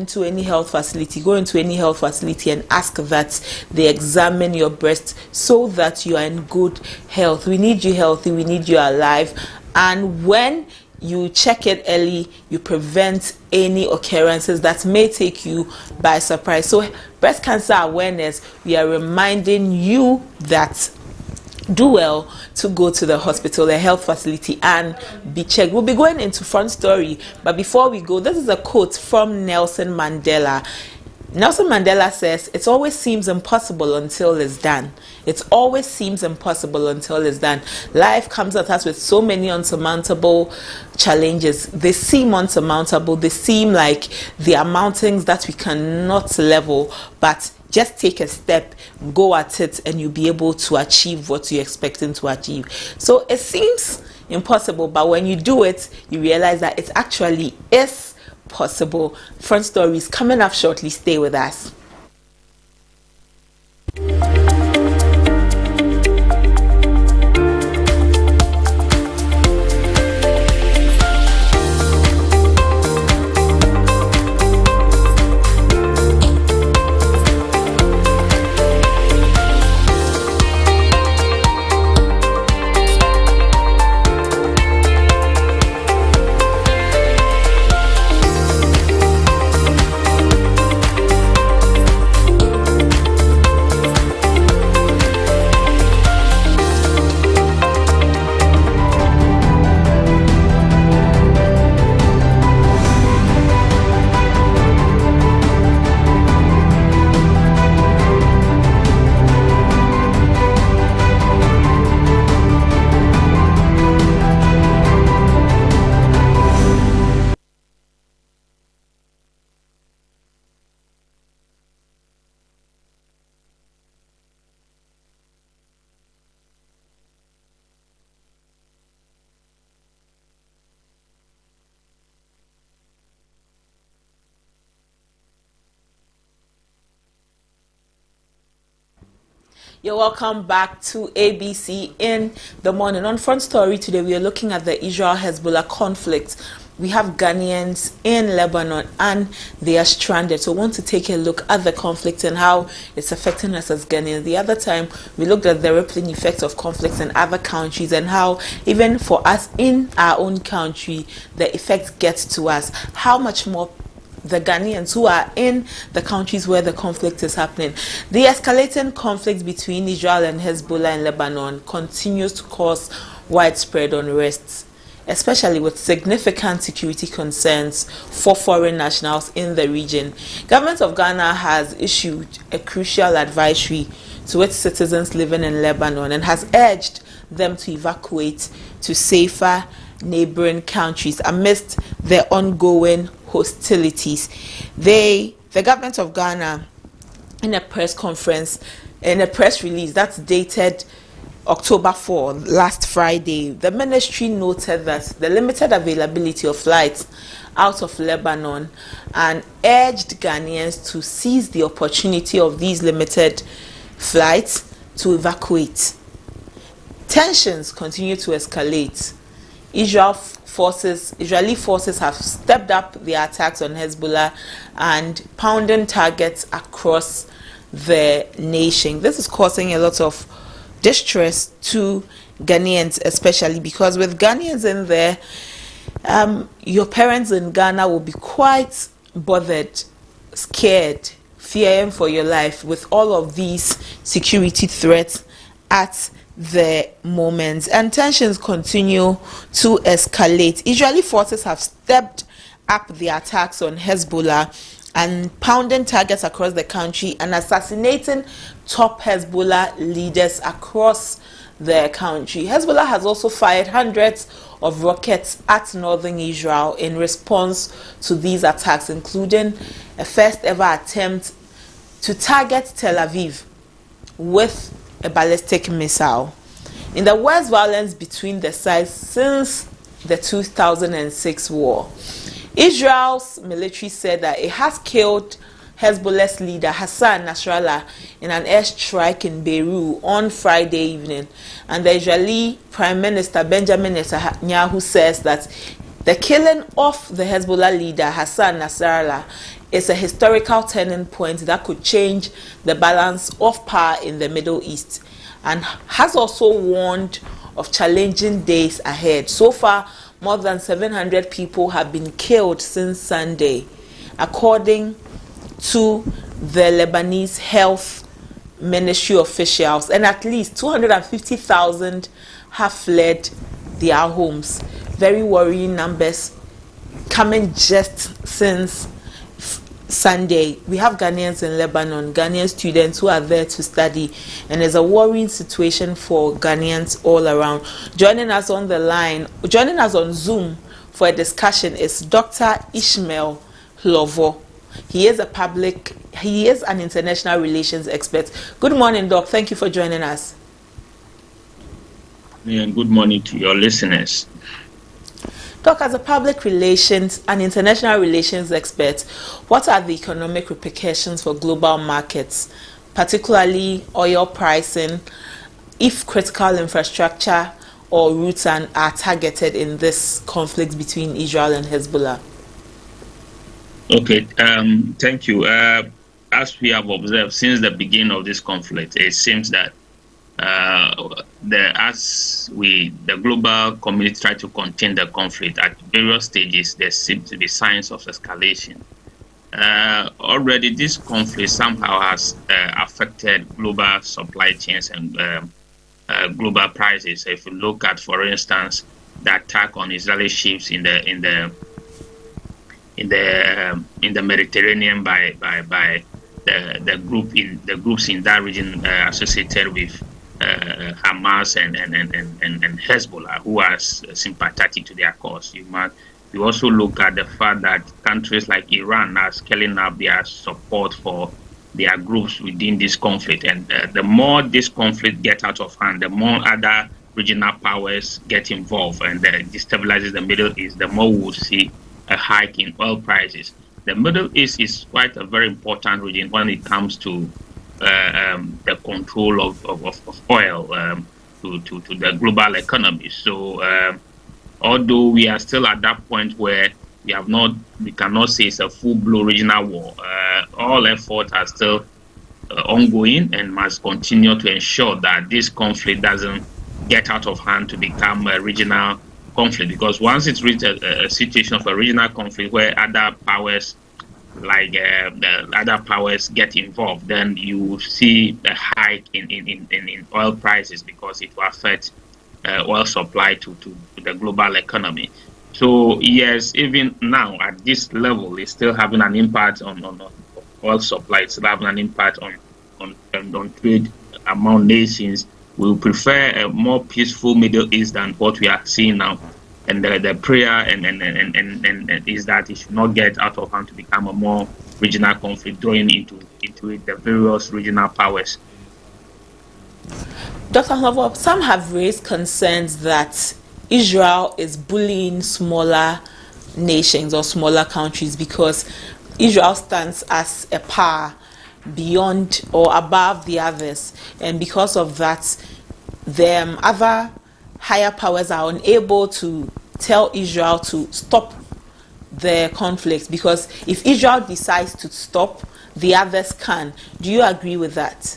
into any health facility, go into any health facility and ask that they examine your breast so that you are in good health. We need you healthy, we need you alive. And when you check it early, you prevent any occurrences that may take you by surprise. So breast cancer awareness, we are reminding you that do well to go to the hospital, a health facility, and be checked. We'll be going into front story, but before we go, this is a quote from Nelson Mandela. Nelson Mandela says, "It always seems impossible until it's done." It always seems impossible until it's done. Life comes at us with so many unsurmountable challenges. They seem unsurmountable. They seem like they are mountains that we cannot level, but just take a step, go at it, and you'll be able to achieve what you're expecting to achieve. So it seems impossible, but when you do it, you realize that it actually is possible. Front story is coming up shortly. Stay with us. You're welcome back to ABC in the morning. On Front Story today, we are looking at the Israel-Hezbollah conflict. We have Ghanaians in Lebanon and they are stranded. So we want to take a look at the conflict and how it's affecting us as Ghanaians. The other time, we looked at the rippling effects of conflicts in other countries and how even for us in our own country, the effects get to us. How much more the Ghanaians who are in the countries where the conflict is happening. The escalating conflict between Israel and Hezbollah in Lebanon continues to cause widespread unrest, especially with significant security concerns for foreign nationals in the region. Government of Ghana has issued a crucial advisory to its citizens living in Lebanon and has urged them to evacuate to safer neighboring countries amidst the ongoing hostilities. The government of Ghana, in a press conference, in a press release that's dated October 4, last Friday, the ministry noted that the limited availability of flights out of Lebanon and urged Ghanaians to seize the opportunity of these limited flights to evacuate. Tensions continue to escalate. Israeli forces have stepped up their attacks on Hezbollah and pounding targets across the nation. This is causing a lot of distress to Ghanaians, especially because with Ghanaians in there, your parents in Ghana will be quite bothered, scared, fearing for your life with all of these security threats at the moment, and tensions continue to escalate. Israeli forces have stepped up the attacks on Hezbollah and pounding targets across the country and assassinating top Hezbollah leaders across the country. Hezbollah has also fired hundreds of rockets at northern Israel in response to these attacks, including a first ever attempt to target Tel Aviv with a ballistic missile. In the worst violence between the sides since the 2006 war, Israel's military said that it has killed Hezbollah's leader Hassan Nasrallah in an airstrike in Beirut on Friday evening. And the Israeli Prime Minister Benjamin Netanyahu says that the killing of the Hezbollah leader Hassan Nasrallah It's a historical turning point that could change the balance of power in the Middle East, and has also warned of challenging days ahead. So far, more than 700 people have been killed since Sunday, according to the Lebanese Health Ministry officials, and at least 250,000 have fled their homes. Very worrying numbers coming just since Sunday. We have Ghanaians in Lebanon, Ghanaian students who are there to study, and there's a worrying situation for Ghanaians all around. Joining us on Zoom for a discussion is Dr. Ishmael Lovo. He is an international relations expert. Good morning, Doc. Thank you for joining us. And good morning to your listeners. Doc, as a public relations and international relations expert, what are the economic repercussions for global markets, particularly oil pricing, if critical infrastructure or routes are targeted in this conflict between Israel and Hezbollah? Okay, thank you. As we have observed since the beginning of this conflict, it seems that the global community try to contain the conflict at various stages, there seem to be signs of escalation. Already, this conflict somehow has affected global supply chains and global prices. If you look at, for instance, the attack on Israeli ships in the Mediterranean by the groups in that region associated with Hamas and Hezbollah, who are sympathetic to their cause. You also look at the fact that countries like Iran are scaling up their support for their groups within this conflict, and the more this conflict gets out of hand, the more other regional powers get involved and destabilizes the Middle East, the more we'll see a hike in oil prices. The Middle East is quite a very important region when it comes to the control of oil to the global economy. So although we are still at that point where we cannot say it's a full-blown regional war, all efforts are still ongoing and must continue to ensure that this conflict doesn't get out of hand to become a regional conflict, because once it's reached a situation of a regional conflict where other powers the other powers get involved, then you see a hike in oil prices, because it will affect oil supply to the global economy. So yes, even now at this level, it's still having an impact on oil supply. It's still having an impact on trade among nations. We prefer a more peaceful Middle East than what we are seeing now. And the prayer and is that it should not get out of hand to become a more regional conflict, drawing into it the various regional powers. Dr. Lovo, some have raised concerns that Israel is bullying smaller nations or smaller countries because Israel stands as a power beyond or above the others, and because of that, the other higher powers are unable to tell Israel to stop the conflict, because if Israel decides to stop, the others can. Do you agree with that?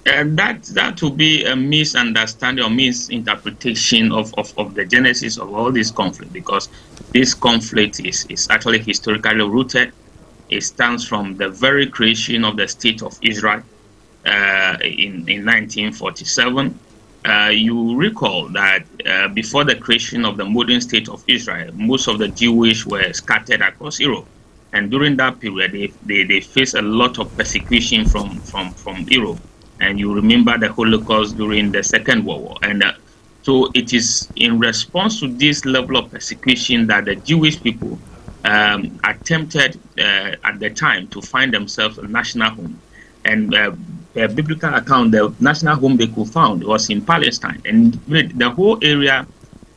That would be a misunderstanding or misinterpretation of the genesis of all this conflict, because this conflict is actually historically rooted. It stems from the very creation of the state of Israel in 1947. You recall that before the creation of the modern state of Israel, most of the Jewish were scattered across Europe. And during that period, they faced a lot of persecution from Europe. And you remember the Holocaust during the Second World War. And so it is in response to this level of persecution that the Jewish people attempted at the time to find themselves a national home. And a biblical account, the national home they could find was in Palestine. And the whole area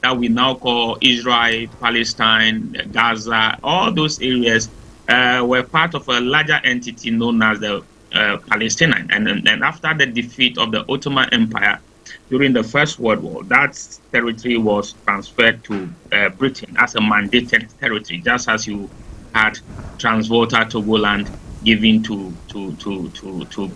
that we now call Israel, Palestine, Gaza, all those areas were part of a larger entity known as the Palestinian. And after the defeat of the Ottoman Empire during the First World War, that territory was transferred to Britain as a mandated territory, just as you had Transvolta Togoland given to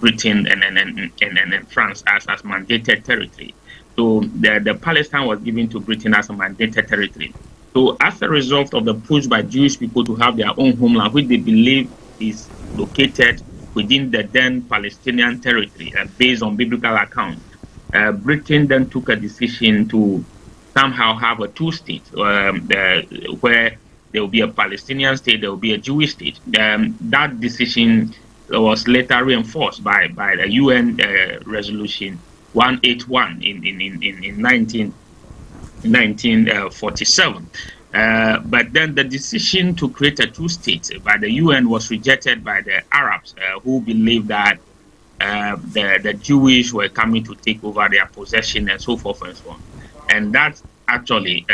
Britain and France as mandated territory. So the Palestine was given to Britain as a mandated territory. So as a result of the push by Jewish people to have their own homeland, which they believe is located within the then Palestinian territory, based on biblical accounts, Britain then took a decision to somehow have a two-state, where there will be a Palestinian state, there will be a Jewish state. That decision was later reinforced by the UN resolution 181 in 1947. But then the decision to create a two-state by the UN was rejected by the Arabs, who believed that the Jewish were coming to take over their possession and so forth and so on. And that actually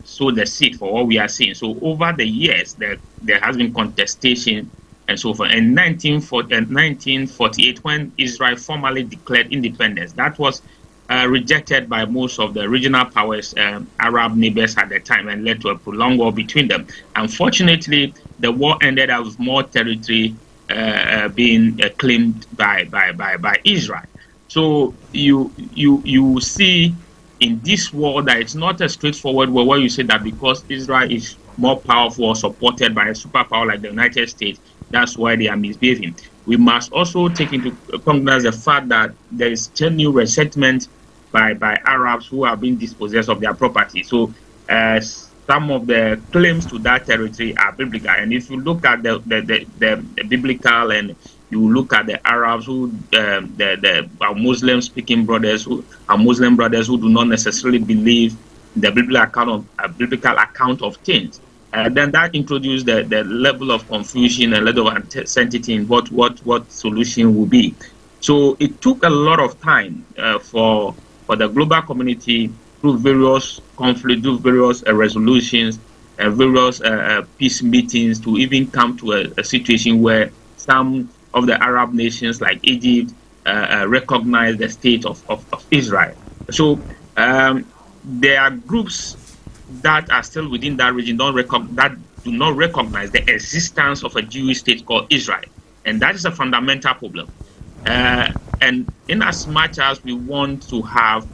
sowed the seed for what we are seeing. So over the years, there has been contestation and so forth. In 1948, when Israel formally declared independence, that was rejected by most of the regional powers, Arab neighbors at the time, and led to a prolonged war between them. Unfortunately, the war ended up with more territory being claimed by Israel. So you see in this war that it's not a straightforward war where you say that because Israel is more powerful or supported by a superpower like the United States, that's why they are misbehaving. We must also take into cognizance the fact that there is genuine resentment by Arabs who have been dispossessed of their property. So some of the claims to that territory are biblical. And if you look at the biblical, and you look at the Arabs who our Muslim speaking brothers, who are Muslim brothers who do not necessarily believe the biblical account of things, then that introduced the level of confusion and level of uncertainty in what solution will be. So it took a lot of time for the global community, through various conflicts, through various resolutions, various peace meetings, to even come to a situation where some of the Arab nations like Egypt recognize the state of Israel. So there are groups that are still within that region that do not recognize the existence of a Jewish state called Israel. And that is a fundamental problem. And in as much as we want to have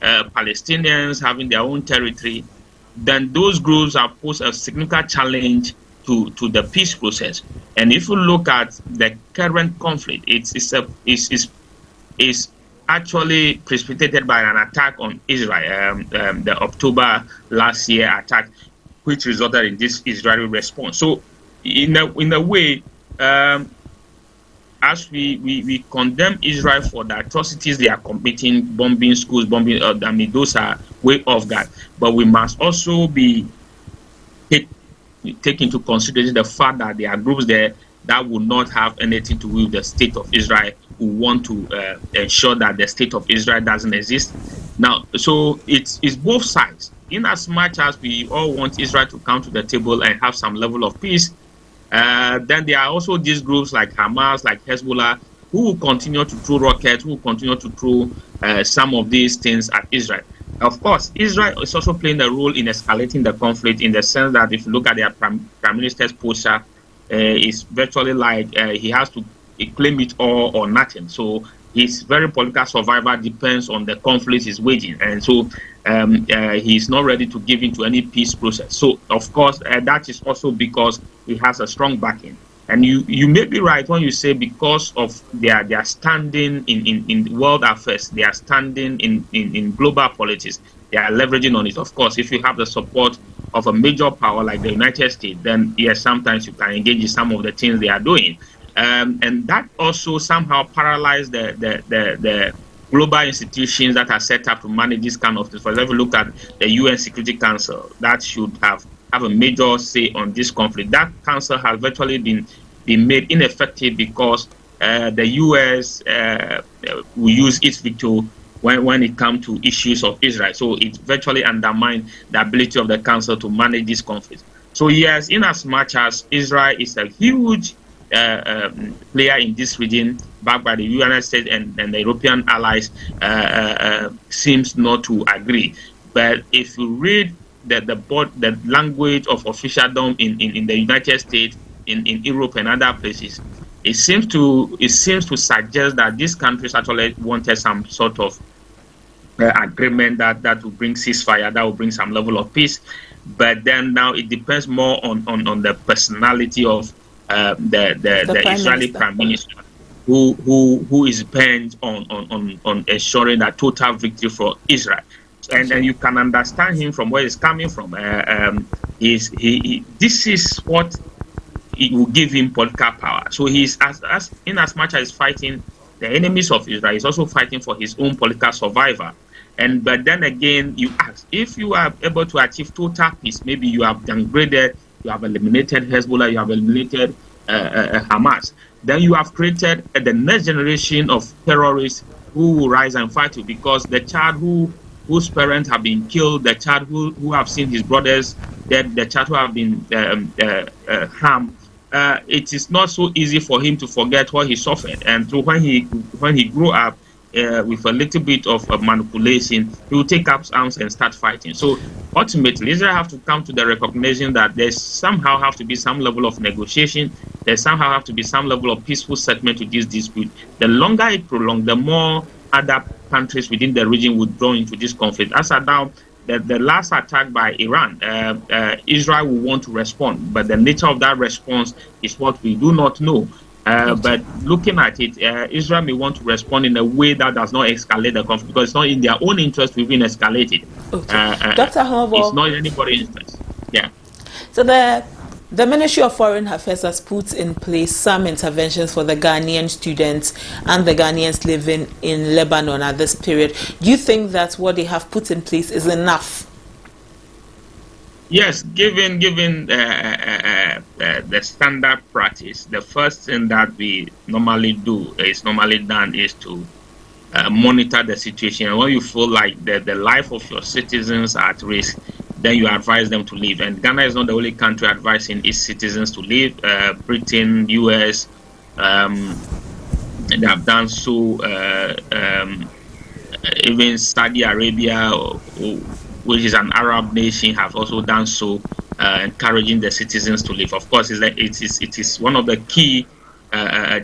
Palestinians having their own territory, then those groups have posed a significant challenge to the peace process. And if you look at the current conflict, it's actually precipitated by an attack on Israel, the October last year attack, which resulted in this Israeli response. So in a way, as we condemn Israel for the atrocities they are committing, bombing schools, those are way off that. But we must also take into consideration the fact that there are groups there that will not have anything to do with the state of Israel, who want to ensure that the state of Israel doesn't exist. Now, so it's both sides. In as much as we all want Israel to come to the table and have some level of peace, then there are also these groups like Hamas, like Hezbollah, who will continue to throw rockets, who will continue to throw some of these things at Israel. Of course, Israel is also playing a role in escalating the conflict, in the sense that if you look at their prime minister's posture, it's virtually like he has to claim it all or nothing. So his very political survival depends on the conflict he's waging. And so he's not ready to give into any peace process. So, of course, that is also because he has a strong backing. And you may be right when you say because of their standing in world affairs, their standing in global politics, they are leveraging on it. Of course, if you have the support of a major power like the United States, then yes, sometimes you can engage in some of the things they are doing. And that also somehow paralyzed the global institutions that are set up to manage this kind of things. For example, look at the UN Security Council that should have a major say on this conflict. That council has virtually been made ineffective because the US will use its veto when it comes to issues of Israel. So it virtually undermines the ability of the council to manage this conflict. So yes, in as much as Israel is a huge player in this region, backed by the United States and the European allies, seems not to agree. But if you read the language of officialdom in the United States, in Europe and other places, it seems to suggest that these countries actually wanted some sort of agreement that will bring ceasefire, that will bring some level of peace. But then now it depends more on the personality of the Israeli Prime Minister, who is bent on ensuring that total victory for Israel. And you can understand him from where he's coming from. This is what it will give him political power. So he's in as much as fighting the enemies of Israel, he's also fighting for his own political survival. But then again, you ask, if you are able to achieve total peace, maybe you have downgraded, you have eliminated Hezbollah, you have eliminated Hamas, then you have created the next generation of terrorists who will rise and fight you, because the child whose parents have been killed, the child who have seen his brothers dead, the child who have been harmed, it is not so easy for him to forget what he suffered. And so when he grew up, with a little bit of manipulation, he will take up arms and start fighting. So ultimately, Israel have to come to the recognition that there somehow have to be some level of negotiation. There somehow have to be some level of peaceful settlement to this dispute. The longer it prolongs, the more other countries within the region would draw into this conflict. As at now, the last attack by Iran, Israel will want to respond, but the nature of that response is what we do not know. But looking at it, Israel may want to respond in a way that does not escalate the conflict, because it's not in their own interest to even escalate it. Okay. Dr. Honorable, it's not in anybody's interest. Yeah. So the Ministry of Foreign Affairs has put in place some interventions for the Ghanaian students and the Ghanaians living in Lebanon at this period. Do you think that what they have put in place is enough? Yes, given the standard practice, the first thing that we normally do is to monitor the situation. And when you feel like the life of your citizens are at risk, then you advise them to leave. And Ghana is not the only country advising its citizens to leave. Britain, US, they have done so. Even Saudi Arabia, which is an Arab nation, have also done so, encouraging the citizens to leave. Of course, it is one of the key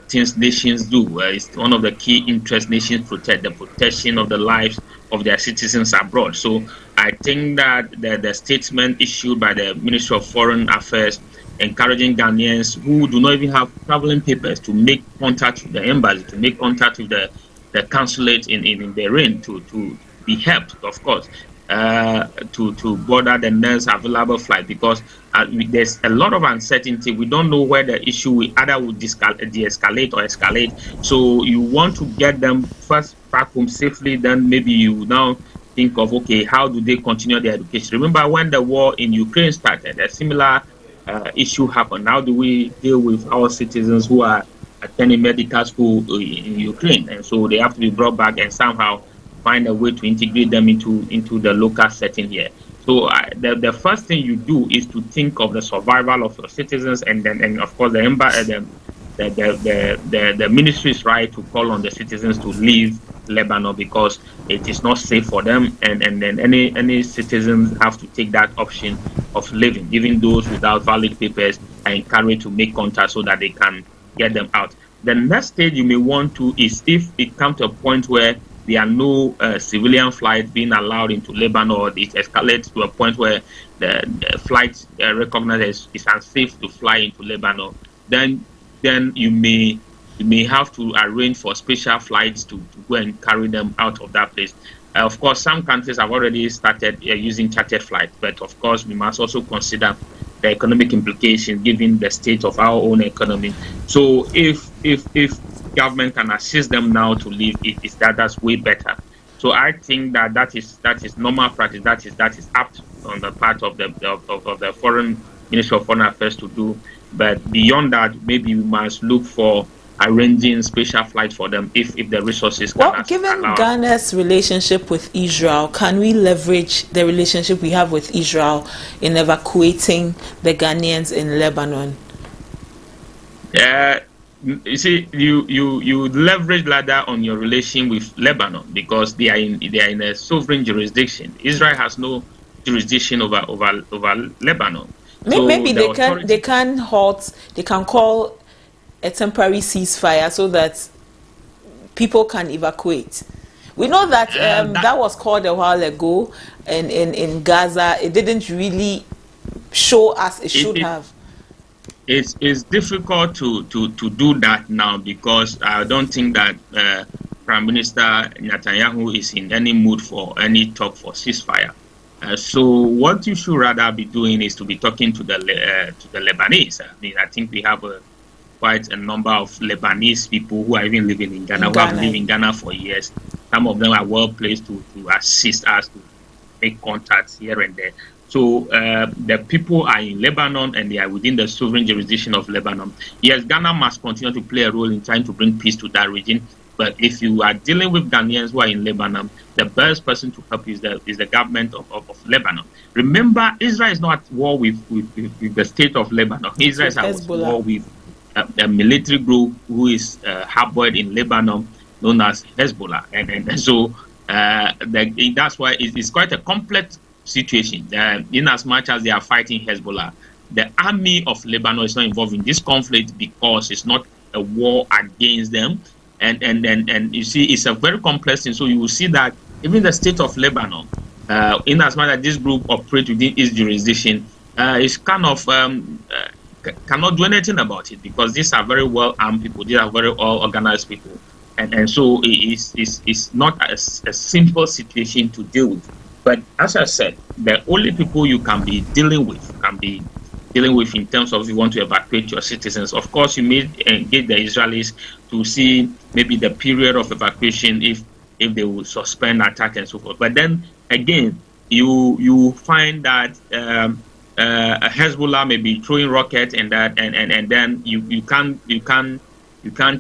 things nations do. It's one of the key interests nations protect, the protection of the lives of their citizens abroad. So I think that the statement issued by the Ministry of Foreign Affairs encouraging Ghanaians who do not even have traveling papers to make contact with the embassy, to make contact with the consulate in Bahrain to be helped, of course, to border the next available flight, because there's a lot of uncertainty. We don't know where the issue will de-escalate or escalate. So you want to get them first back home safely, then maybe you now think of, okay, how do they continue their education? Remember when the war in Ukraine started, a similar issue happened. How do we deal with our citizens who are attending medical school in Ukraine? And so they have to be brought back and somehow find a way to integrate them into the local setting here. So the first thing you do is to think of the survival of your citizens, and of course the ministry's right to call on the citizens to leave Lebanon because it is not safe for them, and then any citizens have to take that option of leaving. Even those without valid papers are encouraged to make contact so that they can get them out. The next stage you may want to is, if it comes to a point where there are no civilian flights being allowed into Lebanon, or it escalates to a point where the flight recognized is unsafe to fly into Lebanon, then you may have to arrange for special flights to go and carry them out of that place. Of course, some countries have already started using chartered flights, but of course we must also consider the economic implications given the state of our own economy. So if government can assist them now to leave, that's way better. So I think that is normal practice. That is apt on the part of the foreign Ministry of Foreign Affairs to do. But beyond that, maybe we must look for arranging special flights for them if the resources can. Well, given Ghana's relationship with Israel, can we leverage the relationship we have with Israel in evacuating the Ghanaians in Lebanon? You see, you leverage ladder on your relation with Lebanon because they are in a sovereign jurisdiction. Israel has no jurisdiction over Lebanon. Maybe the they can call a temporary ceasefire so that people can evacuate. We know that that was called a while ago, and in Gaza, it didn't really show as it should have. It's difficult to do that now, because I don't think that Prime Minister Netanyahu is in any mood for any talk for ceasefire. So what you should rather be doing is to be talking to the Lebanese. I mean, I think we have quite a number of Lebanese people who are even living in Ghana, who have lived in Ghana for years. Some of them are well placed to assist us to make contacts here and there. So the people are in Lebanon, and they are within the sovereign jurisdiction of Lebanon. Yes, Ghana must continue to play a role in trying to bring peace to that region. But if you are dealing with Ghanaians who are in Lebanon, the best person to help is the government of Lebanon. Remember, Israel is not at war with the state of Lebanon. Israel is at war with a military group who is harbored in Lebanon, known as Hezbollah. And so that's why it's quite a complex situation. In as much as they are fighting Hezbollah, the army of Lebanon is not involved in this conflict because it's not a war against them. And you see, it's a very complex thing. So you will see that even the state of Lebanon, in as much as this group operates within its jurisdiction, is kind of cannot do anything about it, because these are very well armed people. These are very well organized people, and so it's not a simple situation to deal with. But as I said, the only people you can be dealing with in terms of if you want to evacuate your citizens. Of course, you may engage the Israelis to see maybe the period of evacuation, if they will suspend attack and so forth. But then again, you find that Hezbollah may be throwing rockets and then you can't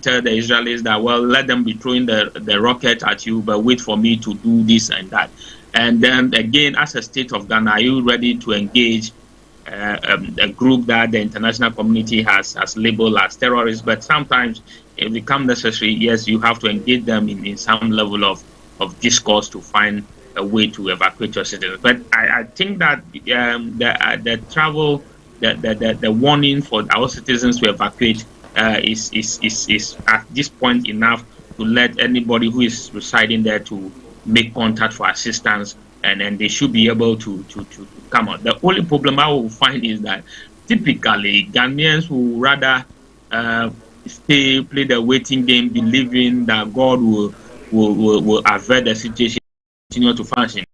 tell the Israelis that, well, let them be throwing the rocket at you, but wait for me to do this and that. And then again, as a state of Ghana, are you ready to engage a group that the international community has labeled as terrorists? But sometimes it becomes necessary. Yes, you have to engage them in some level of discourse to find a way to evacuate your citizens. But I think that the travel, the warning for our citizens to evacuate is at this point enough to let anybody who is residing there to make contact for assistance, and then they should be able to come out. The only problem I will find is that typically Ghanaians will rather play the waiting game, believing that God will avert the situation, continue to function.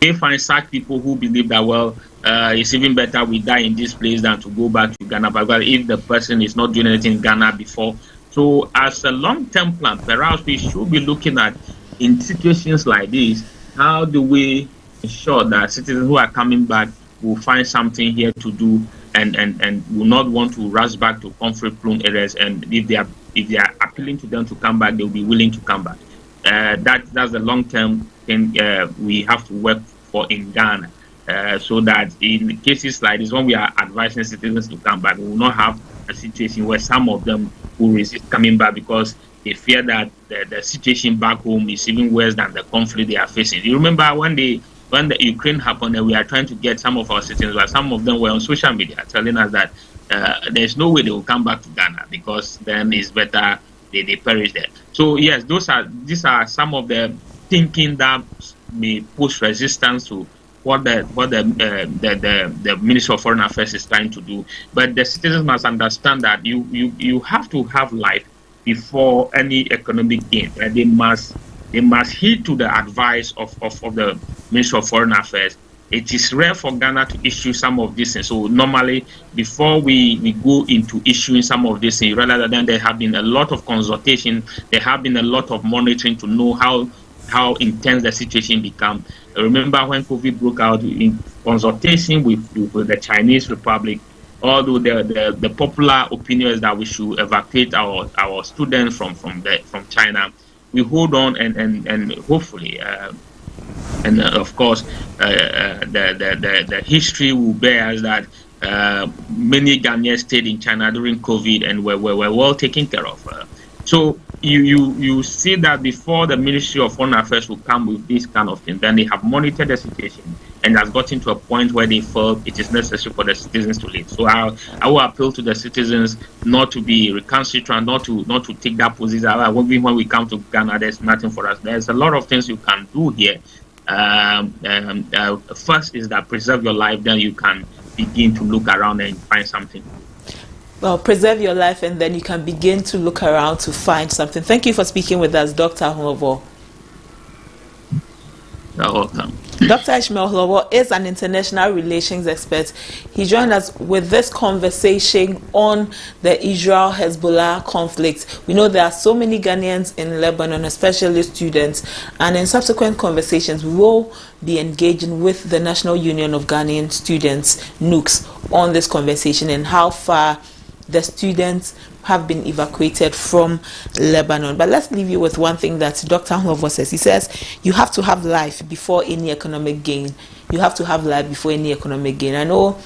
They find such people who believe that, well, it's even better we die in this place than to go back to Ghana, but if the person is not doing anything in Ghana before. So as a long-term plan, perhaps we should be looking at, in situations like this, how do we ensure that citizens who are coming back will find something here to do and will not want to rush back to conflict-prone areas, and if they are appealing to them to come back, they'll be willing to come back. That's the long-term thing we have to work for in Ghana, so that in cases like this, when we are advising citizens to come back, we will not have a situation where some of them will resist coming back because they fear that the situation back home is even worse than the conflict they are facing. You remember when the Ukraine happened, and we are trying to get some of our citizens, but some of them were on social media telling us that there's no way they will come back to Ghana because then it's better they perish there. So yes, these are some of the thinking that may push resistance to what the Ministry of Foreign Affairs is trying to do. But the citizens must understand that you have to have life before any economic gain. And they must heed to the advice of the Ministry of Foreign Affairs. It is rare for Ghana to issue some of these things. So normally, before we go into issuing some of these things, rather than there have been a lot of consultation, there have been a lot of monitoring to know how intense the situation become. Remember when COVID broke out, in consultation with the Chinese Republic, although the popular opinion is that we should evacuate our students from China, we hold on and hopefully and of course the history will bear us that many Ghanaians stayed in China during COVID and were well taken care of. So you see that before the Ministry of Foreign Affairs will come with this kind of thing, then they have monitored the situation and has gotten to a point where they feel it is necessary for the citizens to leave. So I will appeal to the citizens not to be recalcitrant, not to take that position. Even when we come to Ghana, there's nothing for us. There's a lot of things you can do here. First is that preserve your life, then you can begin to look around and find something. Well, preserve your life, and then you can begin to look around to find something. Thank you for speaking with us, Dr. Hlovo. You're welcome. Dr. Ishmael Hlovo is an international relations expert. He joined us with this conversation on the Israel-Hezbollah conflict. We know there are so many Ghanaians in Lebanon, especially students, and in subsequent conversations, we will be engaging with the National Union of Ghanaian Students, NUGS, on this conversation and how far the students have been evacuated from Lebanon. But let's leave you with one thing that Dr. Hlovo says. He says you have to have life before any economic gain. You have to have life before any economic gain. I know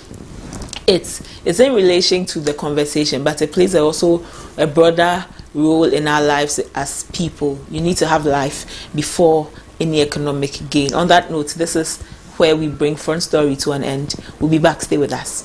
it's in relation to the conversation, but it plays also a broader role in our lives as people. You need to have life before any economic gain. On that note, this is where we bring Front Story to an end. We'll be back. Stay with us.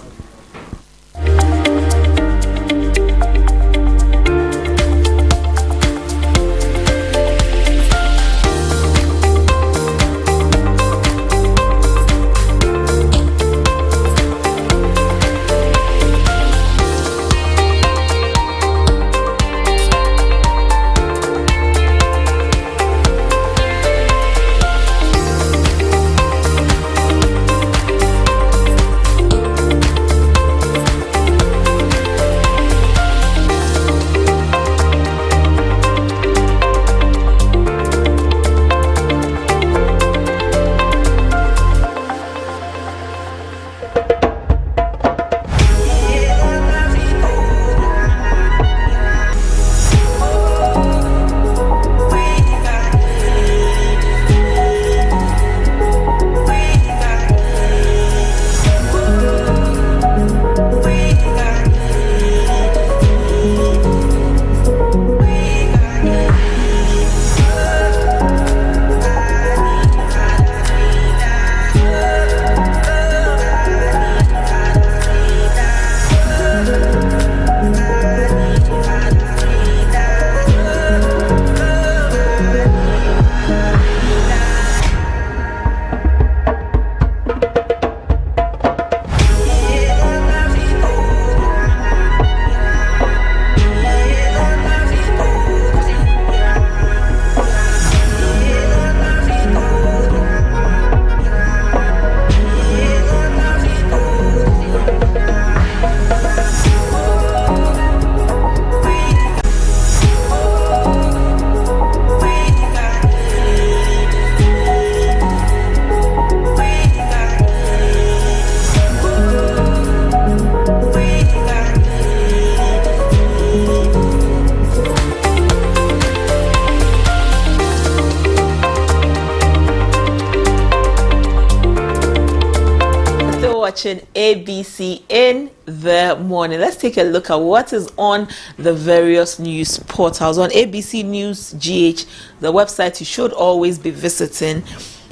Watching ABC in the morning. Let's take a look at what is on the various news portals. On ABC News GH, the website you should always be visiting.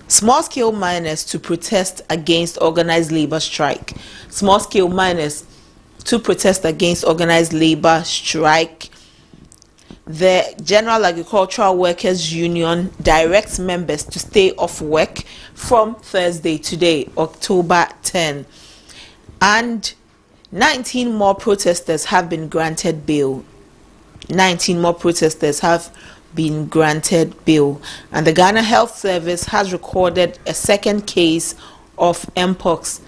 Small-scale miners to protest against organized labor strike. Small-scale miners to protest against organized labor strike. The General Agricultural Workers Union directs members to stay off work from Thursday, today, October 10. And 19 more protesters have been granted bail. 19 more protesters have been granted bail. And the Ghana Health Service has recorded a second case of Mpox.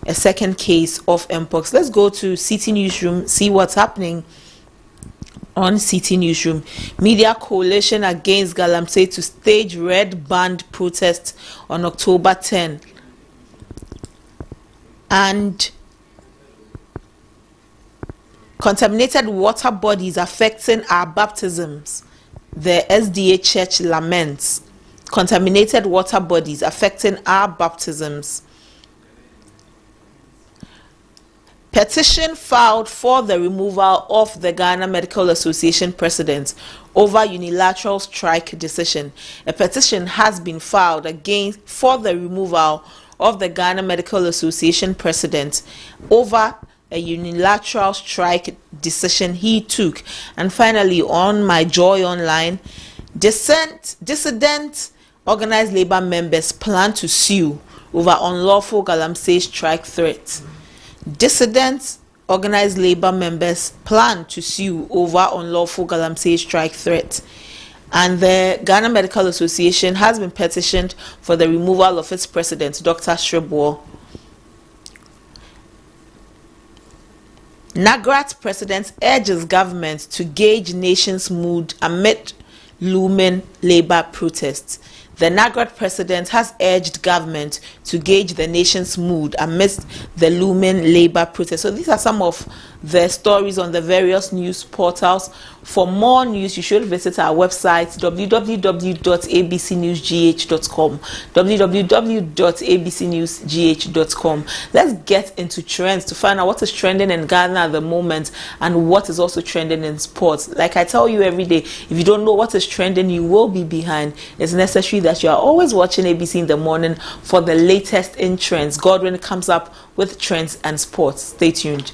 A second case of Mpox. Let's go to City Newsroom, see what's happening on City Newsroom. Media Coalition Against Galamsey to stage red band protest on October 10. And contaminated water bodies affecting our baptisms. The SDA Church laments. Contaminated water bodies affecting our baptisms. Petition filed for the removal of the Ghana Medical Association president over unilateral strike decision. A petition has been filed for the removal of the Ghana Medical Association president over a unilateral strike decision he took. And finally, on My Joy Online, dissident organized labor members plan to sue over unlawful Galamsey strike threat. Dissident organized labor members plan to sue over unlawful Galamsey strike threat. And the Ghana Medical Association has been petitioned for the removal of its president, Dr. Shribor. NAGRAT president urges government to gauge nation's mood amid looming labor protests. The NAGRAT president has urged government to gauge the nation's mood amidst the looming labor protests. So these are some of the stories on the various news portals. For more news, you should visit our website www.abcnewsgh.com, www.abcnewsgh.com. Let's get into trends to find out what is trending in Ghana at the moment and what is also trending in sports. Like I tell you every day, if you don't know what is trending, you will be behind. It's necessary that you are always watching ABC in the morning for the latest in trends. Godwin comes up with trends and sports. Stay tuned.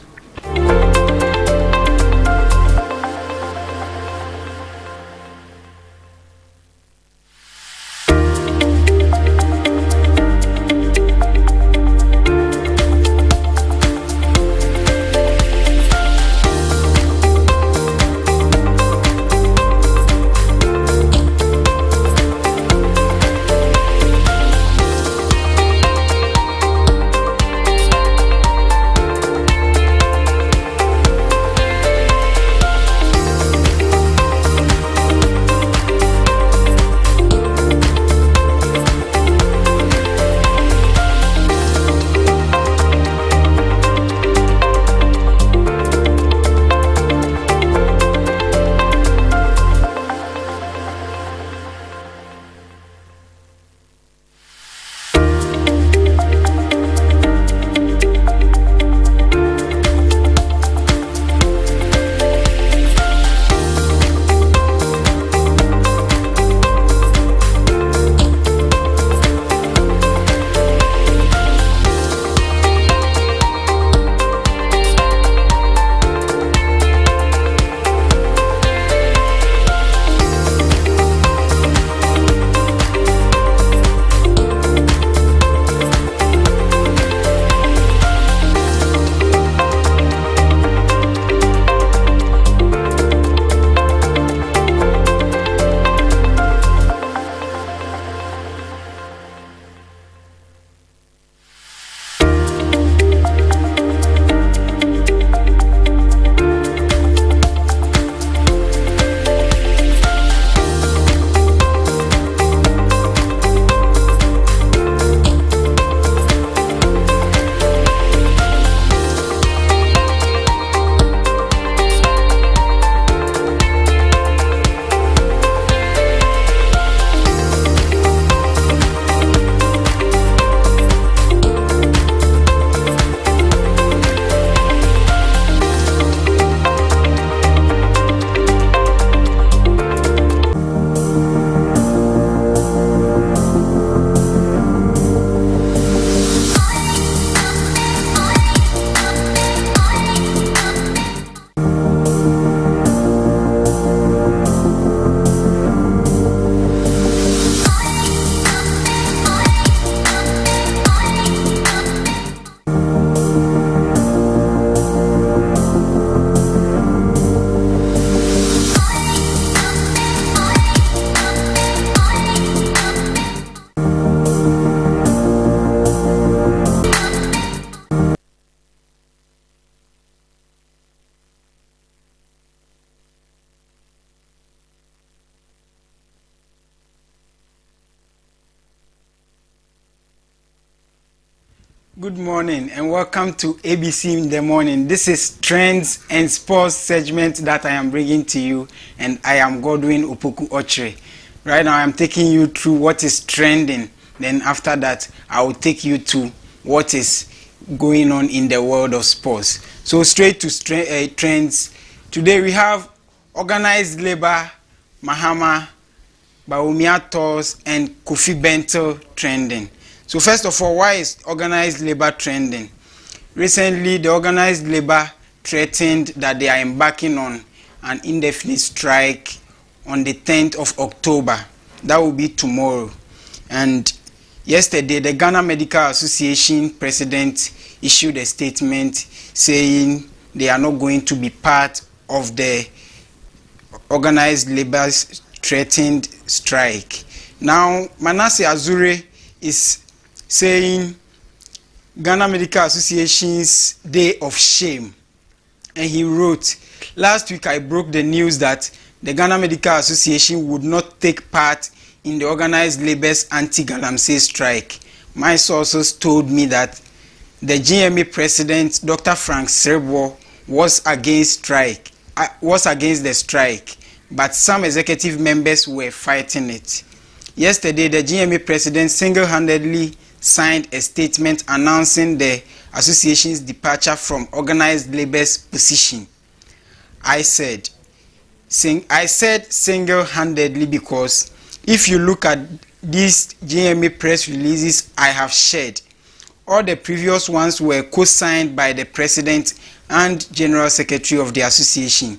Good morning and welcome to ABC in the morning. This is Trends and Sports segment that I am bringing to you, and I am Godwin Opoku Ochre. Right now I am taking you through what is trending. Then after that I will take you to what is going on in the world of sports. So straight to trends. Today we have organized labor, Mahama, Bawumia Tours and Kofi Bento trending. So first of all, why is organized labor trending? Recently, the organized labor threatened that they are embarking on an indefinite strike on the 10th of October. That will be tomorrow. And yesterday, the Ghana Medical Association president issued a statement saying they are not going to be part of the organized labor's threatened strike. Now, Manasseh Azure is saying Ghana Medical Association's day of shame. And he wrote, last week I broke the news that the Ghana Medical Association would not take part in the organized labor's anti-Galamsey strike. My sources told me that the GMA president, Dr. Frank Serebour, was against the strike, but some executive members were fighting it. Yesterday, the GMA president single-handedly signed a statement announcing the association's departure from organized labor's position. I said single-handedly because if you look at these GMA press releases I have shared, all the previous ones were co-signed by the president and general secretary of the association.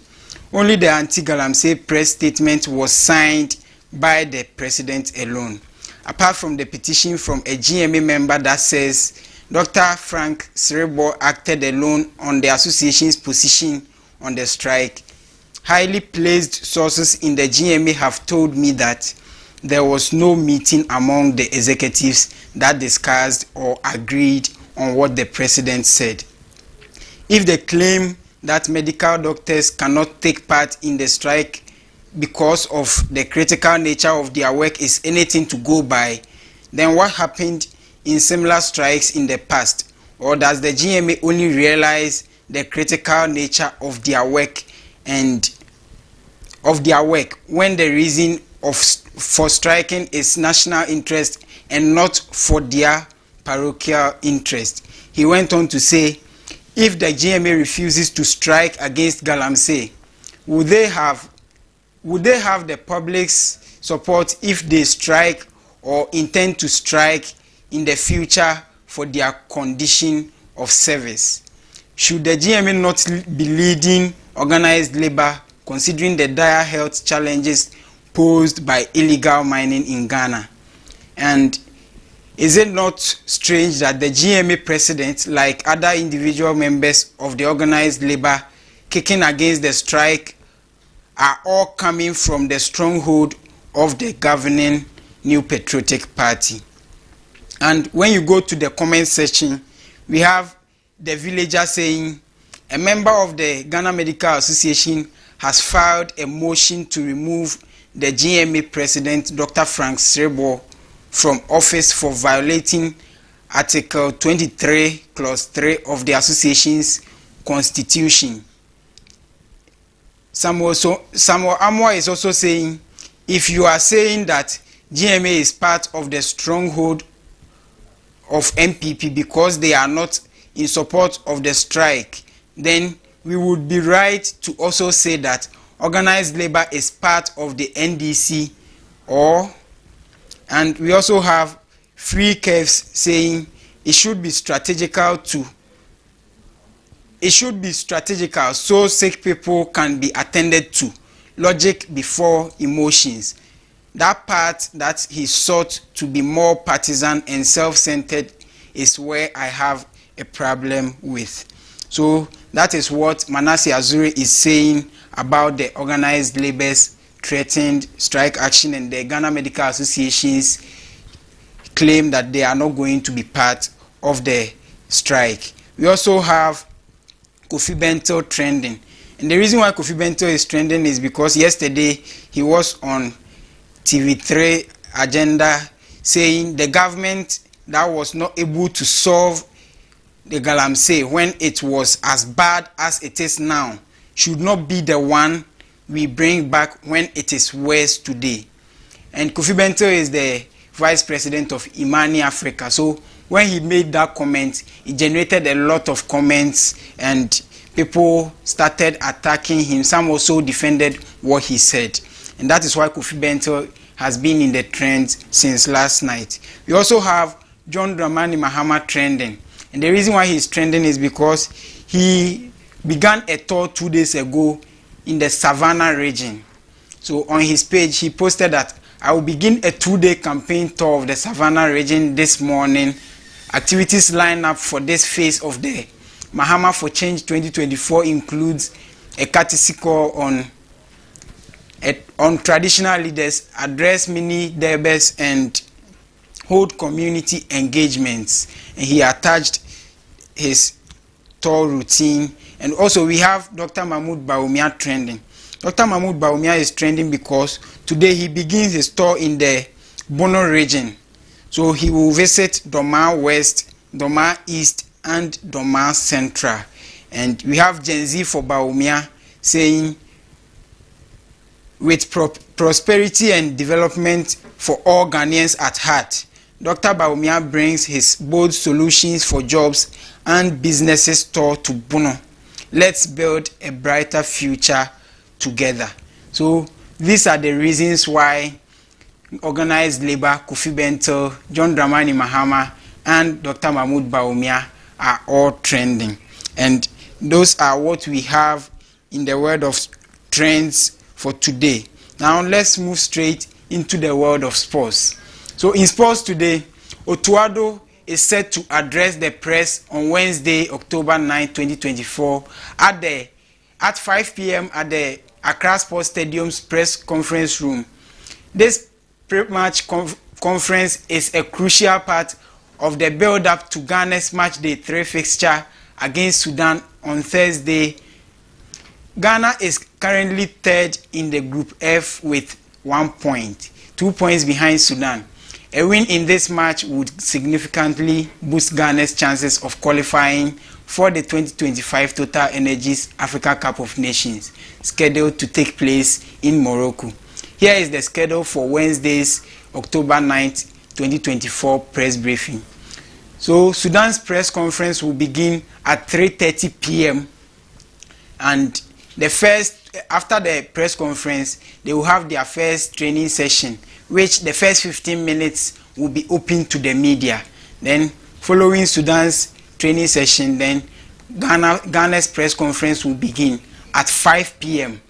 Only the anti-Galamsey press statement was signed by the president alone, apart from the petition from a GMA member that says Dr. Frank Serebour acted alone on the association's position on the strike. Highly placed sources in the GMA have told me that there was no meeting among the executives that discussed or agreed on what the president said. If they claim that medical doctors cannot take part in the strike because of the critical nature of their work is anything to go by, then what happened in similar strikes in the past? Or does the GMA only realize the critical nature of their work when the reason for striking is national interest and not for their parochial interest? He went on to say, if the GMA refuses to strike against Galamsey, would they have the public's support if they strike or intend to strike in the future for their condition of service? Should the GMA not be leading organized labor considering the dire health challenges posed by illegal mining in Ghana? And is it not strange that the GMA president, like other individual members of the organized labor kicking against the strike, are all coming from the stronghold of the governing New Patriotic Party? And when you go to the comment section, we have the villager saying, a member of the Ghana Medical Association has filed a motion to remove the GMA president, Dr. Frank Serebour, from office for violating Article 23, Clause 3 of the association's constitution. Samuel Amwa is also saying, if you are saying that GMA is part of the stronghold of NPP because they are not in support of the strike, then we would be right to also say that organized labor is part of the NDC. And we also have Free Kevs saying it should be strategical so sick people can be attended to. Logic before emotions. That part that he sought to be more partisan and self-centered is where I have a problem with. So that is what Manasseh Azure is saying about the organized labor's threatened strike action and the Ghana Medical Association's claim that they are not going to be part of the strike. We also have Kofi Bento trending. And the reason why Kofi Bento is trending is because yesterday he was on TV3 agenda saying the government that was not able to solve the Galamsey when it was as bad as it is now should not be the one we bring back when it is worse today. And Kofi Bento is the vice president of Imani Africa. So when he made that comment, it generated a lot of comments and people started attacking him. Some also defended what he said. And that is why Kofi Bento has been in the trend since last night. We also have John Dramani Mahama trending. And the reason why he's trending is because he began a tour 2 days ago in the Savannah region. So on his page, he posted that I will begin a 2-day campaign tour of the Savannah region this morning. Activities lined up for this phase of the Mahama for Change 2024 includes a courtesy call on traditional leaders, address mini debates, and hold community engagements. And he attached his tour routine. And also we have Dr. Mahmoud Bawumia trending. Dr. Mahmoud Bawumia is trending because today he begins his tour in the Bono region. So he will visit Doma West, Doma East, and Doma Central. And we have Gen Z for Bawumia saying, with prosperity and development for all Ghanaians at heart, Dr. Bawumia brings his bold solutions for jobs and businesses tour to Bono. Let's build a brighter future together. So these are the reasons why organized labor, Kofi Bento, John Dramani Mahama, and Dr. Mahmoud Bawumia are all trending. And those are what we have in the world of trends for today. Now let's move straight into the world of sports. So in sports today, Otuado is set to address the press on Wednesday, October 9, 2024 at 5 p.m. at the Accra Sports Stadium's press conference room. This pre-match conference is a crucial part of the build-up to Ghana's matchday 3 fixture against Sudan on Thursday. Ghana is currently third in the Group F with 1 point, 2 points behind Sudan. A win in this match would significantly boost Ghana's chances of qualifying for the 2025 Total Energies Africa Cup of Nations, scheduled to take place in Morocco. Here is the schedule for Wednesday's October 9th, 2024 press briefing. So Sudan's press conference will begin at 3:30 p.m. and after the press conference, they will have their first training session, which the first 15 minutes will be open to the media. Then following Sudan's training session, then Ghana's press conference will begin at 5 p.m.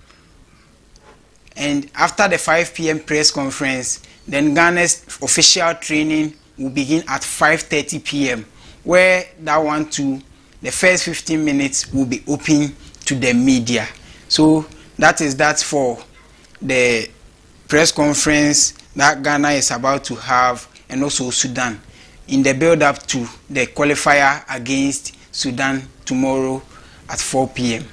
And after the 5 p.m. press conference, then Ghana's official training will begin at 5:30 p.m. where the first 15 minutes will be open to the media. So that is that for the press conference that Ghana is about to have, and also Sudan, in the build-up to the qualifier against Sudan tomorrow at 4 p.m.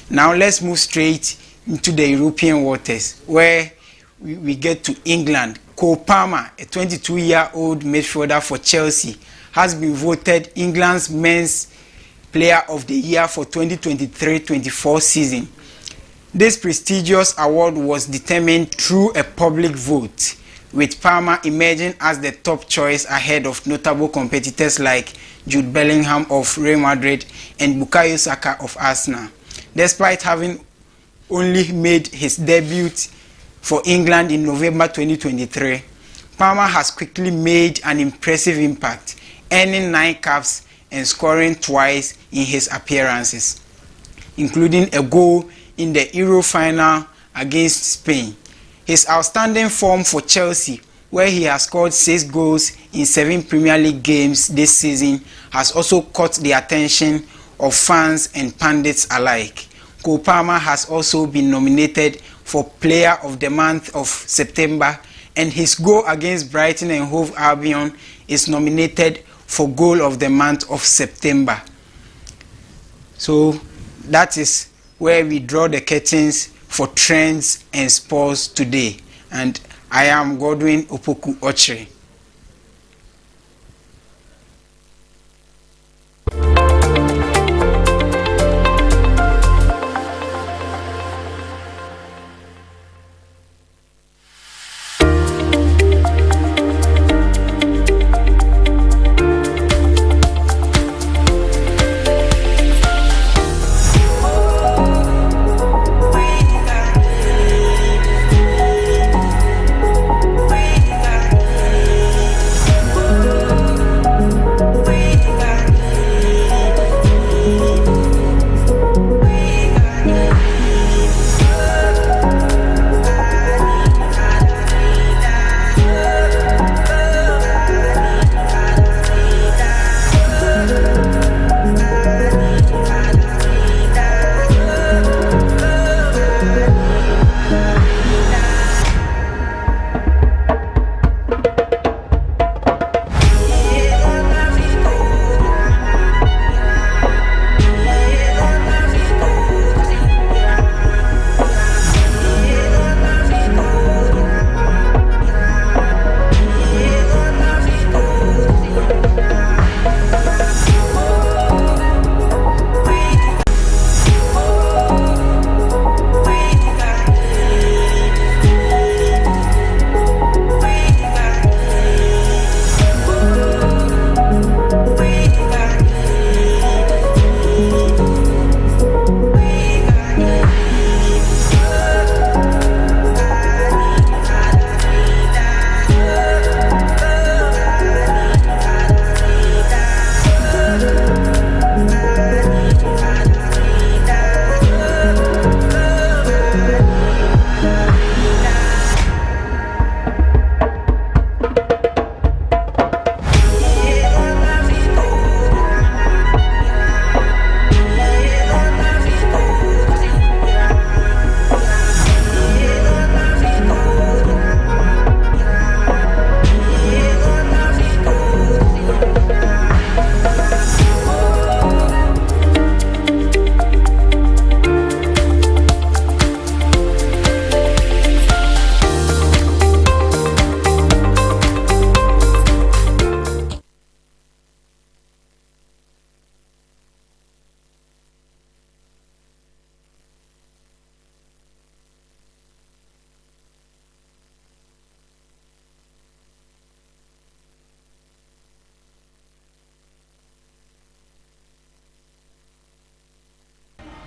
Now let's move straight into the European waters, where we get to England. Cole Palmer, a 22-year-old midfielder for Chelsea, has been voted England's Men's Player of the Year for 2023-24 season. This prestigious award was determined through a public vote, with Palmer emerging as the top choice ahead of notable competitors like Jude Bellingham of Real Madrid and Bukayo Saka of Arsenal. Despite having only made his debut for England in November 2023, Palmer has quickly made an impressive impact, earning 9 caps and scoring twice in his appearances, including a goal in the Euro final against Spain. His outstanding form for Chelsea, where he has scored 6 goals in 7 Premier League games this season, has also caught the attention of fans and pundits alike. Cole Palmer has also been nominated for Player of the Month of September, and his goal against Brighton and Hove Albion is nominated for Goal of the Month of September. So that is where we draw the curtains for trends and sports today. And I am Godwin Opoku Ochre.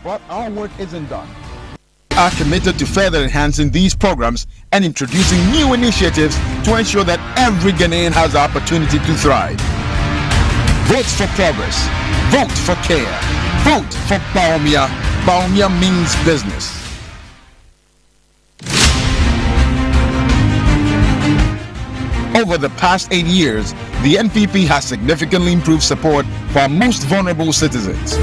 but our work isn't done. We are committed to further enhancing these programs and introducing new initiatives to ensure that every Ghanaian has the opportunity to thrive. Vote for progress. Vote for care. Vote for Bawumia. Bawumia means business. Over the past 8 years, the NPP has significantly improved support for our most vulnerable citizens.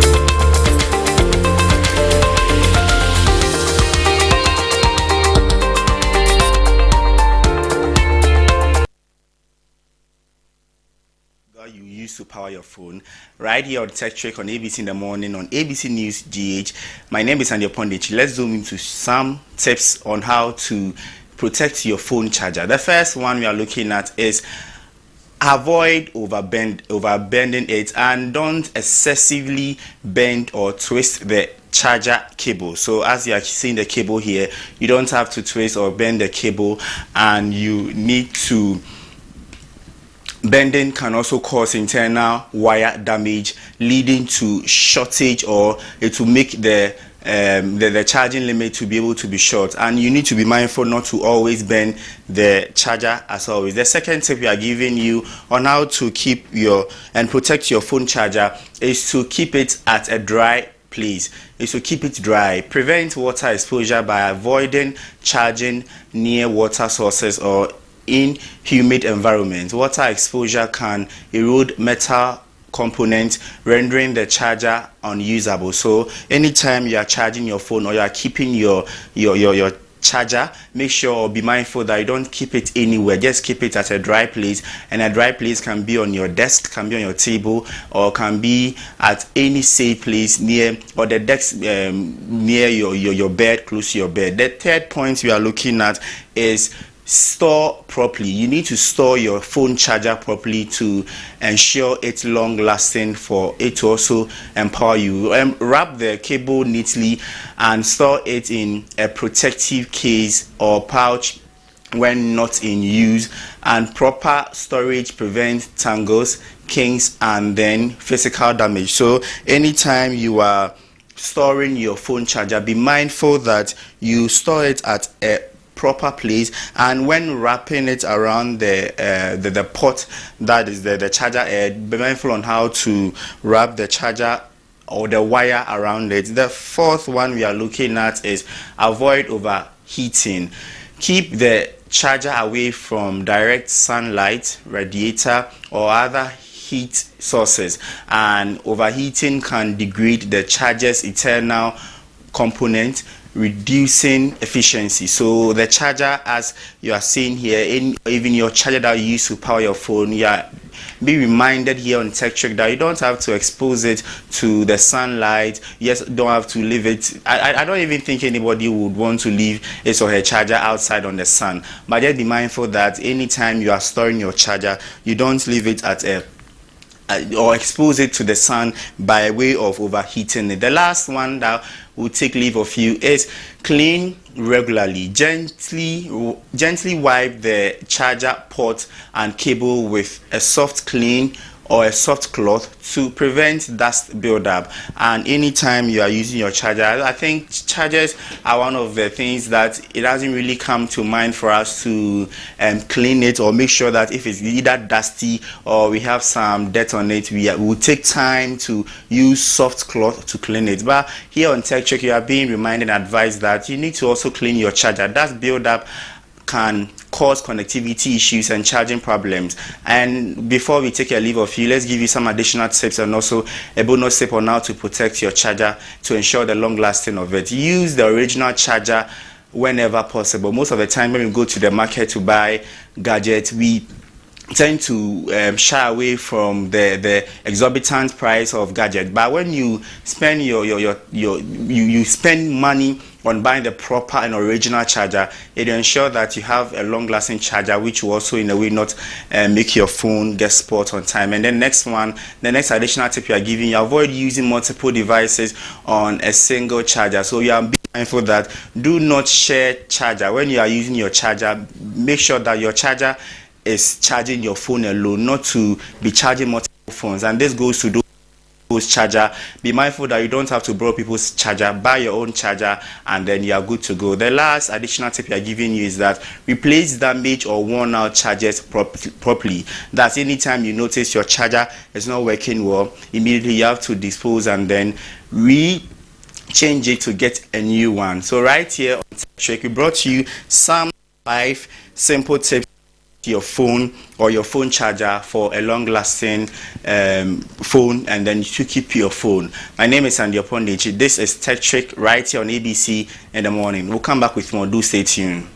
You use to power your phone right here on Tech Trick on ABC in the morning on ABC News GH. My name is Andy Pondichi. Let's zoom into some tips on how to protect your phone charger. The first one we are looking at is avoid overbending it, and don't excessively bend or twist the charger cable. So as you are seeing the cable here, you don't have to twist or bend the cable, and you need to. Bending can also cause internal wire damage, leading to shortage, or it will make the charging limit to be able to be short, and you need to be mindful not to always bend the charger as always. The second tip we are giving you on how to keep and protect your phone charger is to keep it at a dry place. Is to keep it dry. Prevent water exposure by avoiding charging near water sources or in humid environments. Water exposure can erode metal components, rendering the charger unusable. So anytime you are charging your phone or you are keeping your charger, make sure or be mindful that you don't keep it anywhere. Just keep it at a dry place, and a dry place can be on your desk, can be on your table, or can be at any safe place near, or the desk near your bed, close to your bed. The third point we are looking at is store properly. You need to store your phone charger properly to ensure it's long lasting, for it to also empower you. Wrap the cable neatly and store it in a protective case or pouch when not in use, and proper storage prevents tangles, kinks, and then physical damage. So anytime you are storing your phone charger, be mindful that you store it at a proper place, and when wrapping it around the port, that is the charger head, be mindful on how to wrap the charger or the wire around it. The fourth one we are looking at is avoid overheating. Keep the charger away from direct sunlight, radiator, or other heat sources, and overheating can degrade the charger's internal component, reducing efficiency. So the charger, as you are seeing here, even your charger that you use to power your phone, be reminded here on Tech Trick that you don't have to expose it to the sunlight. Yes, don't have to leave it. I don't even think anybody would want to leave his or her charger outside on the sun, but just be mindful that anytime you are storing your charger, you don't leave it at or expose it to the sun by way of overheating it. The last one that will take leave of you is clean regularly. Gently wipe the charger port and cable with a soft clean or a soft cloth to prevent dust buildup. And anytime you are using your charger, I think chargers are one of the things that it doesn't really come to mind for us to clean it, or make sure that if it's either dusty or we have some dirt on it, we will take time to use soft cloth to clean it. But here on Tech Check, you are being reminded and advised that you need to also clean your charger. Dust buildup can cause connectivity issues and charging problems. And before we take a leave of you, let's give you some additional tips and also a bonus tip on how to protect your charger to ensure the long lasting of it. Use the original charger whenever possible. Most of the time when we go to the market to buy gadgets, we tend to shy away from the exorbitant price of gadget. But when you spend you spend money on buying the proper and original charger, it ensures that you have a long-lasting charger, which will also in a way not make your phone get spoiled on time. And then the next additional tip you are giving, you avoid using multiple devices on a single charger. So you are being mindful that do not share charger. When you are using your charger, make sure that your charger is charging your phone alone, not to be charging multiple phones. And this goes to those people's charger. Be mindful that you don't have to borrow people's charger. Buy your own charger and then you are good to go. The last additional tip we are giving you is that replace damaged or worn out chargers properly. That's anytime you notice your charger is not working well, immediately you have to dispose and then change it to get a new one. So right here on TechTrick, we brought you some 5 simple tips to your phone or your phone charger for a long-lasting phone and then to keep your phone. My name is Andy Opondichi. This is TechTrick right here on ABC in the morning. We'll come back with more. Do stay tuned.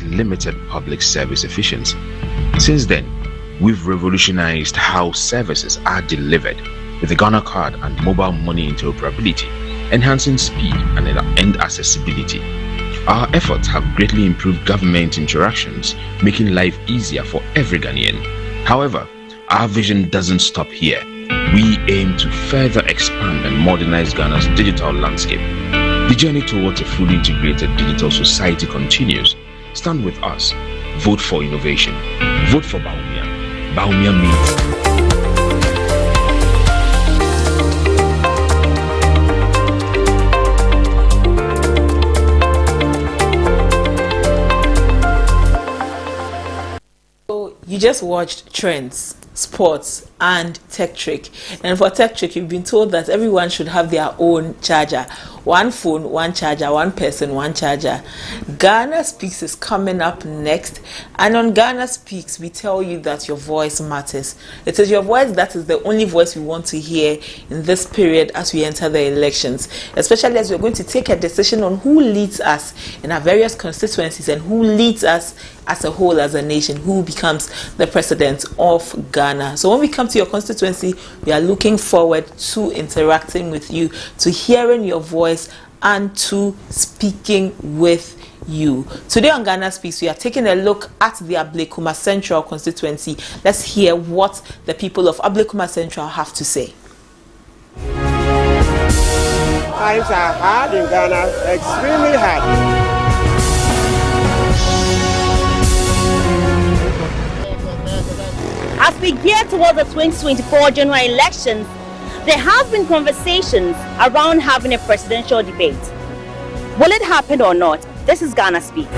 Limited public service efficiency. Since then, we've revolutionized how services are delivered with the Ghana card and mobile money interoperability, enhancing speed and accessibility. Our efforts have greatly improved government interactions, making life easier for every Ghanaian. However, our vision doesn't stop here. We aim to further expand and modernize Ghana's digital landscape. The journey towards a fully integrated digital society continues. Stand with us. Vote for innovation. Vote for Bawumia. Bawumia means. So you just watched Trends, Sports and TechTrick. And for TechTrick, you've been told that everyone should have their own charger. One phone, one charger, one person, one charger. Ghana Speaks is coming up next. And on Ghana Speaks, we tell you that your voice matters. It is your voice that is the only voice we want to hear in this period as we enter the elections. Especially as we're going to take a decision on who leads us in our various constituencies and who leads us as a whole, as a nation, who becomes the president of Ghana. So when we come to your constituency, we are looking forward to interacting with you, to hearing your voice and to speaking with you. Today on Ghana Speaks, we are taking a look at the Ablekuma Central constituency. Let's hear what the people of Ablekuma Central have to say. Times are hard in Ghana, extremely hard. As we gear towards the 2024 general elections, there have been conversations around having a presidential debate. Will it happen or not? This is Ghana Speaks.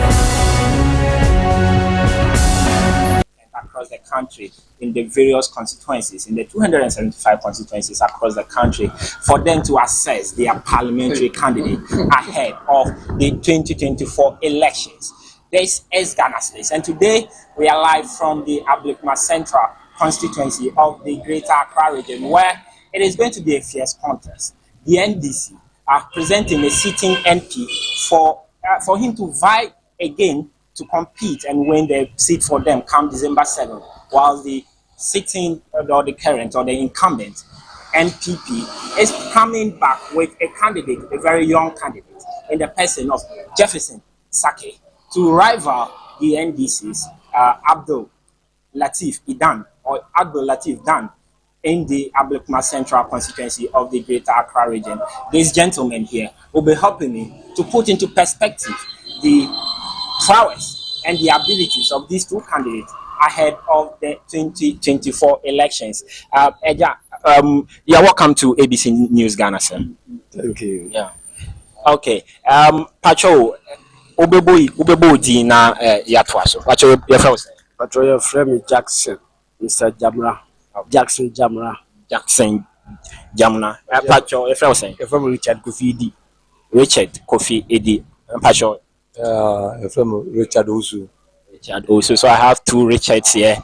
Across the country, in the various constituencies, in the 275 constituencies across the country, for them to assess their parliamentary candidate ahead of the 2024 elections. This is Ghana Speaks, and today we are live from the Ablekuma Central constituency of the Greater Accra region, where it is going to be a fierce contest. The NDC are presenting a sitting MP for him to vie again to compete and win the seat for them come December 7th, while the sitting or the current or the incumbent NPP is coming back with a candidate, a very young candidate, in the person of Jefferson Sake, to rival the NDC's Abdul Latif Dan in the Ablekuma Central constituency of the Greater Accra region. This gentleman here will be helping me to put into perspective the prowess and the abilities of these two candidates ahead of the 2024 elections. You're welcome to ABC News Ghana, sir. Thank you. Yeah. Okay. Pacho, Ubebo di na yatwaso. Pacho, your friend. Patrol your friend Jackson, Mr. Jamra. Jackson Jamra. Jackson Jamna. Pacho, if I was saying, if I'm Richard Kofi Edi. Richard Kofi Edi. Pacho. If I'm Richard Osu. Richard Osu. So I have 2 Richards here.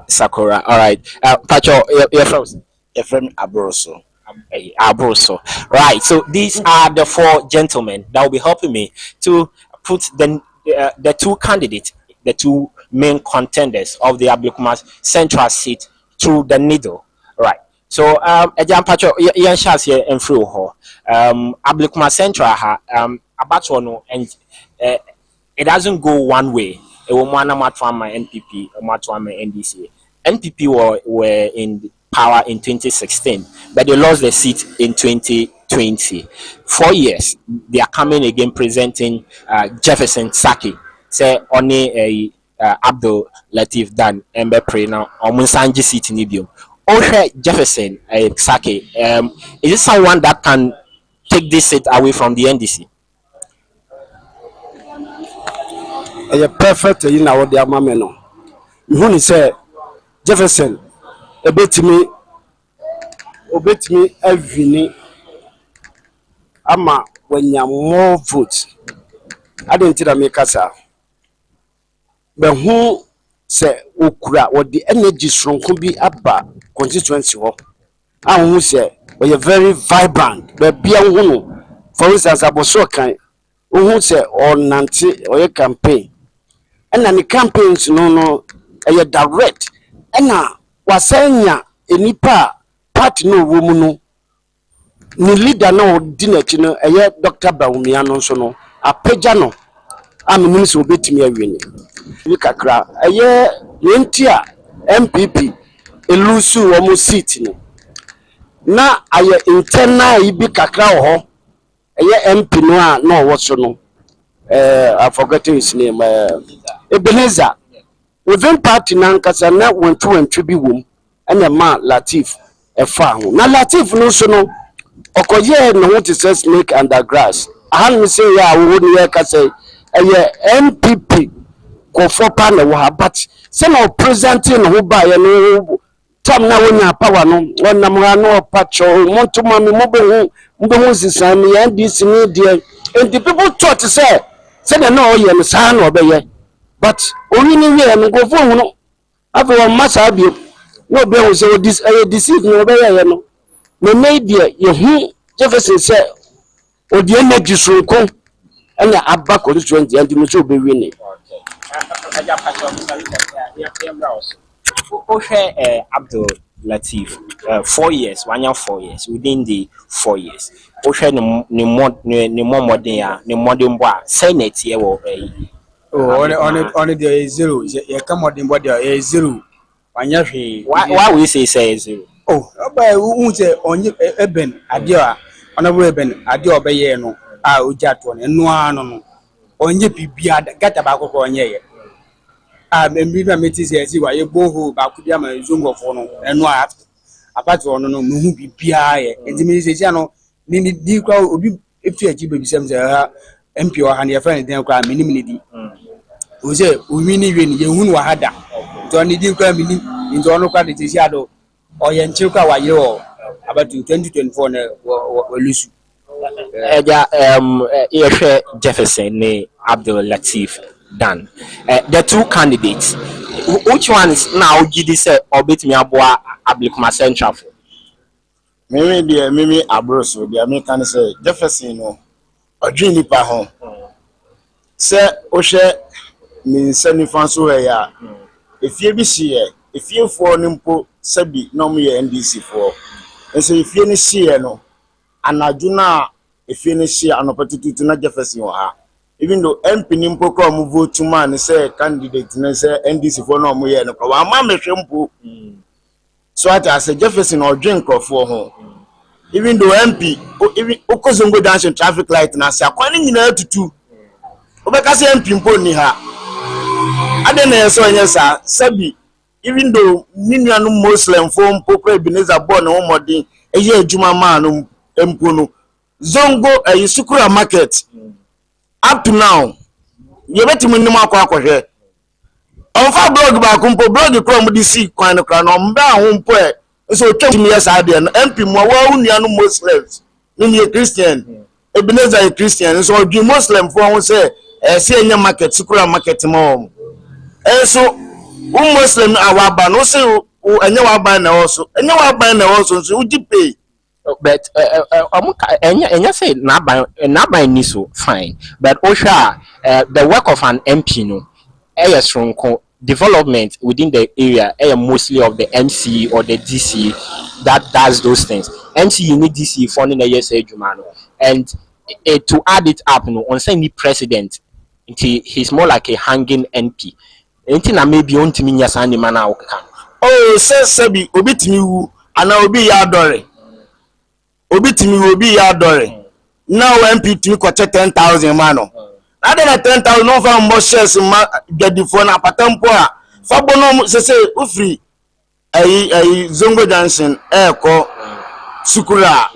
Sakura. All right. Pacho, you're from Abroso. Abroso. Right. So these are the 4 gentlemen that will be helping me to put the 2 candidates, the 2 main contenders of the Ablekuma Central seat through the needle. Right. So Ejam Pacho, yan chance here and through her. Ablekuma Central about one and it doesn't go one way. It will one matwama NPP, matwama NDC. NPP were in power in 2016, but they lost the seat in 2020. 4 years, they are coming again presenting Jefferson Saki. Say only Abdul Latif Dan Mbepre now on Munsanji seat in Ibium. Okay, Jefferson Saki. Is it someone that can take this seat away from the NDC? A perfect in our dear mameno. You say Jefferson, a bit me every ama when you more votes. I didn't tell me casa. But who say Okura or the energy strong could be abba constituency? And who say we are very vibrant, but be a woman. For instance, I was so kind. Who say or Nancy or a campaign. And then the campaigns no a direct. And now was saying ya any party no woman no ni leader no dinner chino a Dr. Baumiano so no a pejano. I'm minister will beat me a win. You can cry a year yentia MPP a lusu almost sitting. Na I internal be kakra ho a year MP no what's no. I forgot his name. Ebenezer. Within party nankasa na went to and tribute womb and a man Latif a farm. Na Latif no so no. Okoye no want to say snake under grass. I had me say ya wouldn't hear say a MPP go for panel but say no presenting who buy no time na when your power no when no patch or want to mommy mobile who sign me and this media and the people thought to say they know you and son or be but only we go for no after one mass have you no be on say this deceive no be no me media you who Jefferson say o the energy so ko and abba constituency and me so be winning Abdul Latif 4 years 1 year 4 years within the 4 years ni modern boy senate here on the zero you come on the body is zero why we say zero but who say on Eben Adia honorable Eben Adia obey no ujato no onye bibia gata ba akoko onye membi na metis yesi wa ye bohu ba kudia ma zungofo no eno apart ono no mehu bibia ye enti mi sesi ano ni di kwa obi efi aji bebisem se MP o ha ne friend den kwa mini di o se o wini we ni ye hunu wa hada to ni di kwa mini nti ono kwa de sesi ado o ye nchi kwa wa ye o about 2024 na wa lusu Jefferson ne Abdul Latif Dan. The 2 candidates, which one is now GD say or bit me aboa Ablekuma Central? Mimi Abroso, the American say Jefferson no odwin nipa ho. Say o hwe me nsani fanso ya. Efie bi hye, efie fo nimpo sabi no mo ye NDC fo. Nso efie ni hye no anadwo na efie ni hye anopetutu na Jefferson ho ha. Even though MP nimpo ko mo vote man say candidate na say NDC for no mo ye no wa ma mehwempo so I say Jefferson or drink crofo ho even though MP even okozongo dance traffic light na say akwan nyina tutu obeka say MP mpo ni ha ade na so nya sa sabi even though ninuanu Muslim for mpo kwa Ebenezer born no modern eye adwuma ma no mpo no zongo sukura market up to now, you bet me no more on fa blog ba kumpo blog from DC kwan no kra no mba ho mpo so tell me yes I dey MP mo wa unia no Muslims ni Christian Ebenezer a Christian so the Muslim for won say say enya market sukura market mo so Muslim awaba no say enya wa ban na also enya wa ban na also so uji pay but enya say na ban ni so fine but osha the work of an MP no strong development within the area mostly of the MC or the DC that does those things. MC you need DC funding the yes Jumano and to add it up no on say president he's more like a hanging MP. Anything that maybe on to me yes and man oh say be obitimi wu ana obi ya adore obitimi obi ya adore now MP to ko 10,000 man other than 10,000 no for more shares get the phone apatampo a fa bono say ufri ai Zongo Junction ko sukura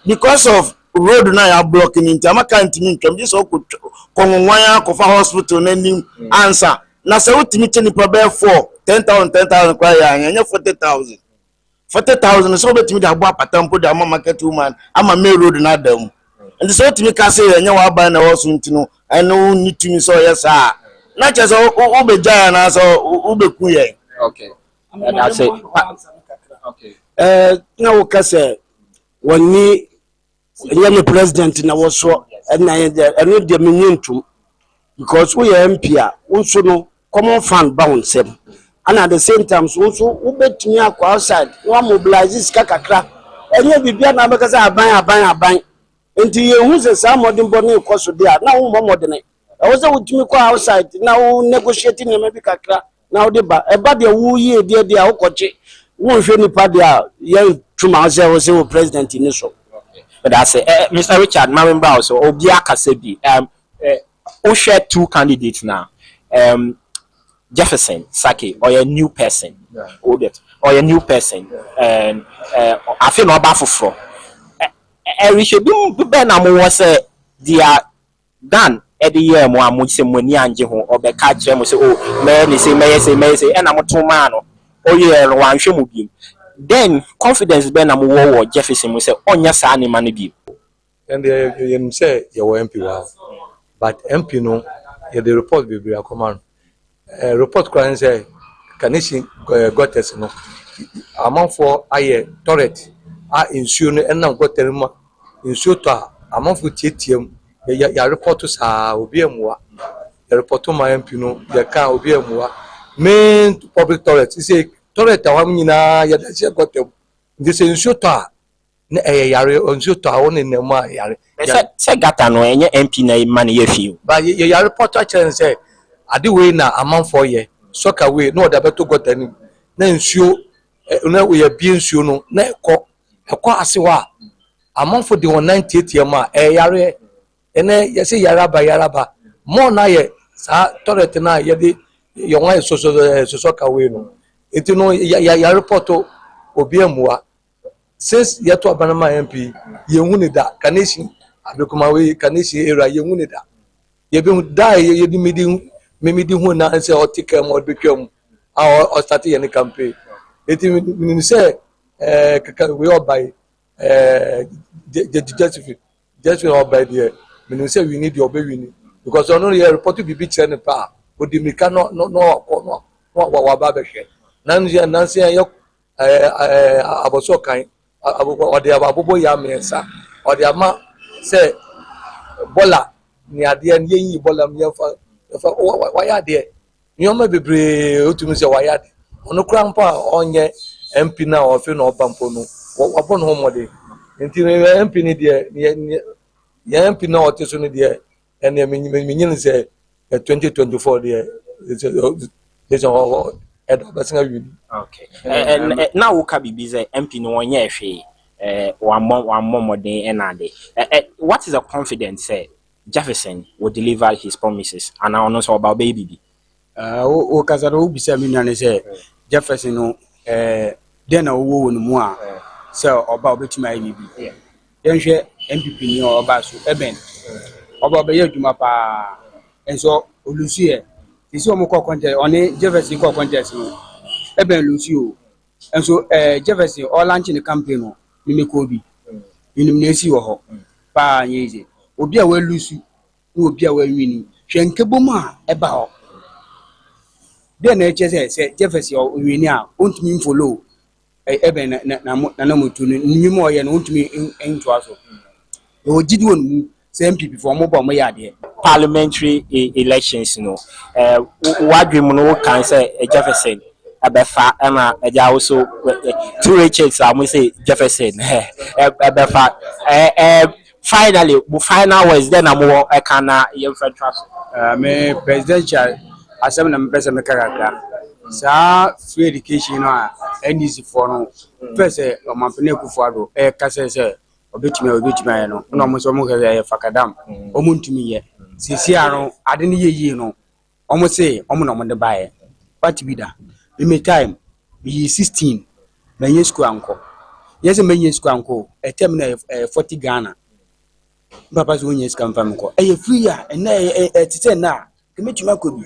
because of road na ya blocking into amaka ntimi nkam this ko konwan ko fa hospital na nim answer na say utimi cheni problem 10,000 kwa ya anya 40,000 so betimi da gbo apatampo da market woman ama main road na dam and so utimi ka say anya wa ban na wasu ntino I know need to me so yes sir not just obeja na so obeku ye okay and I say okay na wo ka say woni the president na wo so na eno de menyintum because we MP a unso no common fund bounce and at the same time so ubetumi akwa outside we mobilize kakakra enye bibia na make say aban enti ye hu se sa modern boni ikoso dia na hu modern e wo se utumi kwa outside na hu negotiate ne maybe kakra na wo de ba e ba de wu ye dia wo koche wo hwe nipa dia ye tuma say wo president ni so but I say Mr. Richard Marimba also obi akasebi we share two candidates now Jefferson Saki or a new person or a new person and I feel no ba foforo we should be na mo say they are done at the year mo amuse moni anje ho obeka kire mo say oh me say and am to man no oh yeah wan hwe mo biem then confidence be na mo wo Jefferson mo say onya sa ni man bi and you say you MP wow but MP no the report be command report can say Kanishi got us no amount for aye turret insurance and now got terima insurance amount for TTM ya report sa obi emwa ya report to my MP no ya kan obi emwa main public toilet say toilet awam nyina ya da che got them this insurance na yare insurance on ne ma yare say gata no enye MP na man ye feel but ya report actually say ade we na amount for ye soccer we no da beto got any na nsuo na we bie nsuo no na ekọ asewa amount for the 198 ma yare ene ye say yaraba more na ye sa toilet na ye de yo nwa so soccer we no enti no ya report obi amua since ye to abanama MP ye hu ne da Kanishi abekuma we Kanishi era ye hu ne da ye be da ye di medi hu na say o take mo bekem o start ye campaign eti me say we all by just all by there me say we need your baby because ono ye report to be big channel pa o di me can no wa ba be hwe nan say yo aboso kan o de abobo ya mensa o de ama say bola ni ade an yin bola me fa waya de nyoma bebre otumi se waya de ono kra mpa onye MP na ofe na obampo no wabo no homode nti MP ni de ya MP na oteso ni de ene menyin se 2024 de this okay and now we can be say MP no onye hwe one more day enade what is the confidence say Jefferson will deliver his promises and I also about baby o kazaro ubisa minane say Jefferson no den na wo no mu a say oba obetima bibi den hwe MPP ni oba so eben oba be yaduma pa enso olusu e isi o mo ko contest oni Jefferson ko contest no eben lusu o And so Jefferson all launching the campaign no me Kobi illumination wo ho pa nyeze obi a we lose no obi a we win hwenke boma e ba ho de na eche say Jefferson o win a ontumi follow ebe na motu ni mo ye no ontumi into aso o gidi won mu say MPP for mo ba mo ya de parliamentary elections wadwem no kan say Jefferson abefa na eja also two Richards am say Jefferson abefa finally final words then am e kana ye federal me presidential asem na me pese me kakaka sa free education no NDC for no first o mampene Kufuado kase se obetimi no no mo so mo ke fakadam o mo ntumi ye sisi aro ade ne yeyi no o mo say o mo no mo de bae what be that me time be 16 na yen school anko yes me yen school anko e term na 40 Ghana papa so yen school fam ko e free ya na tete na kemetuma ko bi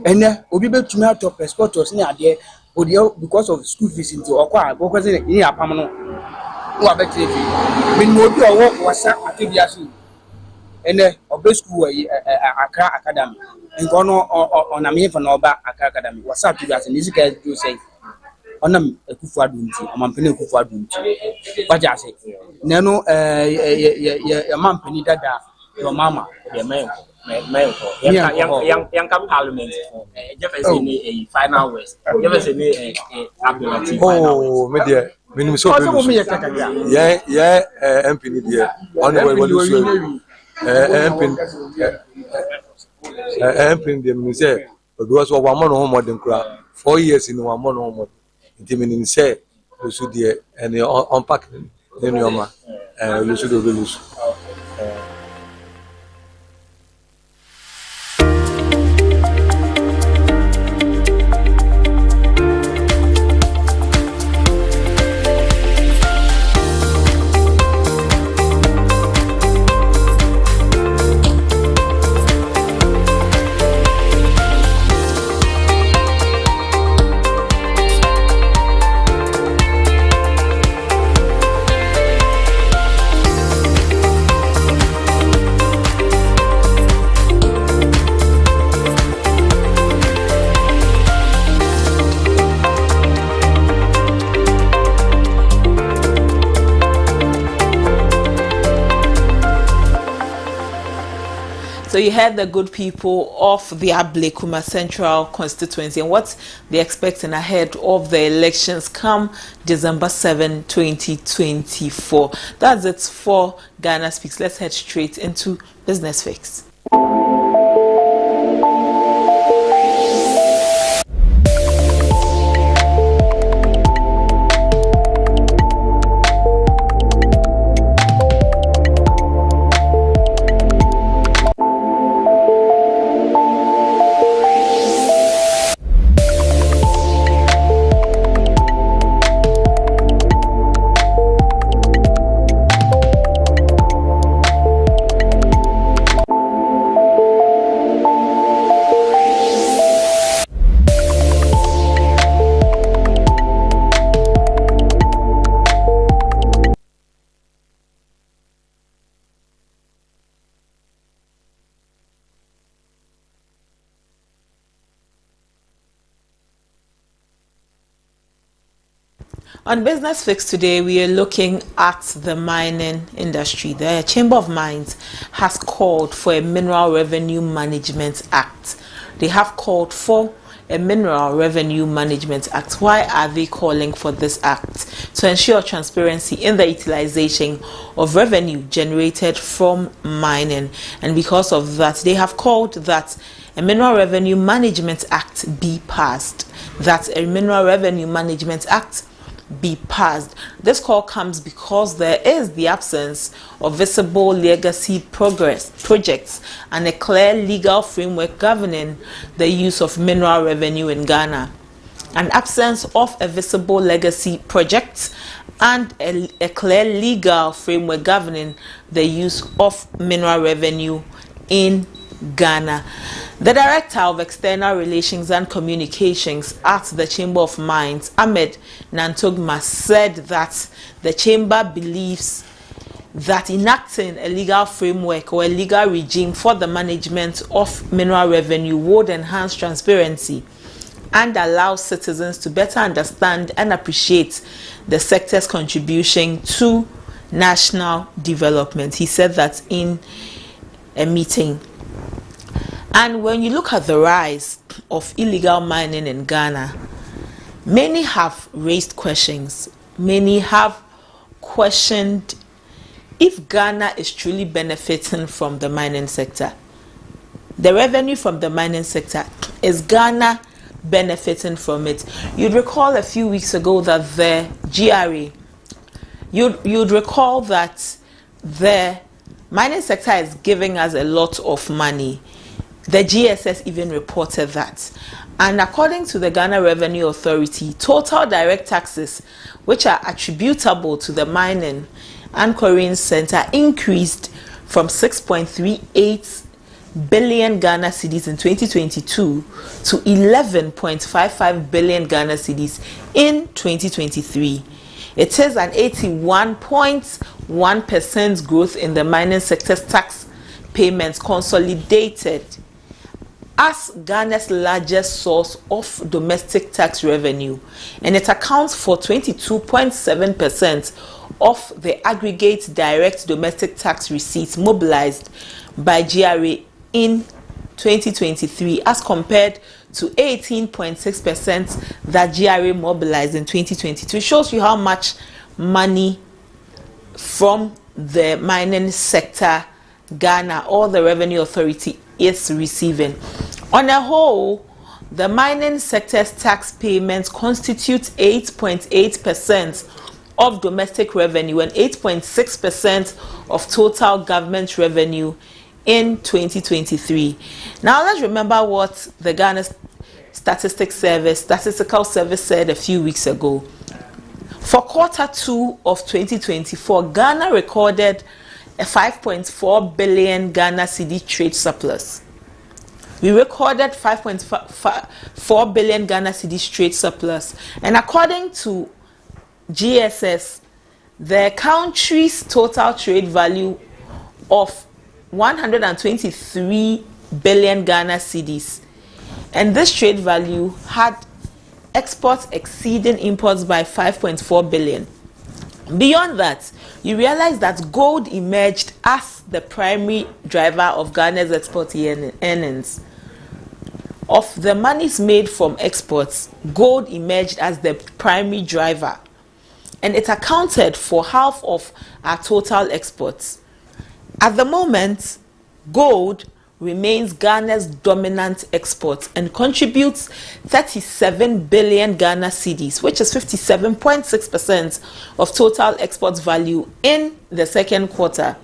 ene obi betumi atop passports ni ade odio because of school fees into okwa because ni apam no wa beti fi me no obi owo wasa atebia so ene obe school Accra Academy nko no ona me fa na oba Accra Academy wasa atebia so ni sika do say onam Kufuado nti amampene Kufuado nti waja say na no ya mampene dada your mama the man young parliament Jefferson a final words Jefferson a ability oh me there minimum so yeah MP ni there on the revolution MP the me say because of one no more than 4 years in one more no more the meaning say you should there and unpack then your ma you should lose. So you heard the good people of the Ablekuma Central constituency and what they're expecting ahead of the elections come December 7, 2024. That's it for Ghana Speaks. Let's head straight into Business Fix. On Business Fix today, we are looking at the mining industry. The Chamber of Mines has called for a Mineral Revenue Management Act. They have called for a Mineral Revenue Management Act. Why are they calling for this act? To ensure transparency in the utilization of revenue generated from mining. And because of that, they have called that a Mineral Revenue Management Act be passed. That a Mineral Revenue Management Act be passed. This call comes because there is the absence of visible legacy projects and a clear legal framework governing the use of mineral revenue in Ghana. An absence of a visible legacy project and a clear legal framework governing the use of mineral revenue in Ghana. The Director of External Relations and Communications at the Chamber of Mines, Ahmed Nantogma, said that the Chamber believes that enacting a legal framework or a legal regime for the management of mineral revenue would enhance transparency and allow citizens to better understand and appreciate the sector's contribution to national development. He said that in a meeting. And when you look at the rise of illegal mining in Ghana, many have raised questions. Many have questioned if Ghana is truly benefiting from the mining sector. The revenue from the mining sector, is Ghana benefiting from it? You'd recall a few weeks ago that the GRA, you'd recall that the mining sector is giving us a lot of money. The GSS even reported that. And according to the Ghana Revenue Authority, total direct taxes which are attributable to the mining and quarrying center increased from 6.38 billion Ghana cedis in 2022 to 11.55 billion Ghana cedis in 2023. It is an 81.1% growth in the mining sector's tax payments, consolidated as Ghana's largest source of domestic tax revenue, and it accounts for 22.7% of the aggregate direct domestic tax receipts mobilized by GRA in 2023 as compared to 18.6% that GRA mobilized in 2022. It shows you how much money from the mining sector Ghana or the Revenue Authority is receiving. On a whole, the mining sector's tax payments constitute 8.8% of domestic revenue and 8.6% of total government revenue in 2023. Now let's remember what the Ghana Statistical Service said a few weeks ago. For quarter 2 of 2024, Ghana recorded a 5.4 billion Ghana cedi trade surplus. We recorded 5.4 billion Ghana cedi trade surplus, and according to GSS, the country's total trade value of 123 billion Ghana cedis, and this trade value had exports exceeding imports by 5.4 billion. Beyond that, you realize that gold emerged as the primary driver of Ghana's export earnings. Of the monies made from exports, gold emerged as the primary driver, and it accounted for half of our total exports. At the moment, gold remains Ghana's dominant export and contributes 37 billion Ghana cedis, which is 57.6% of total exports value in the second quarter.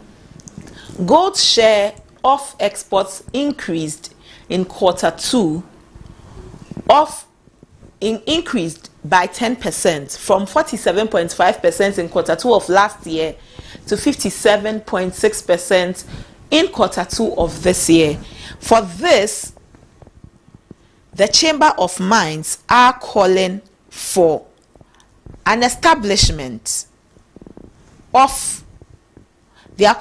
Gold's share of exports increased in quarter 2 increased by 10% from 47.5% in quarter 2 of last year to 57.6% in quarter 2 of this year. For this, the Chamber of Mines are calling for an establishment of the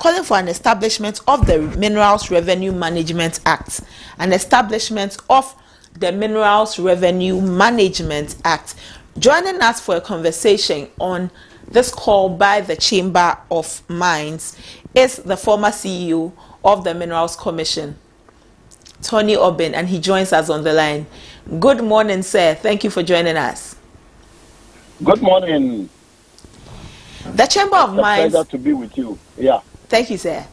Minerals Revenue Management Act, an establishment of the Minerals Revenue Management Act. Joining us for a conversation on this call by the Chamber of Mines is the former CEO of the Minerals Commission, Tony Obin, and he joins us on the line. Good morning, sir. Thank you for joining us. Good morning. The Chamber of Mines. Pleasure to be with you. Yeah. Thank you, sir.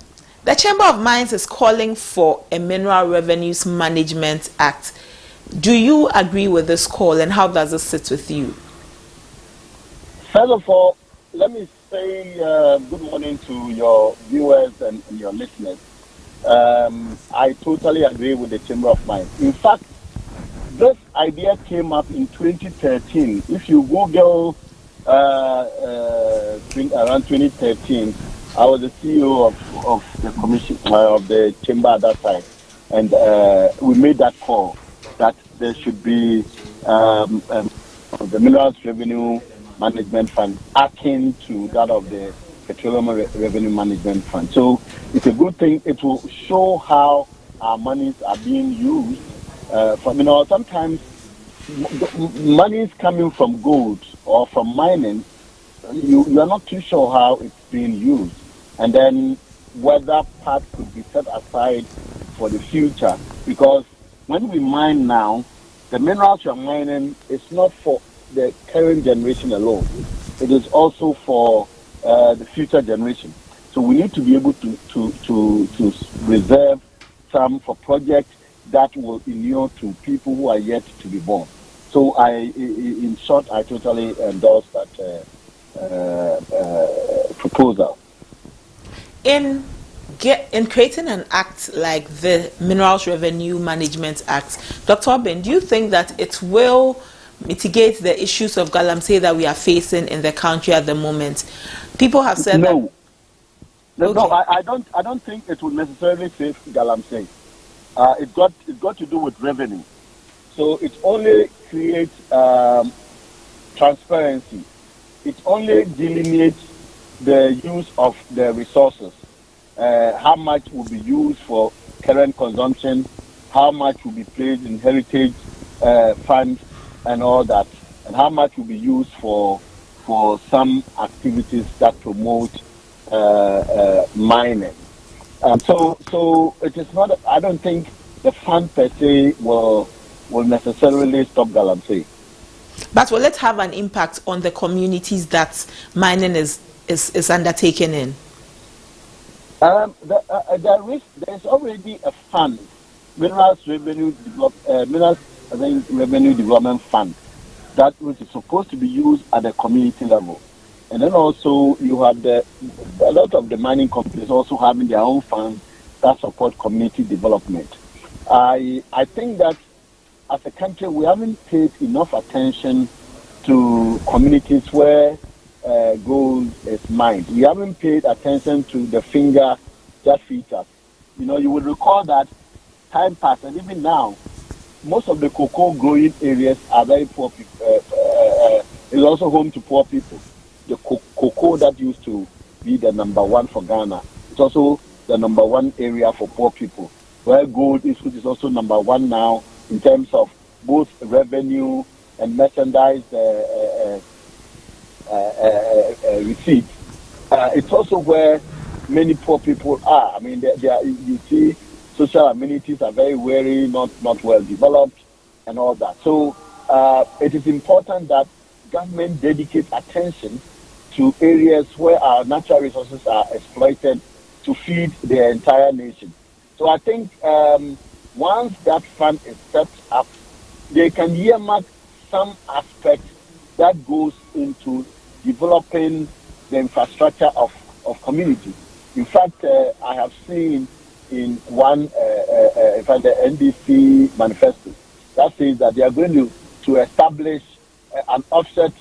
The Chamber of Mines is calling for a Mineral Revenues Management Act. Do you agree with this call, and how does it sit with you? First of all, let me say good morning to your viewers and your listeners. I totally agree with the Chamber of Mines. In fact, this idea came up in 2013. If you Google around 2013, I was the CEO of the commission of the chamber at that time. and we made that call that there should be the Minerals Revenue Management Fund akin to that of the Petroleum Revenue Management Fund. So it's a good thing. It will show how our monies are being used. Sometimes monies coming from gold or from mining, you are not too sure how it's being used. And then whether part could be set aside for the future. Because when we mine now, the minerals you're mining is not for the current generation alone. It is also for the future generation. So we need to be able to reserve some for projects that will inure to people who are yet to be born. So in short, I totally endorse that proposal. In creating an act like the Minerals Revenue Management Act, Dr. Obeng, do you think that it will mitigate the issues of galamsey that we are facing in the country at the moment? People have said no. that. No, I don't think it will necessarily save galamsey. It got to do with revenue. So it only creates transparency. It only delineates the use of the resources. How much will be used for current consumption, how much will be placed in heritage funds and all that, and how much will be used for some activities that promote mining. So it is not. I don't think the fund per se will necessarily stop galamsey. But will it have an impact on the communities that mining is undertaken in? There's already a fund, Minerals Revenue Development Fund, that which is supposed to be used at the community level. And then also you have a lot of the mining companies also having their own funds that support community development. I think that as a country we haven't paid enough attention to communities where gold is mined. We haven't paid attention to the finger that feeds us. You would recall that time passed, and even now, most of the cocoa growing areas are very poor people. It's also home to poor people. The cocoa that used to be the number one for Ghana, it's also the number one area for poor people, where gold is, which is also number one now in terms of both revenue and merchandise receipts. It's also where many poor people are. I mean, you see, social amenities are very wary, not well developed, and all that. So it is important that government dedicates attention to areas where our natural resources are exploited to feed the entire nation. So I think once that fund is set up, they can earmark some aspect that goes into developing the infrastructure of communities. In fact, I have seen in the NDC manifesto that says that they are going to establish an offset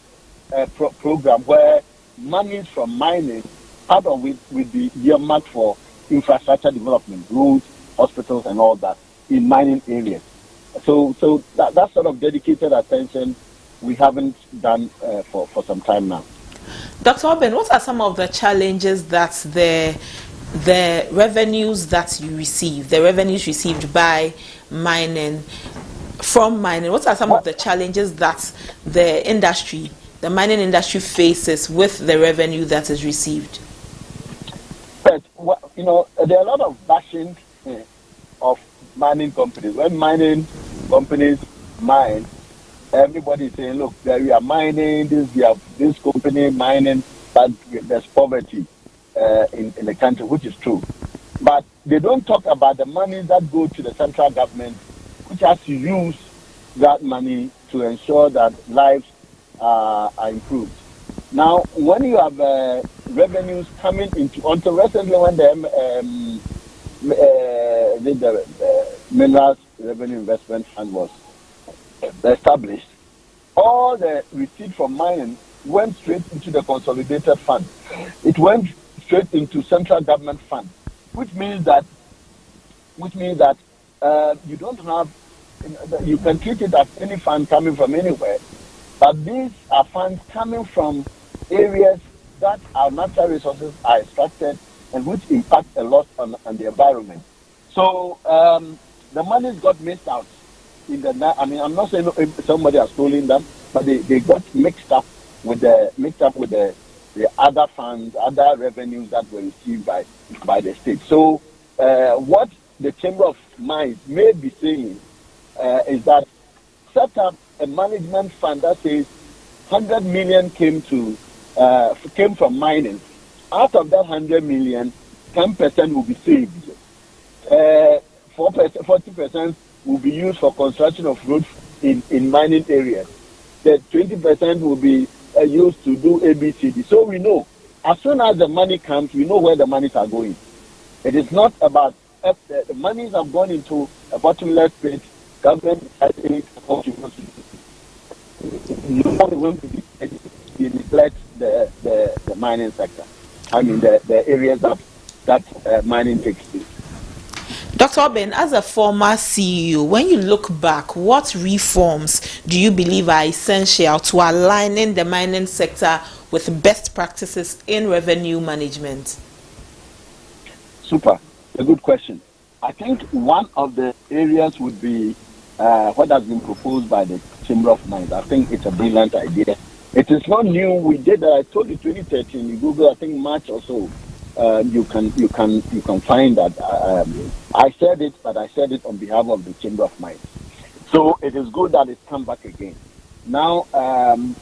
program where monies from mining, part of it will be earmarked for infrastructure development, roads, hospitals, and all that in mining areas. So that sort of dedicated attention we haven't done for some time now. Dr. Obeng, what are some of the challenges that the revenues that you receive, the revenues received by mining, from mining, what are some of the challenges that the mining industry faces with the revenue that is received? But, there are a lot of bashing of mining companies. When mining companies mine, everybody is saying, look, we are mining, this company mining, but there's poverty in the country, which is true. But they don't talk about the money that goes to the central government, which has to use that money to ensure that lives are improved. Now, when you have revenues coming into, until recently when the Minerals Revenue Investment Fund was established, all the receipts from mining went straight into the consolidated fund. It went straight into central government fund, which means that you don't have, you can treat it as any fund coming from anywhere, but these are funds coming from areas that our natural resources are extracted and which impact a lot on the environment. So the monies got missed out. I mean, I'm not saying somebody has stolen them, but they got mixed up with the other funds, other revenues that were received by the state. So what the Chamber of Mines may be saying is that set up a management fund that says 100 million came from mining. Out of that 100 million, 10% will be saved. 40% will be used for construction of roads in mining areas. The 20% will be used to do ABCD. So we know, as soon as the money comes, we know where the monies are going. It is not about the monies have gone into a bottomless pit. Government has any support you want to do. No one will neglect the mining sector. I mean the areas that mining takes place. Dr. Obin, as a former CEO, when you look back, what reforms do you believe are essential to aligning the mining sector with best practices in revenue management? Super. A good question. I think one of the areas would be what has been proposed by the Chamber of Mines. I think it's a brilliant idea. It is not new. We did. I told you 2013. You Google, I think March or so. You can find that. I said it, but I said it on behalf of the Chamber of Mines. So it is good that it's come back again. Now and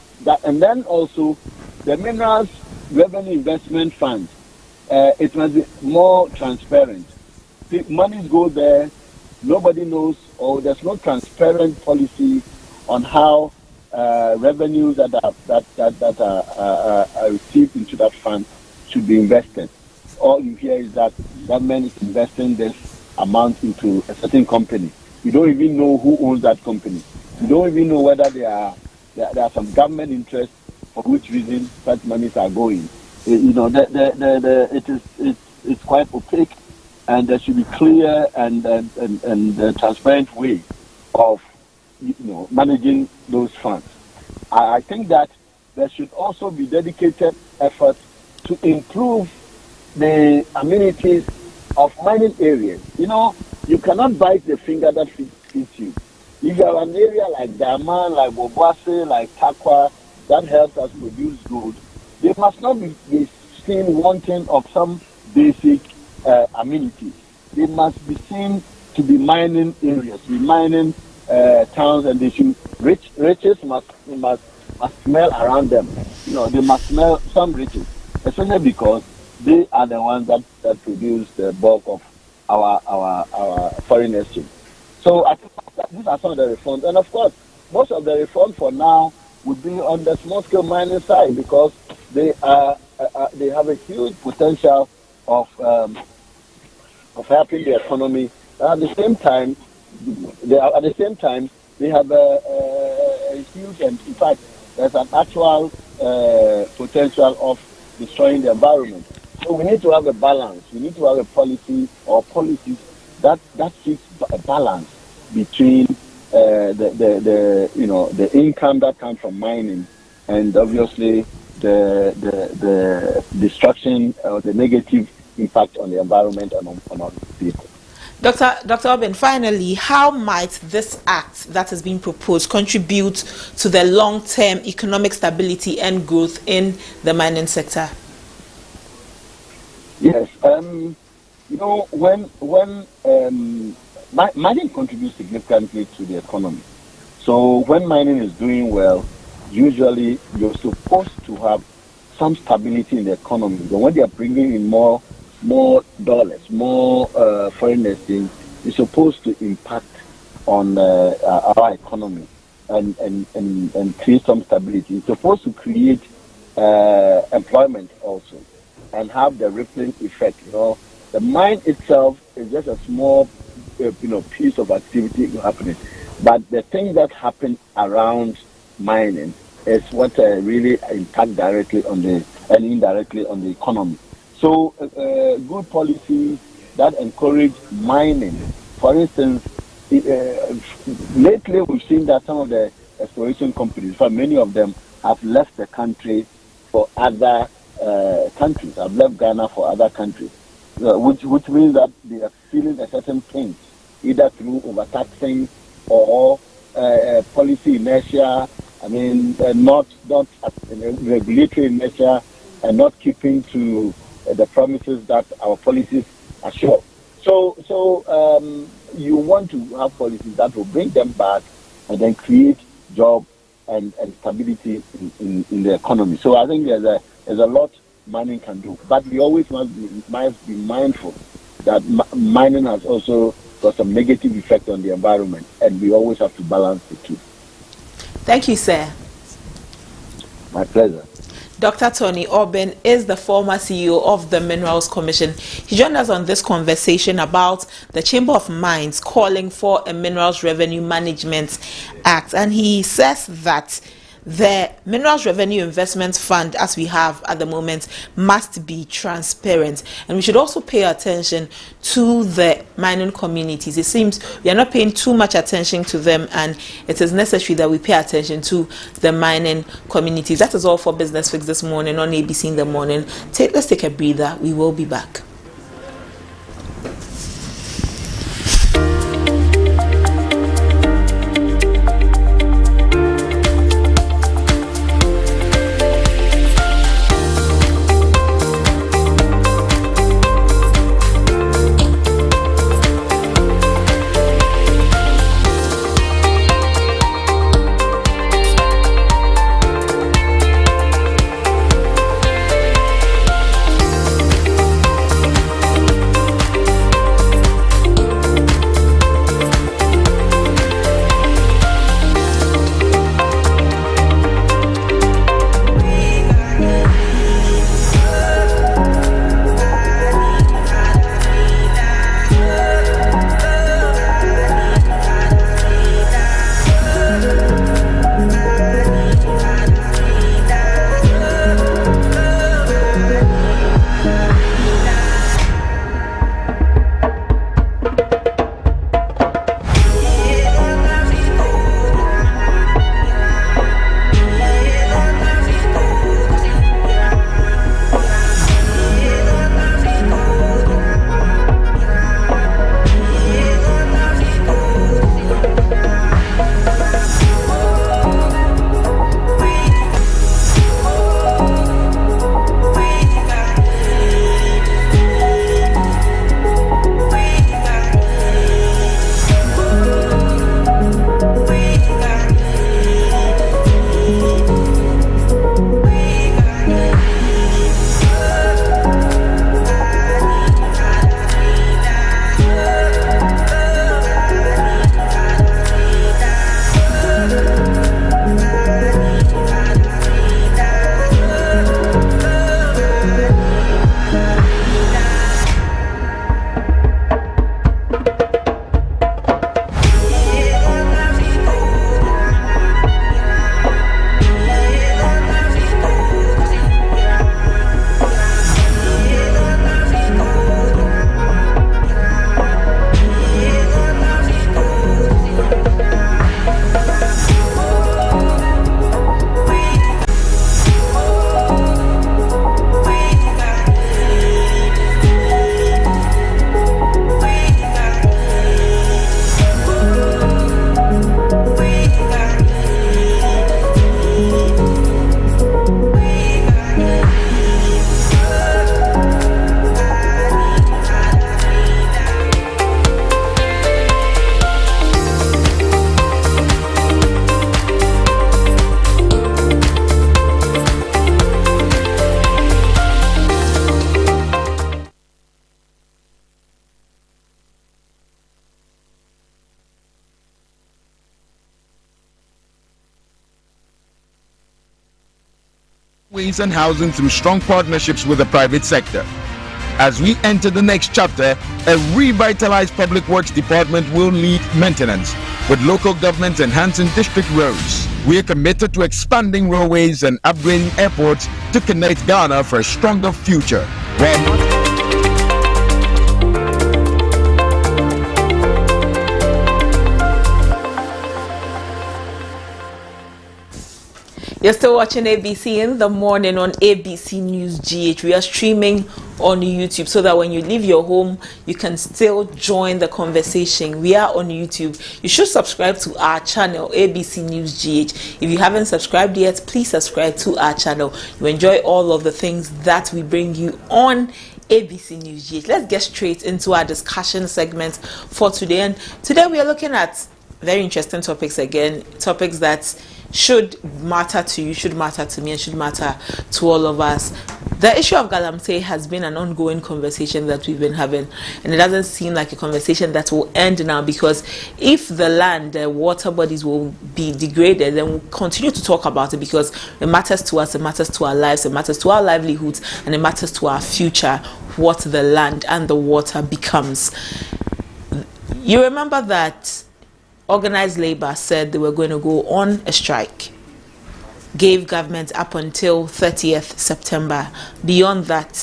then also the Minerals Revenue Investment Fund. It must be more transparent. The monies go there. Nobody knows, or there's no transparent policy on how revenues that are received into that fund should be invested. All you hear is that government is investing this amount into a certain company. You don't even know who owns that company. You don't even know whether there are some government interests for which reason such monies are going. It's quite opaque, and there should be clear and transparent way of managing those funds. I think that there should also be dedicated efforts to improve the amenities of mining areas. You cannot bite the finger that feeds you. If you have an area like Daman, like Bobase, like Takwa, that helps us produce gold, they must not be seen wanting of some basic amenities. They must be seen to be mining areas, be mining towns, and they should riches must smell around them. They must smell some riches, especially because they are the ones that produce the bulk of our foreign exchange. So I think these are some of the reforms, and of course, most of the reforms for now would be on the small scale mining side because they have a huge potential of helping the economy. At the same time, they have a huge, and in fact, there's an actual potential of destroying the environment. So we need to have a balance. We need to have a policy or policies that seeks a balance between the income that comes from mining and obviously the destruction or the negative impact on the environment and on our people. Dr. Obin, finally, how might this act that has been proposed contribute to the long-term economic stability and growth in the mining sector? Yes, when mining contributes significantly to the economy. So when mining is doing well, usually you're supposed to have some stability in the economy. But when they are bringing in more dollars, more foreign exchange, it's supposed to impact on our economy and create some stability. It's supposed to create employment also and have the rippling effect. The mine itself is just a small piece of activity happening, but the things that happen around mining is what really impact directly on and indirectly on the economy. So good policies that encourage mining For instance, lately we've seen that some of the exploration companies, for many of them, have left the country for other countries, have left Ghana for other countries, which means that they are feeling a certain pain, either through overtaxing or policy inertia. I mean, not regulatory inertia, and not keeping to the promises that our policies assure. So you want to have policies that will bring them back and then create jobs and stability in the economy. So I think there's a lot mining can do, but we always must be mindful that mining has also got some negative effect on the environment, and we always have to balance the two. Thank you, sir. My pleasure. Dr. Tony Oben is the former CEO of the Minerals Commission. He joined us on this conversation about the Chamber of Mines calling for a Minerals Revenue Management Act. And he says that the Minerals Revenue Investment Fund, as we have at the moment, must be transparent. And we should also pay attention to the mining communities. It seems we are not paying too much attention to them, and it is necessary that we pay attention to the mining communities. That is all for Business Fix this morning on ABC in the Morning. Let's take a breather. We will be back. Ways and housing through strong partnerships with the private sector. As we enter the next chapter, a revitalized public works department will lead maintenance, with local governments enhancing district roads. We are committed to expanding railways and upgrading airports to connect Ghana for a stronger future. You're still watching ABC in the morning on ABC News GH. We are streaming on YouTube so that when you leave your home, you can still join the conversation. We are on YouTube. You should subscribe to our channel, ABC News GH. If you haven't subscribed yet, please subscribe to our channel. You enjoy all of the things that we bring you on ABC News GH. Let's get straight into our discussion segment for today. And today we are looking at very interesting topics again, topics that should matter to you, should matter to me, and should matter to all of us. The issue of Galamsey has been an ongoing conversation that we've been having, and it doesn't seem like a conversation that will end now, because if the land, the water bodies will be degraded, then we'll continue to talk about it, because it matters to us, it matters to our lives, it matters to our livelihoods, and it matters to our future, what the land and the water becomes. You remember that organized labor said they were going to go on a strike, gave government up until 30th September. Beyond that,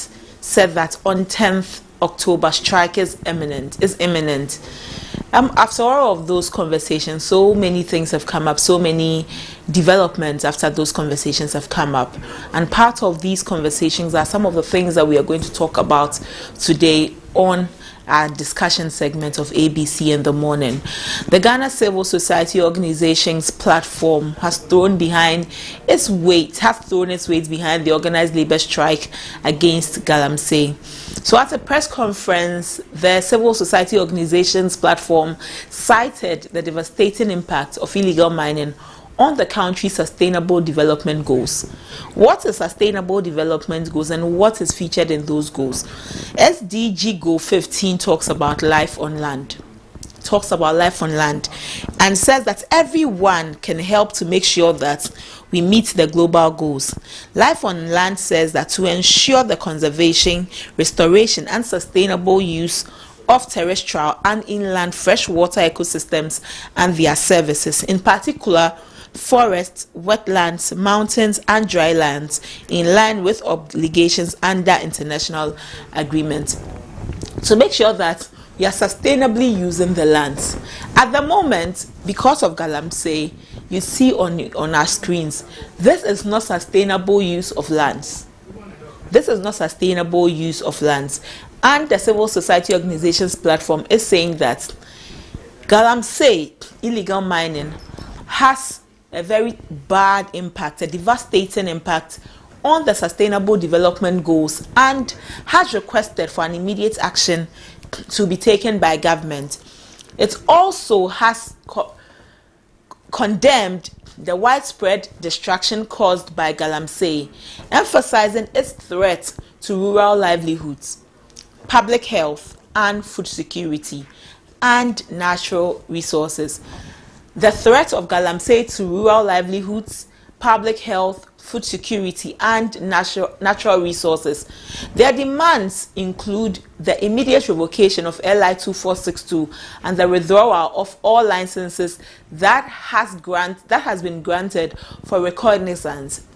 said that on 10th October, strike is imminent. After all of those conversations, so many things have come up, so many developments after those conversations have come up. And part of these conversations are some of the things that we are going to talk about today on our discussion segment of ABC in the morning. The Ghana Civil Society Organizations platform has thrown its weight behind the organized labor strike against Galamsey. So at a press conference, the Civil Society Organizations platform cited the devastating impact of illegal mining on the country's sustainable development goals. What is sustainable development goals and what is featured in those goals? SDG Goal 15 talks about life on land, and says that everyone can help to make sure that we meet the global goals. Life on land says that to ensure the conservation, restoration, and sustainable use of terrestrial and inland freshwater ecosystems and their services, in particular forests, wetlands, mountains, and drylands, in line with obligations under international agreements, to make sure that we are sustainably using the lands. At the moment, because of Galamsey, you see on our screens, this is not sustainable use of lands. And the Civil Society Organizations platform is saying that Galamsey illegal mining has a very bad impact, a devastating impact on the sustainable development goals, and has requested for an immediate action to be taken by government. It also has condemned the widespread destruction caused by Galamsey, emphasizing its threat to rural livelihoods, public health and food security, and natural resources. The threat of Galamsey to rural livelihoods, public health, food security, and natural resources. Their demands include the immediate revocation of LI 2462 and the withdrawal of all licenses that has been granted for reconnaissance,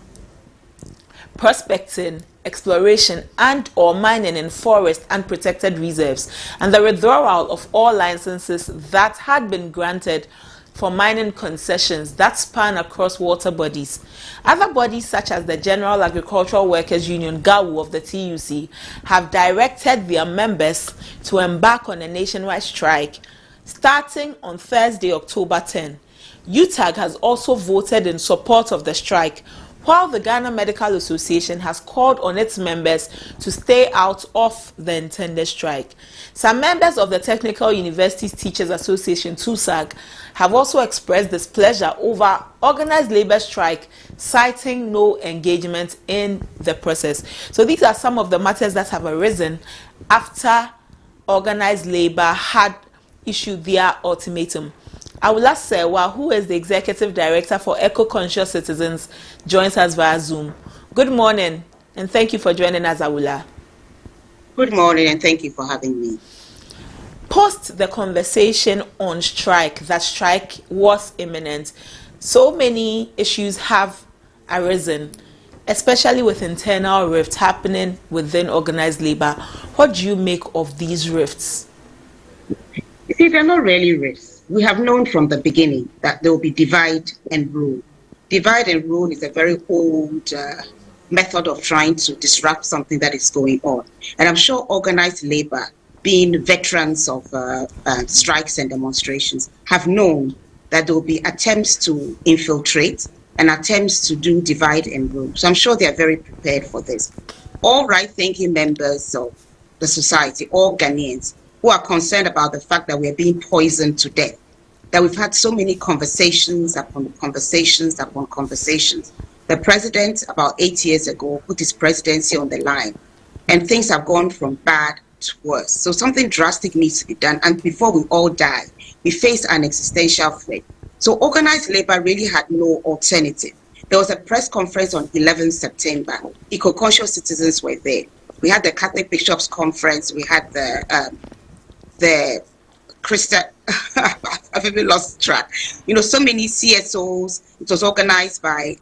prospecting, exploration, and or mining in forest and protected reserves, and the withdrawal of all licenses that had been granted for mining concessions that span across water bodies. Other bodies such as the General Agricultural Workers Union, GAWU, of the TUC, have directed their members to embark on a nationwide strike starting on Thursday, October 10. UTAG has also voted in support of the strike, while the Ghana Medical Association has called on its members to stay out of the intended strike. Some members of the Technical Universities Teachers Association, TUSAG, have also expressed displeasure over organized labor strike, citing no engagement in the process. So these are some of the matters that have arisen after organized labor had issued their ultimatum. Awula Sewa, who is the Executive Director for Eco-Conscious Citizens, joins us via Zoom. Good morning, and thank you for joining us, Awula. Good morning, and thank you for having me. Post the conversation on strike, that strike was imminent, so many issues have arisen, especially with internal rifts happening within organized labor. What do you make of these rifts? You see, they're not really rifts. We have known from the beginning that there will be divide and rule. divide and rule is a very old method of trying to disrupt something that is going on. And I'm sure organized labor, being veterans of strikes and demonstrations, have known that there will be attempts to infiltrate and attempts to do divide and rule. So I'm sure they are very prepared for this. All right-thinking members of the society, all Ghanaians, who are concerned about the fact that we're being poisoned to death, that we've had so many conversations upon conversations upon conversations. The president, about 8 years ago, put his presidency on the line, and things have gone from bad to worse. So something drastic needs to be done, and before we all die, we face an existential threat. So organized labor really had no alternative. There was a press conference on 11th September. Eco-conscious citizens were there. We had the Catholic Bishops' Conference. We had the Christian, I've even lost track. You know, so many CSOs. It was organized by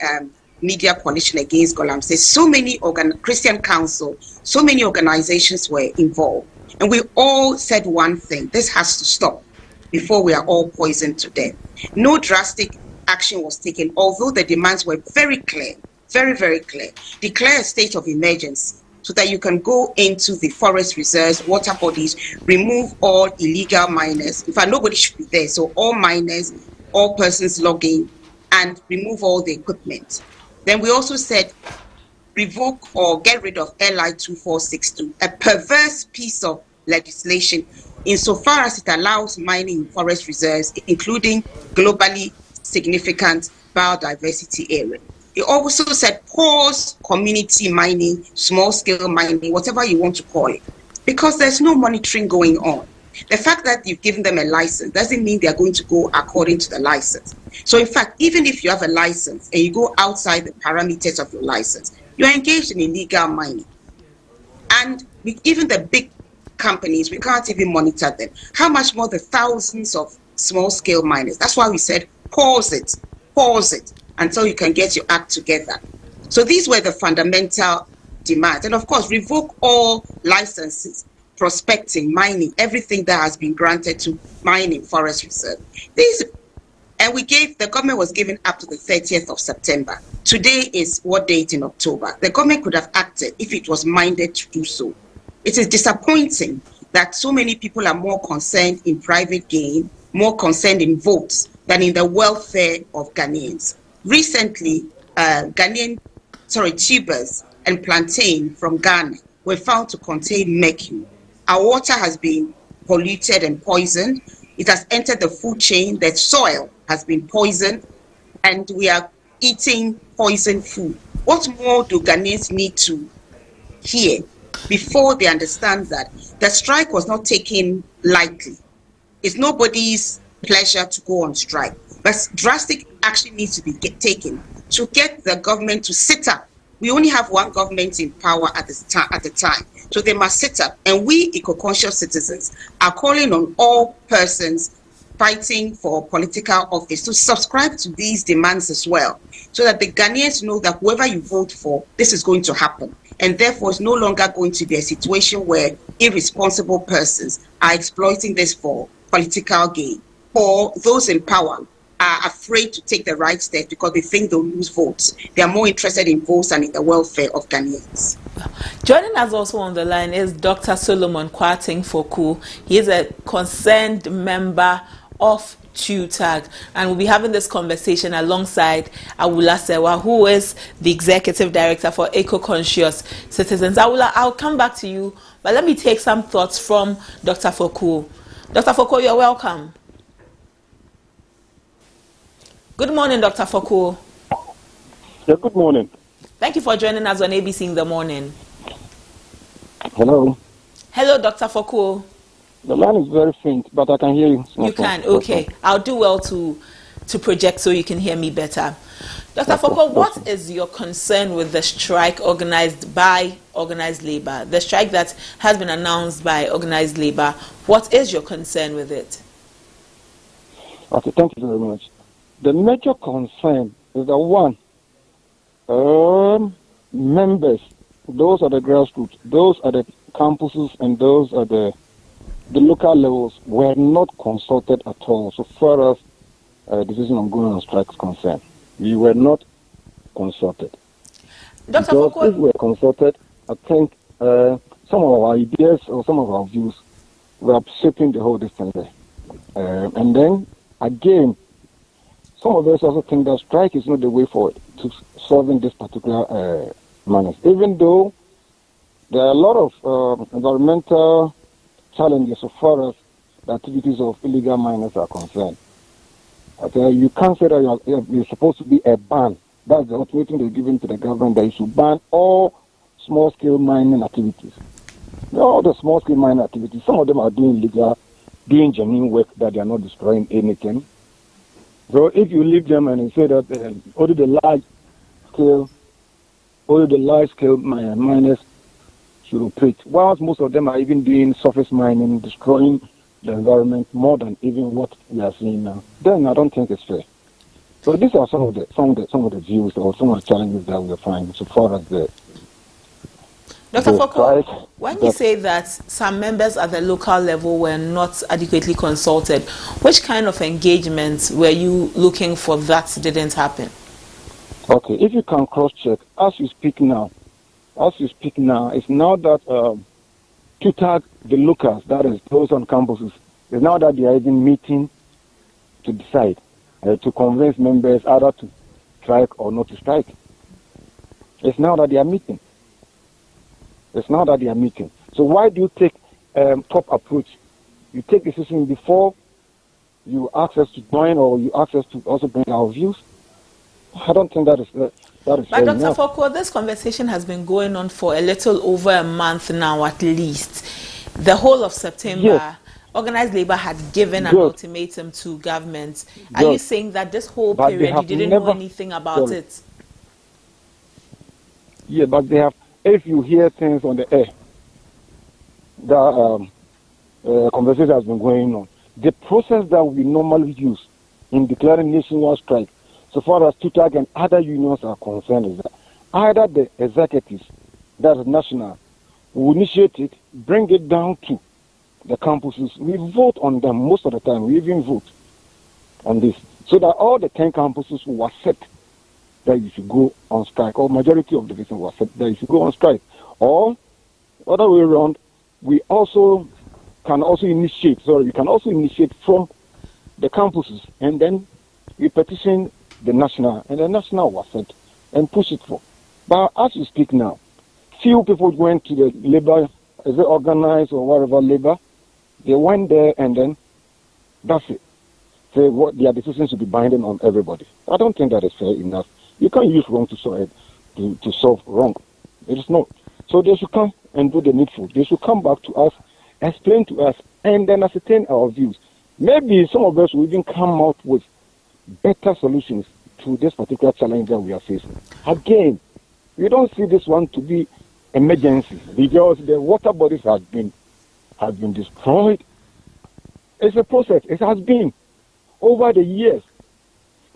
Media Coalition Against Galamsey. So many Christian Council, so many organizations were involved. And we all said one thing: this has to stop before we are all poisoned to death. No drastic action was taken, although the demands were very clear, very, very clear. Declare a state of emergency so that you can go into the forest reserves, water bodies, remove all illegal miners. In fact, nobody should be there. So all miners, all persons logging, and remove all the equipment. Then we also said revoke or get rid of LI 2462, a perverse piece of legislation insofar as it allows mining in forest reserves, including globally significant biodiversity area. It also said pause community mining, small-scale mining, whatever you want to call it, because there's no monitoring going on. The fact that you've given them a license doesn't mean they're going to go according to the license. So in fact, even if you have a license and you go outside the parameters of your license, you're engaged in illegal mining. And even the big companies, we can't even monitor them. How much more the thousands of small-scale miners? That's why we said pause it until you can get your act together. So these were the fundamental demands. And of course, revoke all licenses, prospecting, mining, everything that has been granted to mining forest reserve. And the government was given up to the 30th of September. Today is what date in October? The government could have acted if it was minded to do so. It is disappointing that so many people are more concerned in private gain, more concerned in votes than in the welfare of Ghanaians. Recently, tubers and plantain from Ghana were found to contain mercury. Our water has been polluted and poisoned. It has entered the food chain. The soil has been poisoned, and we are eating poisoned food. What more do Ghanaians need to hear before they understand that the strike was not taken lightly? It's nobody's pleasure to go on strike, but drastic action needs to be taken to get the government to sit up. We only have one government in power at the time, so they must sit up. And we, eco-conscious citizens, are calling on all persons fighting for political office to subscribe to these demands as well, so that the Ghanaians know that whoever you vote for, this is going to happen. And therefore, it's no longer going to be a situation where irresponsible persons are exploiting this for political gain, or those in power are afraid to take the right step because they think they'll lose votes. They are more interested in votes and in the welfare of Ghanaians. Joining us also on the line is Dr. Solomon Kwarteng Foku. He is a concerned member of TUTAG, and we'll be having this conversation alongside Awula Serwaa, who is the Executive Director for Eco-Conscious Citizens. Awula, I'll come back to you, but let me take some thoughts from Dr. Foku. Dr. Foku, you're welcome. Good morning, Dr. Foku. Yeah, good morning. Thank you for joining us on ABC in the morning. Hello. Hello, Dr. Foku. The line is very faint, but I can hear you. You can, okay. I'll do well to project so you can hear me better. Dr. Foku, what is your concern with the strike organized by organized labor? The strike that has been announced by organized labor, what is your concern with it? Okay, thank you very much. The major concern is that one, members, those are the grassroots, those are the campuses, and those are the local levels were not consulted at all so far as decision on going on strike is concerned. We were not consulted. Dr. Because Foko, if we were consulted, I think some of our ideas or some of our views were shaping the whole distance there. And then, again, some of us also think that strike is not the way forward to solving this particular manner. Even though there are a lot of environmental challenges so far as the activities of illegal miners are concerned. You can't say that you're supposed to be a ban. That's the ultimatum they're giving to the government, that you should ban all small-scale mining activities. All the small-scale mining activities, some of them are doing legal, doing genuine work, that they are not destroying anything. So if you leave them and you say that only the large-scale miners should operate, whilst most of them are even doing surface mining, destroying the environment more than even what we are seeing now, then I don't think it's fair. So these are some of the views or some of the challenges that we are finding so far as the Dr. Foko, when you say that some members at the local level were not adequately consulted, which kind of engagements were you looking for that didn't happen? Okay, if you can cross-check, as you speak now, it's now that TUTAG, the locals, that is those on campuses, it's now that they are even meeting to decide, to convince members either to strike or not to strike. It's now that they are meeting. So why do you take top approach? You take decision before you ask us to join or you ask us to also bring our views? I don't think that is But Dr. Foko, this conversation has been going on for a little over a month now at least. The whole of September, yes. Organized Labour had given an ultimatum to government. Are you saying that this whole period you didn't know anything about it? Yeah, but they have. If you hear things on the air, the conversation has been going on. The process that we normally use in declaring nationwide strike, so far as TUTAG and other unions are concerned, is that either the executives, that is national, will initiate it, bring it down to the campuses. We vote on them most of the time. We even vote on this. So that all the 10 campuses will accept that you should go on strike, or majority of the people will accept that you should go on strike. Or, other way around, we also can also initiate, you can also initiate from the campuses, and then we petition the national, and the national will accept and push it for. But as you speak now, few people went to the labor, is it organized or whatever labor, they went there and then that's it. Say what their decisions should be binding on everybody. I don't think that is fair enough. You can't use wrong to solve wrong. It is not. So they should come and do the needful. They should come back to us, explain to us, and then ascertain our views. Maybe some of us will even come out with better solutions to this particular challenge that we are facing. Again, we don't see this one to be emergency because the water bodies have been destroyed. It's a process. It has been over the years.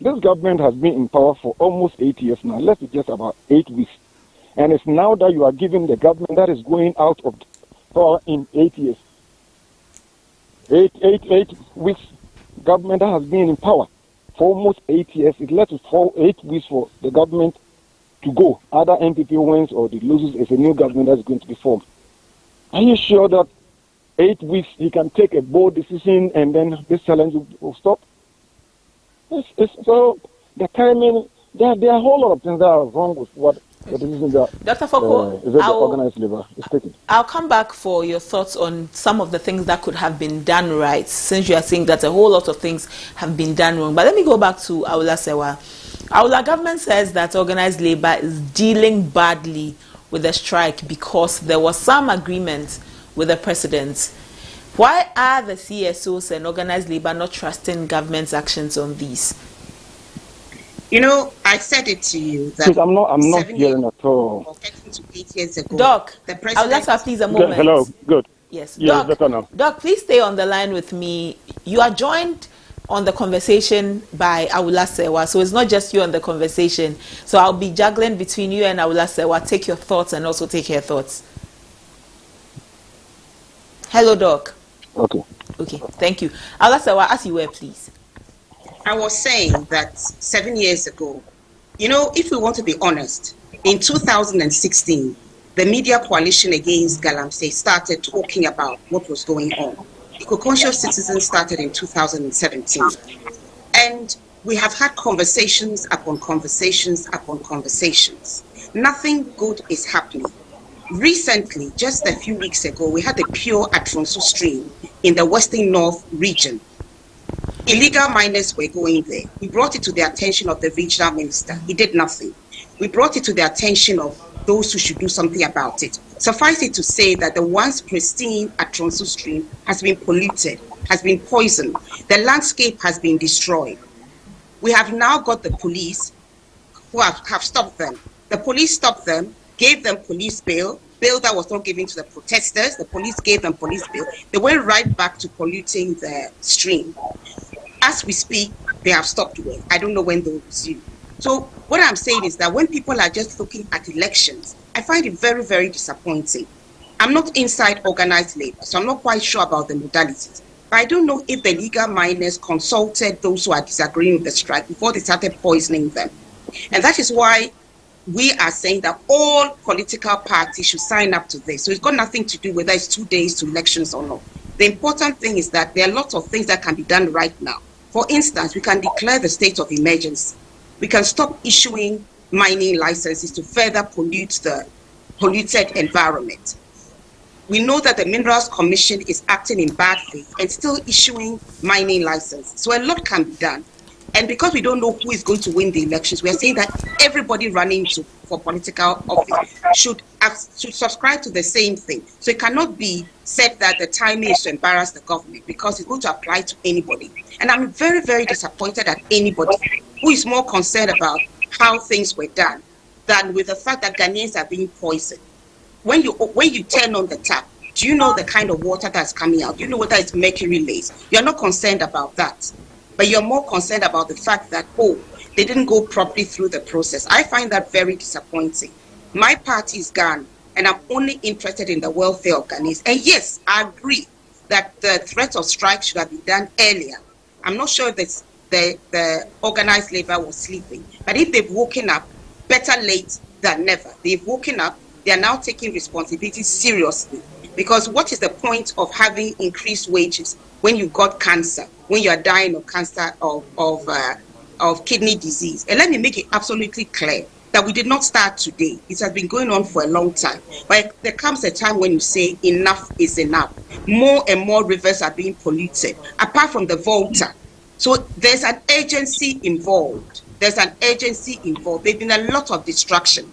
This government has been in power for almost 8 years now. Let's be just about 8 weeks. And it's now that you are giving the government that is going out of power in 8 years. 8 weeks government that has been in power for almost 8 years. It left 8 weeks for the government to go. Either NPP wins or it loses. It's a new government that's going to be formed. Are you sure that 8 weeks you can take a bold decision and then this challenge will stop? So the timing, there are a whole lot of things that are wrong with what the decision that Dr. Foko, the organized labor is taking. I'll come back for your thoughts on some of the things that could have been done right, since you are saying that a whole lot of things have been done wrong. But let me go back to Aula Sewa. Aula, government says that organized labor is dealing badly with the strike because there was some agreement with the president. Why are the CSOs and organized labor not trusting government's actions on these? You know, I said it to you that I'm not hearing at all. 8 years ago, Doc, the president... I'll let her please a moment. Hello, good. Yes, yes, Doc, better now. Doc, please stay on the line with me. You are joined on the conversation by Aula Sewa, so it's not just you on the conversation. So I'll be juggling between you and Aula Sewa. Take your thoughts and also take her thoughts. Hello, Doc. Okay, thank you. Aula Sewa, as you were, please. I was saying that 7 years ago, You know, if we want to be honest, in 2016, the media coalition against Galamsey started talking about what was going on. Eco-conscious citizens started in 2017. And we have had conversations upon conversations upon conversations. Nothing good is happening. Recently, just a few weeks ago, we had the pure Atronso stream in the Western North region. Illegal miners were going there. We brought it to the attention of the regional minister. He did nothing. We brought it to the attention of those who should do something about it. Suffice it to say that the once pristine Atronso stream has been polluted, has been poisoned. The landscape has been destroyed. We have now got the police who have stopped them. The police stopped them, gave them police bail that was not given to the protesters. The police gave them police bail. They went right back to polluting the stream. As we speak, they have stopped work. I don't know when they will resume. So what I'm saying is that when people are just looking at elections, I find it very, very disappointing. I'm not inside organized labor, so I'm not quite sure about the modalities. But I don't know if the legal miners consulted those who are disagreeing with the strike before they started poisoning them. And that is why we are saying that all political parties should sign up to this. So it's got nothing to do whether it's 2 days to elections or not. The important thing is that there are lots of things that can be done right now. For instance, we can declare the state of emergency. We can stop issuing mining licenses to further pollute the polluted environment. We know that the Minerals Commission is acting in bad faith and still issuing mining licenses. So a lot can be done. And because we don't know who is going to win the elections, we are saying that everybody running for political office should subscribe to the same thing. So it cannot be said that the timing is to embarrass the government because it's going to apply to anybody. And I'm very, very disappointed at anybody who is more concerned about how things were done than with the fact that Ghanaians are being poisoned. When you turn on the tap, do you know the kind of water that's coming out? Do you know whether it's mercury laced? You're not concerned about that. But you're more concerned about the fact that, oh, they didn't go properly through the process. I find that very disappointing. My party is Ghana, and I'm only interested in the welfare of Ghanaians. And yes, I agree that the threat of strike should have been done earlier. I'm not sure that the organized labor was sleeping. But if they've woken up, better late than never. They've woken up, they are now taking responsibility seriously. Because what is the point of having increased wages when you've got cancer, when you are dying of cancer of kidney disease? And let me make it absolutely clear that we did not start today. It has been going on for a long time. But there comes a time when you say enough is enough. More and more rivers are being polluted, apart from the Volta. So there's an agency involved. There's been a lot of distraction.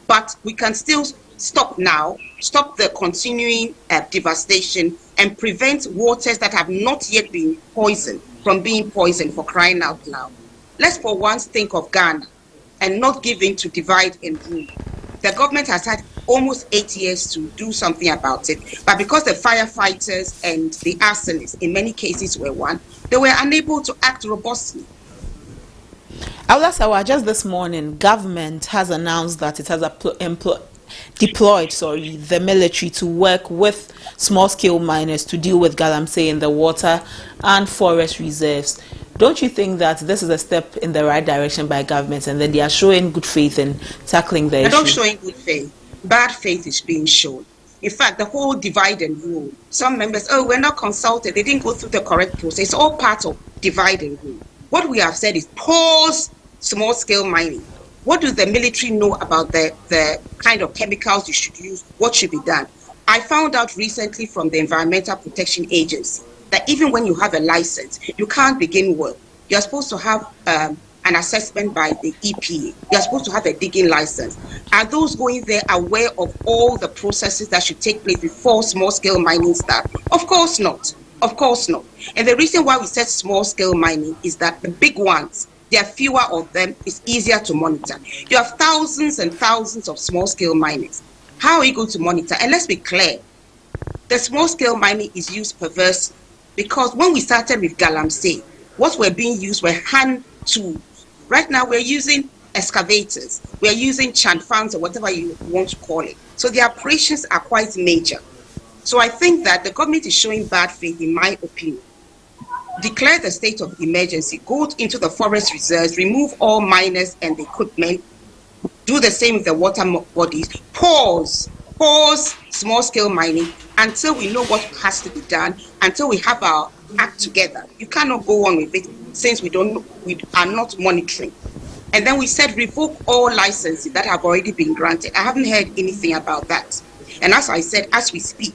But we can still stop now, stop the continuing devastation, and prevent waters that have not yet been poisoned from being poisoned, for crying out loud. Let's for once think of Ghana and not give in to divide and rule. The government has had almost 8 years to do something about it, but because the firefighters and the arsonists in many cases were one, they were unable to act robustly. Alasawa, just this morning, government has announced that it has deployed the military to work with small-scale miners to deal with Galamsey in the water and forest reserves. Don't you think that this is a step in the right direction by government, and that they are showing good faith in tackling the issue? They're not showing good faith. Bad faith is being shown. In fact, the whole divide and rule. Some members, we're not consulted. They didn't go through the correct process. It's all part of divide and rule. What we have said is pause small-scale mining. What does the military know about the kind of chemicals you should use? What should be done? I found out recently from the Environmental Protection Agency that even when you have a license, you can't begin work. You're supposed to have an assessment by the EPA. You're supposed to have a digging license. Are those going there aware of all the processes that should take place before small-scale mining starts? Of course not. Of course not. And the reason why we said small-scale mining is that the big ones, there are fewer of them, it's easier to monitor. You have thousands and thousands of small-scale miners. How are you going to monitor? And let's be clear, the small-scale mining is used perversely, because when we started with Galamsey, what were being used were hand tools. Right now, we're using excavators. We're using chanfans or whatever you want to call it. So the operations are quite major. So I think that the government is showing bad faith, in my opinion. declare the state of emergency, go into the forest reserves, remove all miners and the equipment, do the same with the water bodies, pause small-scale mining until we know what has to be done, until we have our act together. You cannot go on with it since we are not monitoring. And then we said revoke all licenses that have already been granted. I haven't heard anything about that. And as I said, as we speak,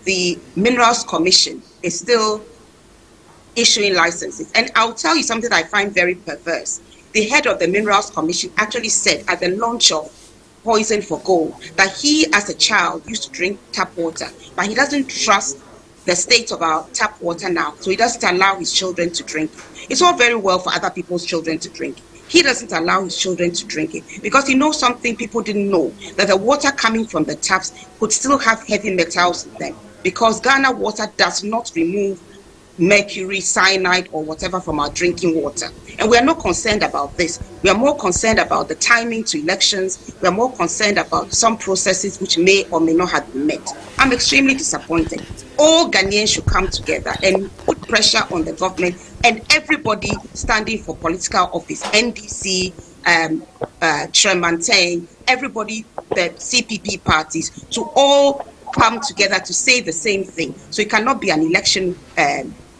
the Minerals Commission is still issuing licenses. And I'll tell you something that I find very perverse. The head of the Minerals Commission actually said at the launch of Poison for Gold that he, as a child, used to drink tap water, but he doesn't trust the state of our tap water now, so he doesn't allow his children to drink it. It's all very well for other people's children to drink it. He doesn't allow his children to drink it because he knows something people didn't know, that the water coming from the taps could still have heavy metals in them, because Ghana water does not remove mercury, cyanide, or whatever from our drinking water. And we are not concerned about this. We are more concerned about the timing to elections. We are more concerned about some processes which may or may not have been met. I'm extremely disappointed. All Ghanaians should come together and put pressure on the government and everybody standing for political office, NDC, Tremanteng, everybody, the CPP parties, to all come together to say the same thing. So it cannot be an election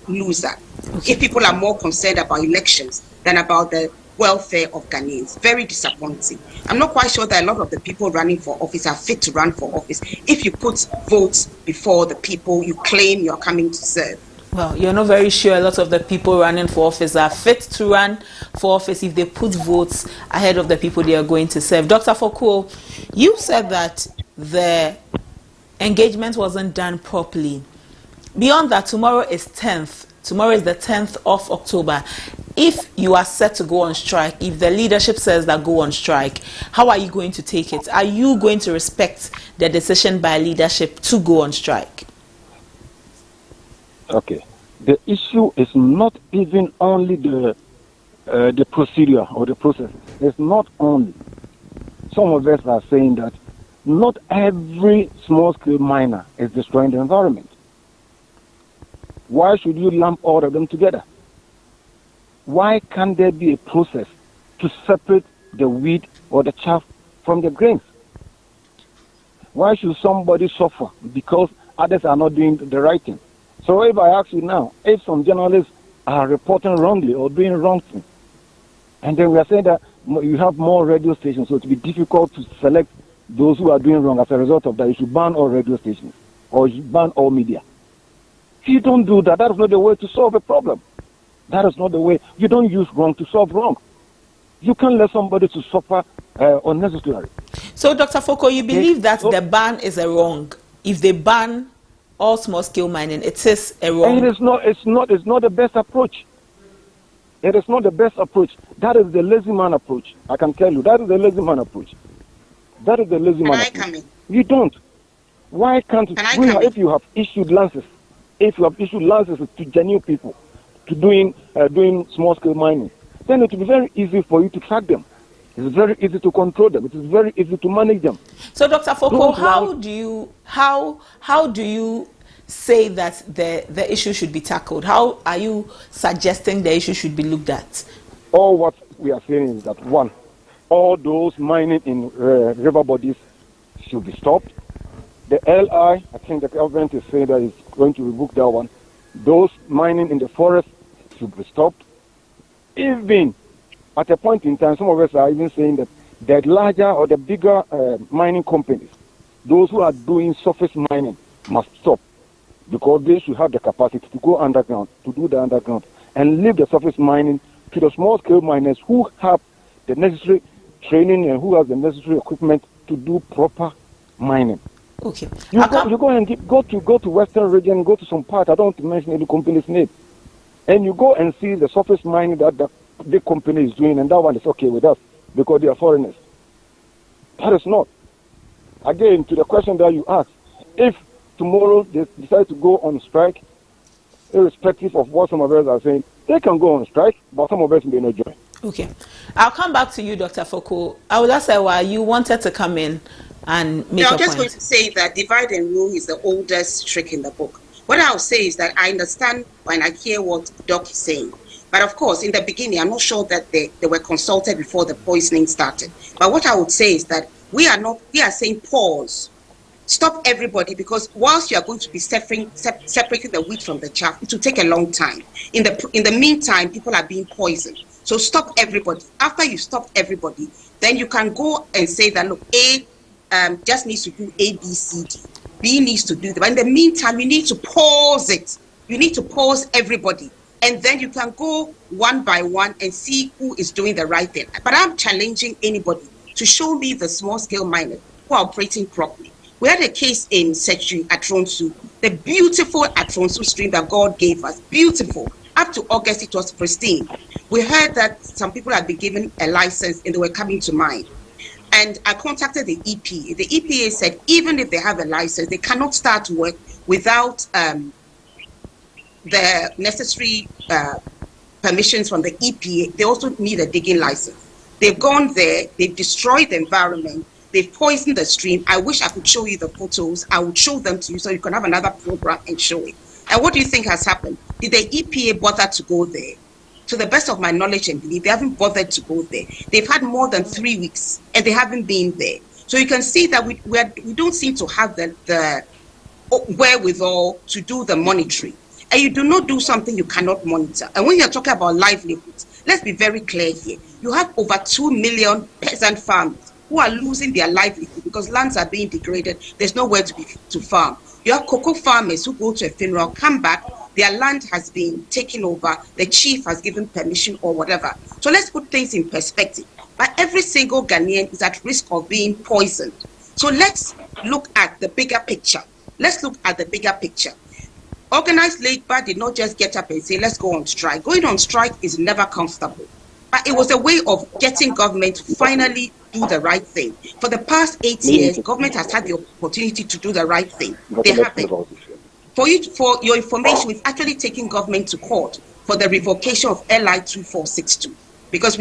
loser. Okay. If people are more concerned about elections than about the welfare of Ghanaians. Very disappointing. I'm not quite sure that a lot of the people running for office are fit to run for office. If you put votes before the people you claim you're coming to serve. Well, you're not very sure a lot of the people running for office are fit to run for office if they put votes ahead of the people they are going to serve. Dr. Fokuo, you said that the engagement wasn't done properly. Beyond that, tomorrow is 10th. Tomorrow is the 10th of October. If you are set to go on strike, if the leadership says that go on strike, how are you going to take it? Are you going to respect the decision by leadership to go on strike? Okay. The issue is not even only the procedure or the process. It's not only. Some of us are saying that not every small-scale miner is destroying the environment. Why should you lump all of them together? Why can't there be a process to separate the wheat or the chaff from the grains? Why should somebody suffer because others are not doing the right thing? So if I ask you now, if some journalists are reporting wrongly or doing wrong things, and then we are saying that you have more radio stations, so it will be difficult to select those who are doing wrong. As a result of that, you should ban all radio stations or you should ban all media. If you don't do that, that is not the way to solve a problem. That is not the way. You don't use wrong to solve wrong. You can't let somebody to suffer unnecessarily. So, Dr. Fokuo, you believe that the ban is a wrong? If they ban all small-scale mining, it is a wrong? And it's not the best approach. It is not the best approach. That is the lazy man approach. I can tell you, that is the lazy man approach. That is the lazy man approach. You don't. Why can't if you have issued licenses, to genuine people to doing small-scale mining, then it will be very easy for you to track them. It's very easy to control them. It is very easy to manage them. So, Dr. Fokuo, how do you say that the issue should be tackled? How are you suggesting the issue should be looked at? All what we are saying is that, one, all those mining in river bodies should be stopped. The LI, I think the government is saying that it's going to revoke that one. Those mining in the forest should be stopped. Even at a point in time, some of us are even saying that the larger or the bigger mining companies, those who are doing surface mining, must stop, because they should have the capacity to go underground, to do the underground, and leave the surface mining to the small-scale miners who have the necessary training and who have the necessary equipment to do proper mining. Okay. You go and go to Western region, go to some part, I don't want to mention any company's name, and you go and see the surface mining that the big company is doing, and that one is okay with us because they are foreigners. That is not. Again, to the question that you asked, if tomorrow they decide to go on strike, irrespective of what some of us are saying, they can go on strike, but some of us may not join. Okay. I'll come back to you, Dr. Fokuo. I would ask why you wanted to come in and make a point. I'm just going to say that divide and rule is the oldest trick in the book. What I'll say is that I understand when I hear what Doc is saying. But of course, in the beginning, I'm not sure that they were consulted before the poisoning started. But what I would say is that we are saying pause. Stop everybody, because whilst you are going to be separating the wheat from the chaff, it will take a long time. In the meantime, people are being poisoned. So stop everybody. After you stop everybody, then you can go and say that, look, A just needs to do A, B, C, D. B needs to do that. But in the meantime, you need to pause it. You need to pause everybody. And then you can go one by one and see who is doing the right thing. But I'm challenging anybody to show me the small-scale miners who are operating properly. We had a case in Setri Atronsu, the beautiful Atronsu stream that God gave us, beautiful. Up to August, it was pristine. We heard that some people had been given a license and they were coming to mine. And I contacted the EPA. The EPA said even if they have a license, they cannot start work without the necessary permissions from the EPA. They also need a digging license. They've gone there, they've destroyed the environment, they've poisoned the stream. I wish I could show you the photos. I would show them to you so you can have another program and show it. And what do you think has happened? Did the EPA bother to go there? To the best of my knowledge and belief, they haven't bothered to go there. They've had more than 3 weeks and they haven't been there. So you can see that we don't seem to have the wherewithal to do the monitoring. And you do not do something you cannot monitor. And when you're talking about livelihoods, let's be very clear here. You have over 2 million peasant farmers who are losing their livelihood because lands are being degraded. There's nowhere to farm. You have cocoa farmers who go to a funeral, come back, their land has been taken over, the chief has given permission or whatever. So let's put things in perspective. But every single Ghanaian is at risk of being poisoned. So let's look at the bigger picture. Let's look at the bigger picture. Organized labor did not just get up and say, let's go on strike. Going on strike is never comfortable. But it was a way of getting government to finally do the right thing. For the past 8 years, government has had the opportunity to do the right thing. They haven't. For your information, we've actually taken government to court for the revocation of LI 2462. Because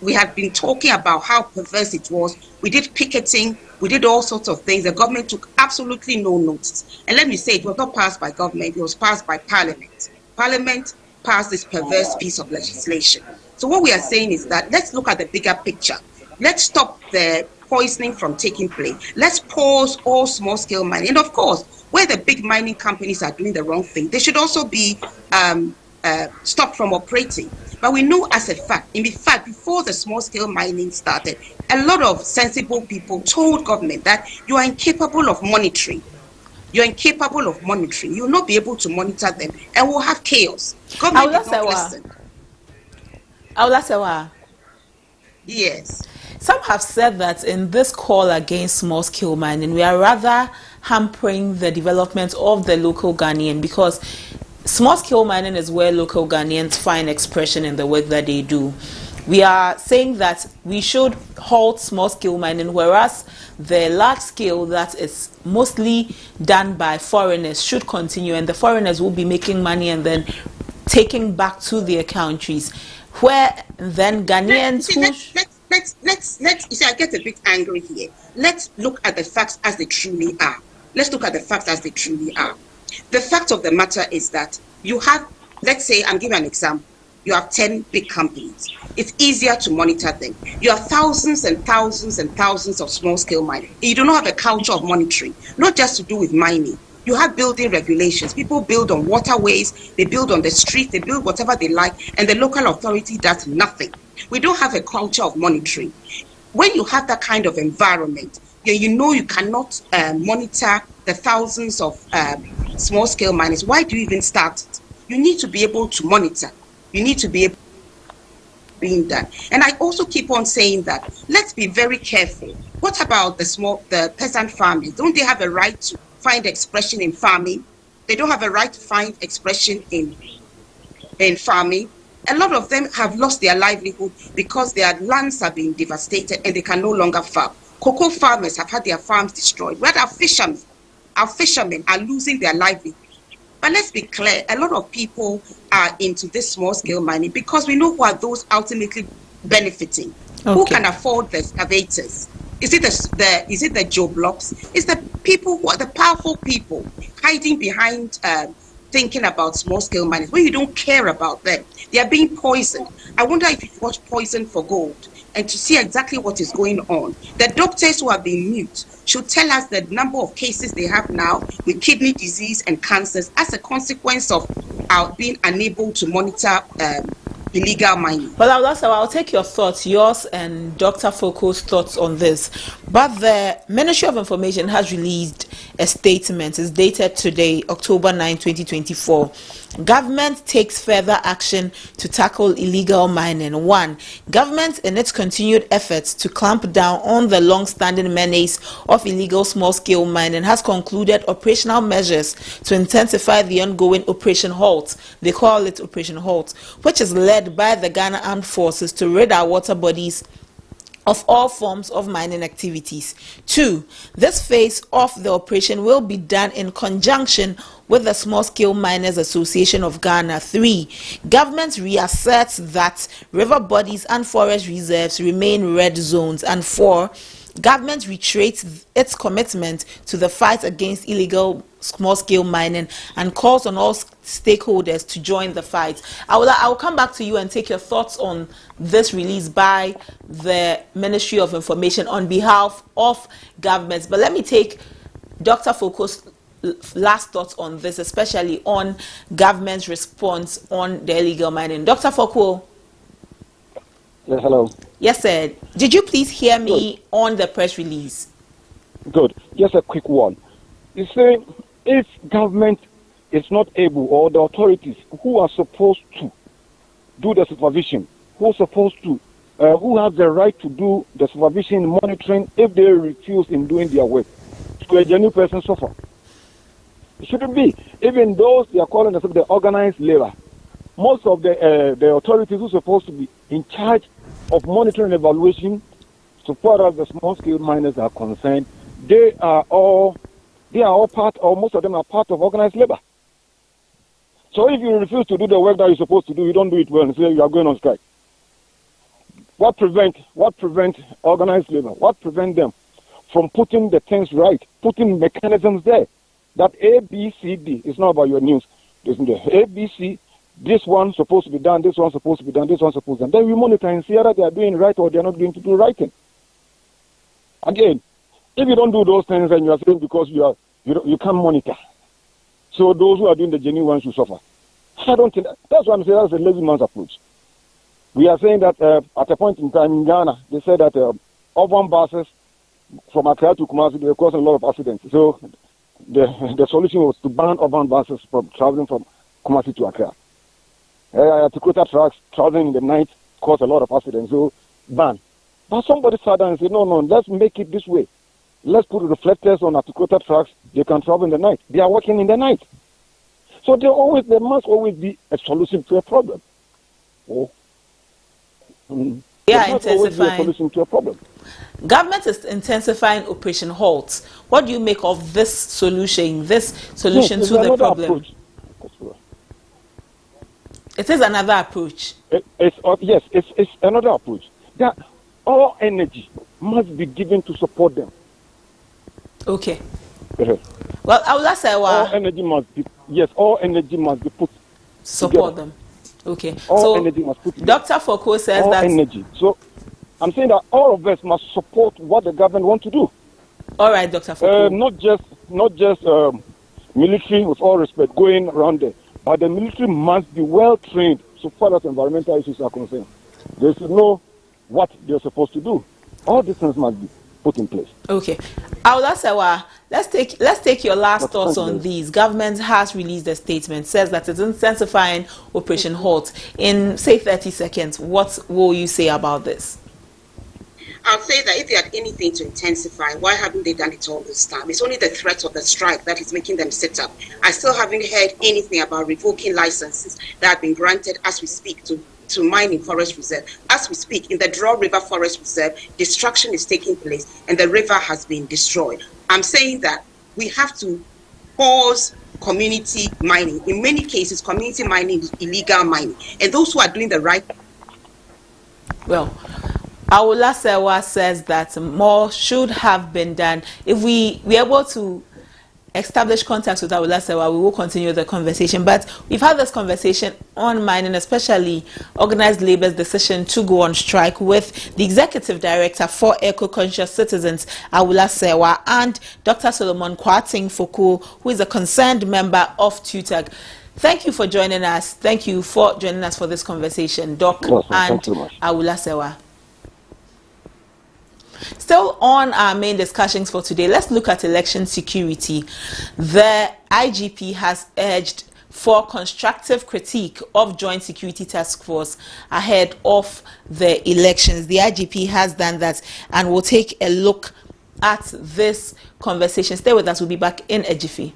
we had been talking about how perverse it was. We did picketing, we did all sorts of things. The government took absolutely no notice. And let me say, it was not passed by government, it was passed by Parliament. Parliament passed this perverse piece of legislation. So what we are saying is that let's look at the bigger picture. Let's stop the poisoning from taking place. Let's pause all small-scale mining. And of course, where the big mining companies are doing the wrong thing, they should also be stopped from operating. But we know as a fact, in fact, before the small-scale mining started, a lot of sensible people told government that you are incapable of monitoring. You're incapable of monitoring. You'll not be able to monitor them, and we'll have chaos. Government did not listen. Yes. Some have said that in this call against small-scale mining, we are rather hampering the development of the local Ghanaian, because small-scale mining is where local Ghanaians find expression in the work that they do. We are saying that we should halt small-scale mining, whereas the large-scale that is mostly done by foreigners should continue, and the foreigners will be making money and then taking back to their countries, where then Ghanaians let's you see, I get a bit angry here. Let's look at the facts as they truly are. Let's look at the facts as they truly are. The fact of the matter is that you have, let's say, I'm giving an example. You have 10 big companies. It's easier to monitor them. You have thousands and thousands and thousands of small-scale mining. You do not have a culture of monitoring, not just to do with mining. You have building regulations. People build on waterways, they build on the street, they build whatever they like, and the local authority does nothing. We don't have a culture of monitoring. When you have that kind of environment, you know you cannot monitor the thousands of small-scale miners. Why do you even start it? You need to be able to monitor. You need to be able to being done. And I also keep on saying that let's be very careful. What about the peasant farmers? Don't they have a right to find expression in farming? They don't have a right to find expression in farming. A lot of them have lost their livelihood because their lands have been devastated and they can no longer farm. Cocoa farmers have had their farms destroyed. Where our fishermen are losing their livelihood. But let's be clear, a lot of people are into this small-scale mining because we know who are those ultimately benefiting. Okay. Who can afford the excavators? Is it the Joe Blocks? It's the people who are the powerful people hiding behind thinking about small-scale miners, when you don't care about them, they are being poisoned. I wonder if you've watched Poison for Gold and to see exactly what is going on. The doctors who have been mute should tell us the number of cases they have now with kidney disease and cancers as a consequence of our being unable to monitor illegal mining. Well, I'll take your thoughts, yours and Dr. Foko's thoughts on this. But the Ministry of Information has released a statement. It's dated today, October 9, 2024. Government takes further action to tackle illegal mining. 1. Government, in its continued efforts to clamp down on the long-standing menace of illegal small-scale mining, has concluded operational measures to intensify the ongoing Operation Halt. They call it Operation Halt, which is led by the Ghana Armed Forces to rid our water bodies of all forms of mining activities. 2. This phase of the operation will be done in conjunction with the Small Scale Miners Association of Ghana. 3. Government reasserts that river bodies and forest reserves remain red zones. And 4. Government reiterates its commitment to the fight against illegal small-scale mining and calls on all stakeholders to join the fight. I will come back to you and take your thoughts on this release by the Ministry of Information on behalf of governments. But let me take Dr. Foko's last thoughts on this, especially on government's response on the illegal mining. Dr. Foko. Yes, hello. Yes, sir. Did you please hear me on the press release? Good. Just a quick one. You say if government is not able, or the authorities who are supposed to do the supervision, who has the right to do the supervision, monitoring, if they refuse in doing their work, should a genuine person suffer? It shouldn't be. Even those they are calling themselves the organized labor, most of the authorities who are supposed to be in charge of monitoring and evaluation, so far as the small-scale miners are concerned, they are all part, or most of them are part of organized labor. So if you refuse to do the work that you're supposed to do, you don't do it well, and say you are going on strike. What prevent organized labor? What prevent them from putting the things right, putting mechanisms there? That A, B, C, D. It's not about your news. There's the A, B, C. This one's supposed to be done. This one's supposed to be done. This one's supposed to be done. Then we monitor and see whether they are doing right or they are not going to do right thing. Again, if you don't do those things and you are saying because you can't monitor, so those who are doing the genuine ones will suffer. I don't think that's what I'm saying. That's a lazy man's approach. We are saying that at a point in time in Ghana, they said that urban buses from Accra to Kumasi, they were causing a lot of accidents. So the solution was to ban urban buses from traveling from Kumasi to Accra. Articulated trucks traveling in the night cause a lot of accidents, so ban. But somebody sat down and said, no, let's make it this way. Let's put reflectors on articulated trucks. They can travel in the night. They are working in the night. So there must always be a solution to a problem. Intensifying. A solution to a problem. Government is intensifying Operation Halt. What do you make of this solution? To the problem? Approach. It is another approach. It's another approach. That all energy must be given to support them. Okay. Well, I will ask all energy must be put support together. them. Okay. All energy must put together. Dr. Foko says all that energy. So I'm saying that all of us must support what the government wants to do. All right, Dr. Foko. Not just military, with all respect, going around there. But the military must be well trained so far as environmental issues are concerned. They should know what they're supposed to do. All these things must be put in place. Okay. Let's take your last thoughts on these. Government has released a statement, says that it's intensifying Operation Halt. In, say, 30 seconds, what will you say about this? I'll say that if they had anything to intensify, why haven't they done it all this time? It's only the threat of the strike that is making them sit up. I still haven't heard anything about revoking licenses that have been granted as we speak to mine in Forest Reserve. As we speak, in the Draw River Forest Reserve, destruction is taking place and the river has been destroyed. I'm saying that we have to pause community mining. In many cases, community mining is illegal mining. And those who are doing the right... Well, Awola Sewa says that more should have been done. If we were able to establish contacts with Awula Serwa, we will continue the conversation. But we've had this conversation on mining, especially organized labor's decision to go on strike, with the executive director for Eco-Conscious Citizens, Awula Serwa, and Dr. Solomon Kwarteng Foku, who is a concerned member of TUTAG. Thank you for joining us. Thank you for joining us for this conversation, Doc and Awula Serwa. Still on our main discussions for today, let's look at election security. The IGP has urged for constructive critique of Joint Security Task Force ahead of the elections. The IGP has done that, and we'll take a look at this conversation. Stay with us. We'll be back in a jiffy.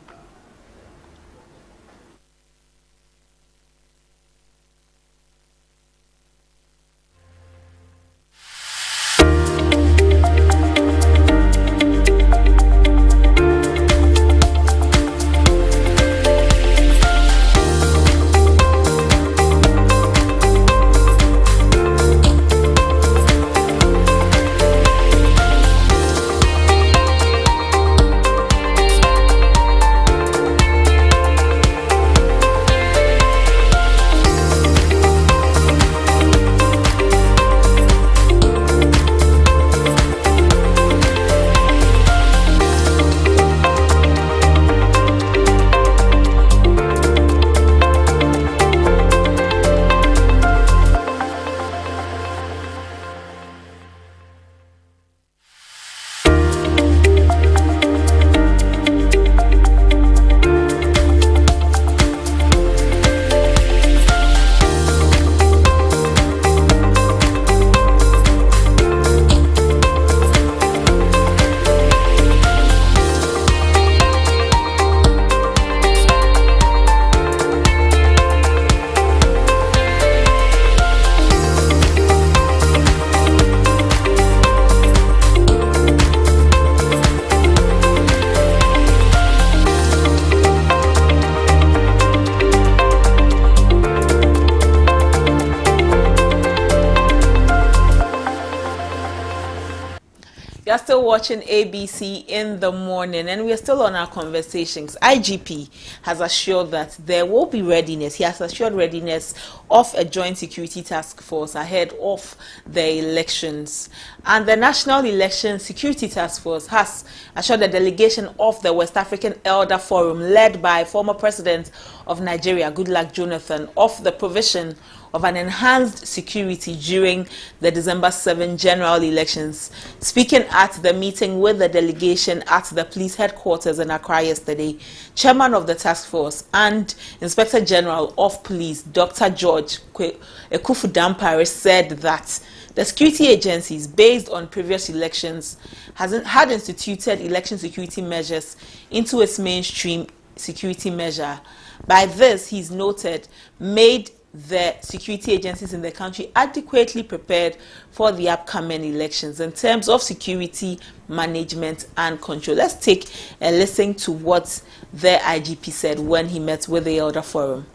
You're still watching ABC in the morning, and we're still on our conversations. IGP has assured that there will be readiness. He has assured readiness of a joint security task force ahead of the elections. And the National Election Security Task Force has assured the delegation of the West African Elder Forum, led by former President of Nigeria, Goodluck Jonathan, of the provision of an enhanced security during the December 7 general elections. Speaking at the meeting with the delegation at the police headquarters in Accra yesterday, Chairman of the task force and Inspector General of Police, Dr. George Ekufu Dampare, said that the security agencies, based on previous elections, had instituted election security measures into its mainstream security measure. By this, he's noted, made the security agencies in the country adequately prepared for the upcoming elections in terms of security management and control. Let's take a listen to what the IGP said when he met with the Elder Forum.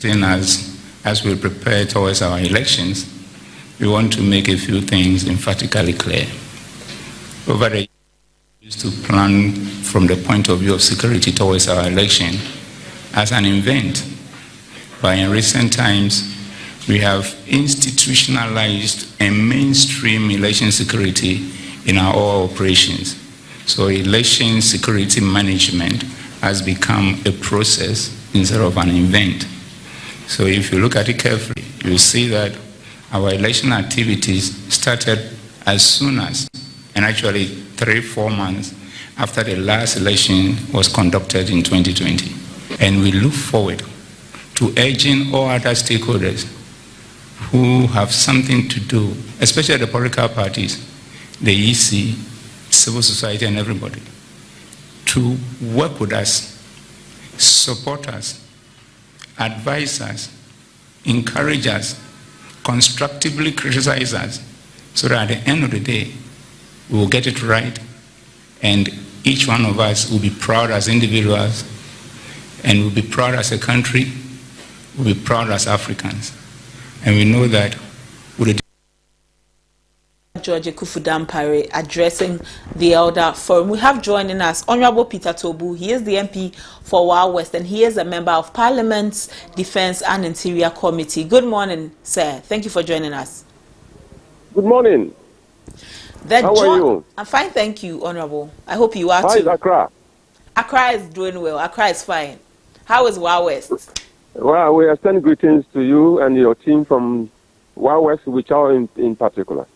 As we prepare towards our elections, we want to make a few things emphatically clear. Over the years, to plan from the point of view of security towards our election as an event. But in recent times, we have institutionalized a mainstream election security in our all operations. So election security management has become a process instead of an event. So if you look at it carefully, you'll see that our election activities started as soon as, and actually 3-4 months after the last election was conducted in 2020. And we look forward to urging all other stakeholders who have something to do, especially the political parties, the EC, civil society, and everybody, to work with us, support us, advise us, encourage us, constructively criticize us, so that at the end of the day, we will get it right, and each one of us will be proud as individuals, and will be proud as a country, will be proud as Africans. And we know that with the George Akuffo Dampare addressing the Elder Forum. We have joining us Honorable Peter Tobu. He is the MP for Wa West and he is a member of Parliament's Defence and Interior Committee. Good morning, sir. Thank you for joining us. Good morning. How are you? I'm fine, thank you, Honorable. I hope you are too. How is Accra? Accra is doing well. Accra is fine. How is Wa West? Well, we extend greetings to you and your team from Wa West, which are in particular.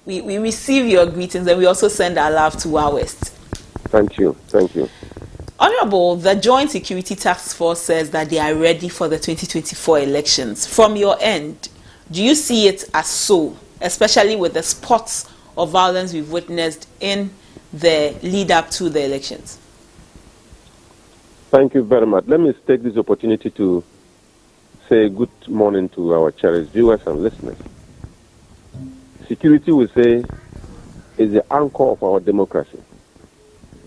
We receive your greetings and we also send our love to Wa West. Thank you. Thank you. Honorable, the Joint Security Task Force says that they are ready for the 2024 elections. From your end, do you see it as so, especially with the spots of violence we've witnessed in the lead up to the elections? Thank you very much. Let me take this opportunity to say good morning to our cherished viewers and listeners. Security, we say, is the anchor of our democracy,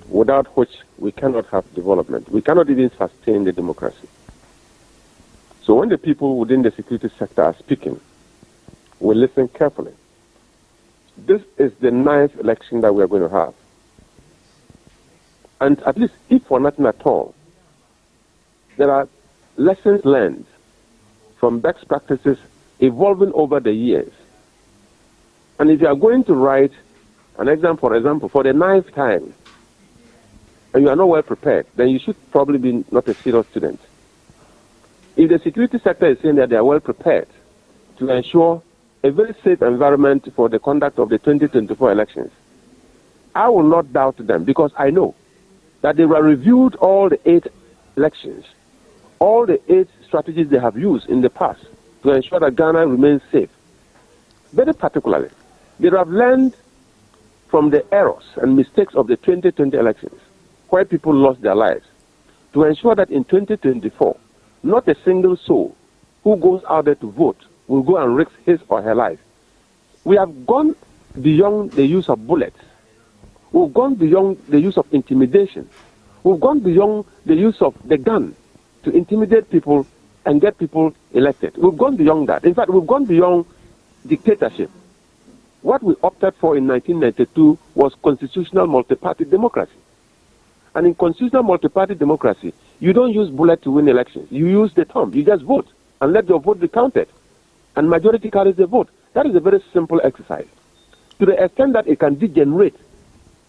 without which we cannot have development. We cannot even sustain the democracy. So when the people within the security sector are speaking, we listen carefully. This is the 9th election that we are going to have. And at least, if for nothing at all, there are lessons learned from best practices evolving over the years. And if you are going to write an exam, for example, for the 9th time, and you are not well prepared, then you should probably be not a serious student. If the security sector is saying that they are well prepared to ensure a very safe environment for the conduct of the 2024 elections, I will not doubt them, because I know that they have reviewed all the 8 elections, all the 8 strategies they have used in the past to ensure that Ghana remains safe. Very particularly, they have learned from the errors and mistakes of the 2020 elections, where people lost their lives, to ensure that in 2024, not a single soul who goes out there to vote will go and risk his or her life. We have gone beyond the use of bullets. We've gone beyond the use of intimidation. We've gone beyond the use of the gun to intimidate people and get people elected. We've gone beyond that. In fact, we've gone beyond dictatorship. What we opted for in 1992 was constitutional multi-party democracy. And in constitutional multi-party democracy, you don't use bullet to win elections. You use the thumb. You just vote and let your vote be counted. And majority carries the vote. That is a very simple exercise. To the extent that it can degenerate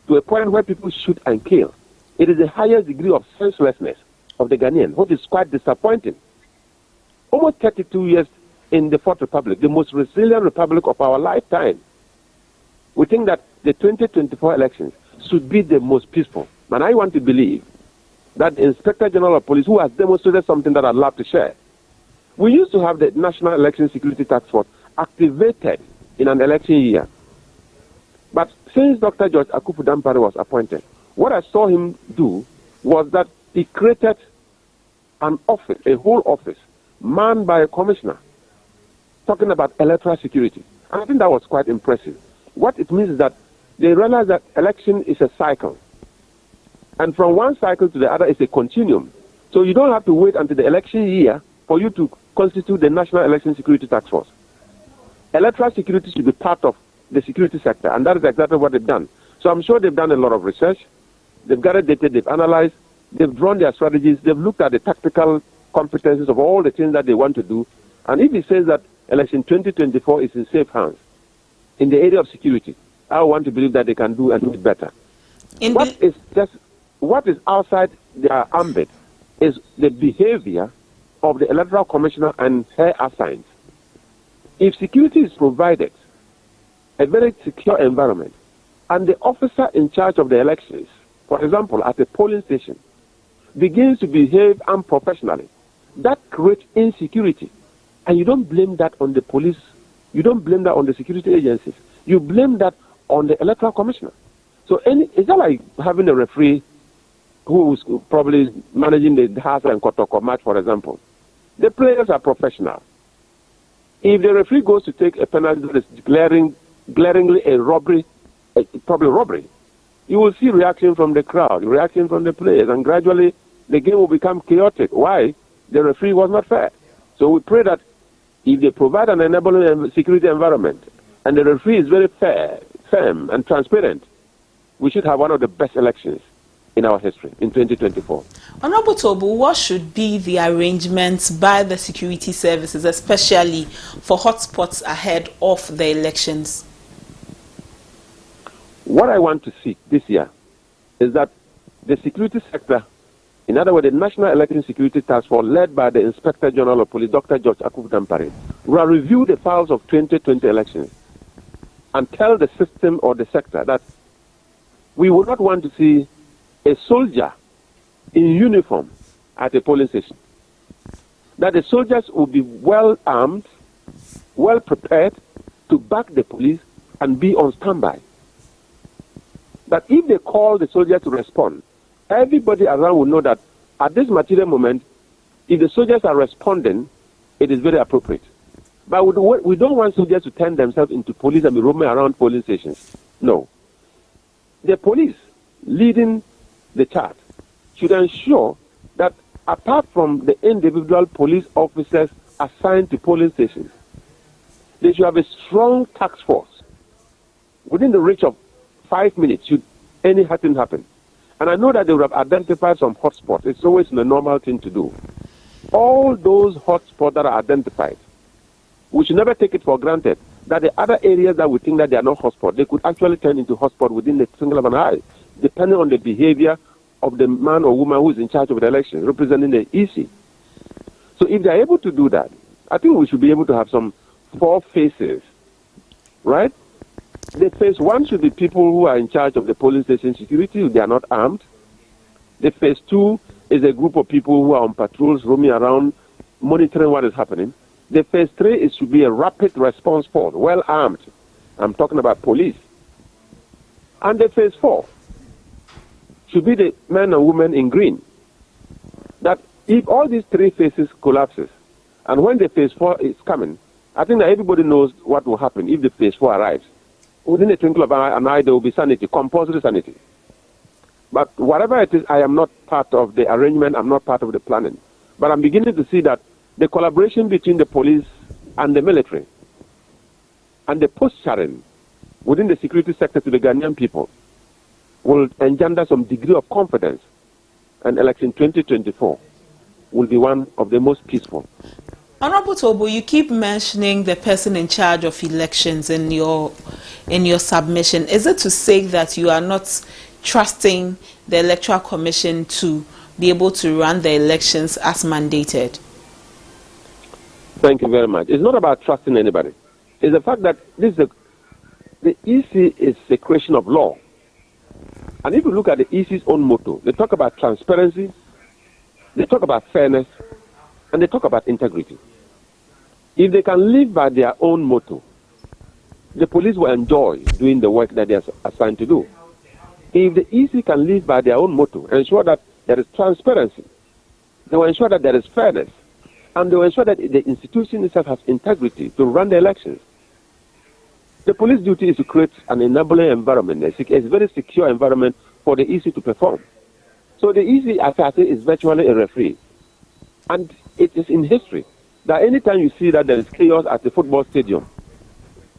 to a point where people shoot and kill, it is the highest degree of senselessness of the Ghanaian, which is quite disappointing. Almost 32 years in the Fourth Republic, the most resilient republic of our lifetime, we think that the 2024 elections should be the most peaceful. And I want to believe that the Inspector General of Police, who has demonstrated something that I'd love to share, we used to have the National Election Security Task Force activated in an election year. But since Dr. George Akuffo Dampare was appointed, what I saw him do was that he created an office, a whole office, manned by a commissioner, talking about electoral security. And I think that was quite impressive. What it means is that they realize that election is a cycle. And from one cycle to the other is a continuum. So you don't have to wait until the election year for you to constitute the National Election Security Task Force. Electoral security should be part of the security sector, and that is exactly what they've done. So I'm sure they've done a lot of research. They've gathered data, they've analyzed, they've drawn their strategies, they've looked at the tactical competencies of all the things that they want to do. And if it says that election 2024 is in safe hands in the area of security, I want to believe that they can do and do it better. What is outside their ambit is the behavior of the Electoral Commissioner and her assigns. If security is provided, a very secure environment, and the officer in charge of the elections, for example, at a polling station, begins to behave unprofessionally, that creates insecurity. And you don't blame that on the police, you don't blame that on the security agencies, you blame that on the Electoral Commissioner. So it's not like having a referee who is probably managing the Hasa and Kotoko match, for example. The players are professional. If the referee goes to take a penalty that is glaringly a robbery, probably robbery, you will see reaction from the crowd, reaction from the players, and gradually the game will become chaotic. Why? The referee was not fair. So we pray that if they provide an enabling security environment, and the referee is very fair, firm, and transparent, we should have one of the best elections in our history in 2024. Honorable Tobu, what should be the arrangements by the security services, especially for hotspots ahead of the elections? What I want to see this year is that the security sector, in other words, the National Election Security Task Force, led by the Inspector General of Police, Dr. George Akubu Dampare, will review the files of 2020 elections and tell the system or the sector that we would not want to see a soldier in uniform at a polling station. That the soldiers will be well armed, well prepared to back the police and be on standby. That if they call the soldiers to respond, everybody around will know that at this material moment, if the soldiers are responding, it is very appropriate. But we don't want soldiers to turn themselves into police and be roaming around polling stations. No. The police leading the charge should ensure that apart from the individual police officers assigned to polling stations, they should have a strong task force within the reach of 5 minutes should anything happen. And I know that they would have identified some hotspots. It's always a normal thing to do. All those hotspots that are identified, we should never take it for granted that the other areas that we think that they are not hotspots, they could actually turn into hotspots within the single of an eye, depending on the behavior of the man or woman who is in charge of the election, representing the EC. So if they are able to do that, I think we should be able to have some 4 phases, right? The phase 1 should be people who are in charge of the polling station security, they are not armed. The phase 2 is a group of people who are on patrols, roaming around, monitoring what is happening. The phase 3 is to be a rapid response force, well armed. I'm talking about police. And the phase 4 should be the men and women in green. That if all these 3 phases collapses, and when the phase 4 is coming, I think that everybody knows what will happen if the phase 4 arrives. Within a twinkle of an eye, there will be sanity, compulsory sanity. But whatever it is, I am not part of the arrangement, I'm not part of the planning. But I'm beginning to see that the collaboration between the police and the military and the posturing within the security sector to the Ghanaian people will engender some degree of confidence, and election 2024 will be one of the most peaceful. Honorable Tobu, you keep mentioning the person in charge of elections in your submission. Is it to say that you are not trusting the Electoral Commission to be able to run the elections as mandated? Thank you very much. It's not about trusting anybody. It's the fact that the EC is a creation of law. And if you look at the EC's own motto, they talk about transparency, they talk about fairness, and they talk about integrity. If they can live by their own motto, the police will enjoy doing the work that they are assigned to do. If the EC can live by their own motto, ensure that there is transparency, they will ensure that there is fairness, and they will ensure that the institution itself has integrity to run the elections. The police duty is to create an enabling environment, a very secure environment for the EC to perform. So the EC, as I say, is virtually a referee. And it is in history that anytime you see that there is chaos at the football stadium,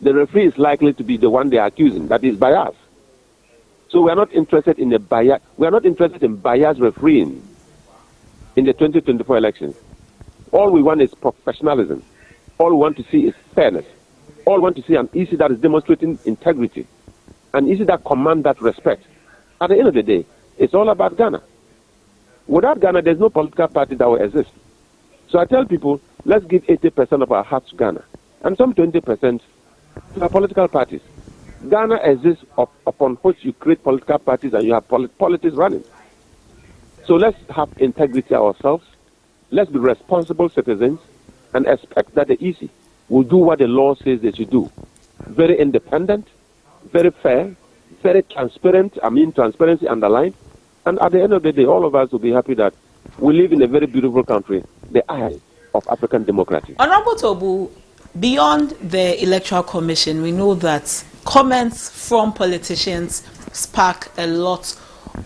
the referee is likely to be the one they are accusing, that is bias. So we are not interested in bias refereeing in the 2024 elections. All we want is professionalism. All we want to see is fairness. All we want to see an EC that is demonstrating integrity, an EC that commands that respect. At the end of the day, it's all about Ghana. Without Ghana, there's no political party that will exist. So I tell people, let's give 80% of our hearts to Ghana, and some 20% to our political parties. Ghana exists upon which you create political parties and you have politics running. So let's have integrity ourselves. Let's be responsible citizens and expect that the EC will do what the law says they should do. Very independent, very fair, very transparent, transparency underlined. And at the end of the day, all of us will be happy that we live in a very beautiful country, the eye of African democracy. Honorable Tobu, beyond the Electoral Commission, we know that comments from politicians spark a lot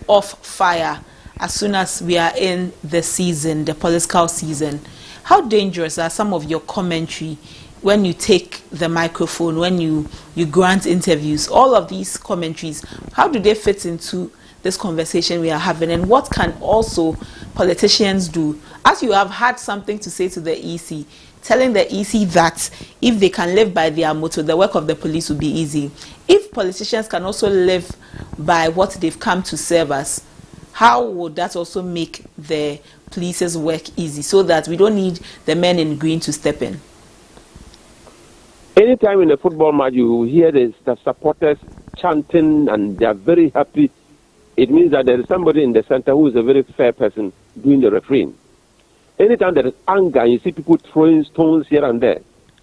of fire as soon as we are in the season, the political season. How dangerous are some of your commentary when you take the microphone, when you grant interviews, all of these commentaries, how do they fit into this conversation we are having, and what can also politicians do? As you have had something to say to the EC, telling the EC that if they can live by their motto, the work of the police will be easy. If politicians can also live by what they've come to serve us, how would that also make the police's work easy, so that we don't need the men in green to step in? Anytime in a football match you hear the supporters chanting and they are very happy, it means that there is somebody in the center who is a very fair person doing the refereeing. Anytime there is anger, you see people throwing stones here and there,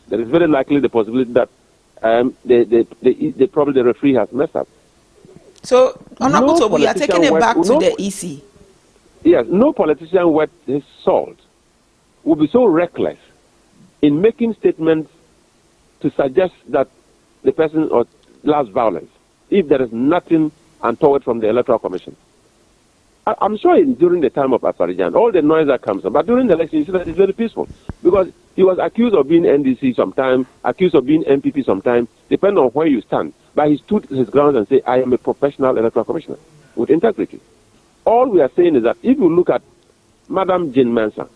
there is very likely the possibility that probably the referee has messed up. So, we are taking it back to the EC. Yes, no politician worth his salt will be so reckless in making statements to suggest that the person allows violence if there is nothing untoward from the Electoral Commission. I'm sure during the time of Afarijan, all the noise that comes up, but during the election, you see that it's very peaceful, because he was accused of being NDC sometime, accused of being MPP sometime, depending on where you stand. But he stood his ground and said, I am a professional Electoral Commissioner with integrity. All we are saying is that if you look at Madam Jane Mensah,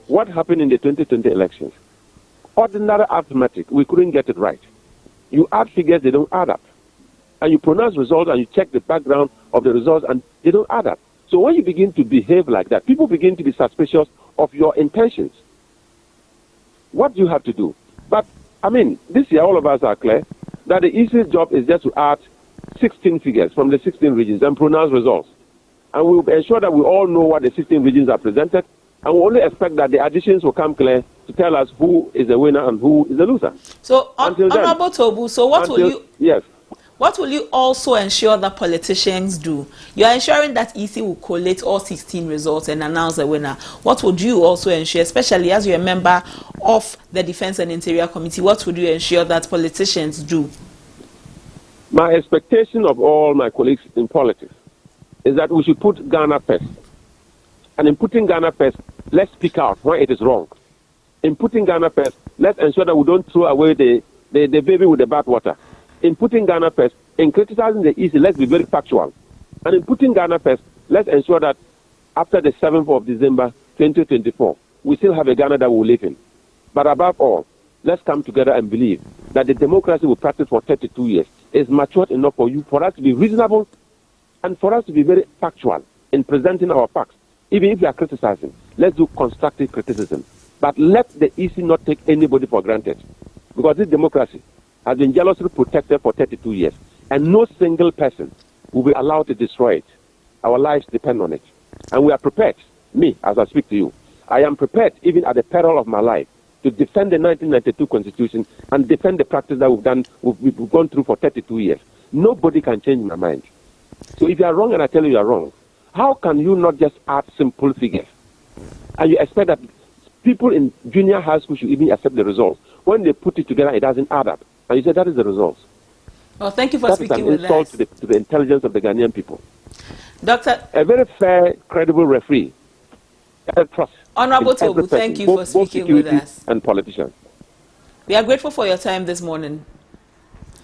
what happened in the 2020 elections, ordinary arithmetic, we couldn't get it right. You add figures, they don't add up. And you pronounce results and you check the background of the results and they don't add up. So when you begin to behave like that, people begin to be suspicious of your intentions. What do you have to do? But, I mean, this year all of us are clear that the easiest job is just to add 16 figures from the 16 regions and pronounce results. And we will ensure that we all know what the 16 regions are presented, and we only expect that the additions will come clear to tell us who is the winner and who is the loser. So, Honorable Tobu, so what will you... Yes. What will you also ensure that politicians do? You are ensuring that EC will collate all 16 results and announce a winner. What would you also ensure, especially as you're a member of the Defense and Interior Committee, what would you ensure that politicians do? My expectation of all my colleagues in politics is that we should put Ghana first. And in putting Ghana first, let's speak out when it is wrong. In putting Ghana first, let's ensure that we don't throw away the baby with the bathwater. In putting Ghana first, in criticizing the EC, let's be very factual. And in putting Ghana first, let's ensure that after the 7th of December 2024, we still have a Ghana that we live in. But above all, let's come together and believe that the democracy we practiced for 32 years is matured enough for us to be reasonable and for us to be very factual in presenting our facts. Even if we are criticizing, let's do constructive criticism. But let the EC not take anybody for granted. Because this democracy has been jealously protected for 32 years. And no single person will be allowed to destroy it. Our lives depend on it. And we are prepared, me, as I speak to you, I am prepared, even at the peril of my life, to defend the 1992 Constitution and defend the practice that we've gone through for 32 years. Nobody can change my mind. So if you are wrong and I tell you you are wrong, how can you not just add simple figures? And you expect that people in junior high school should even accept the results. When they put it together, it doesn't add up. And you say that is the results. Well, thank you for speaking with us. That is an insult to the intelligence of the Ghanaian people. Doctor, a very fair, credible referee. Trust. Honorable Tobu, thank you for speaking with us. And politicians. We are grateful for your time this morning.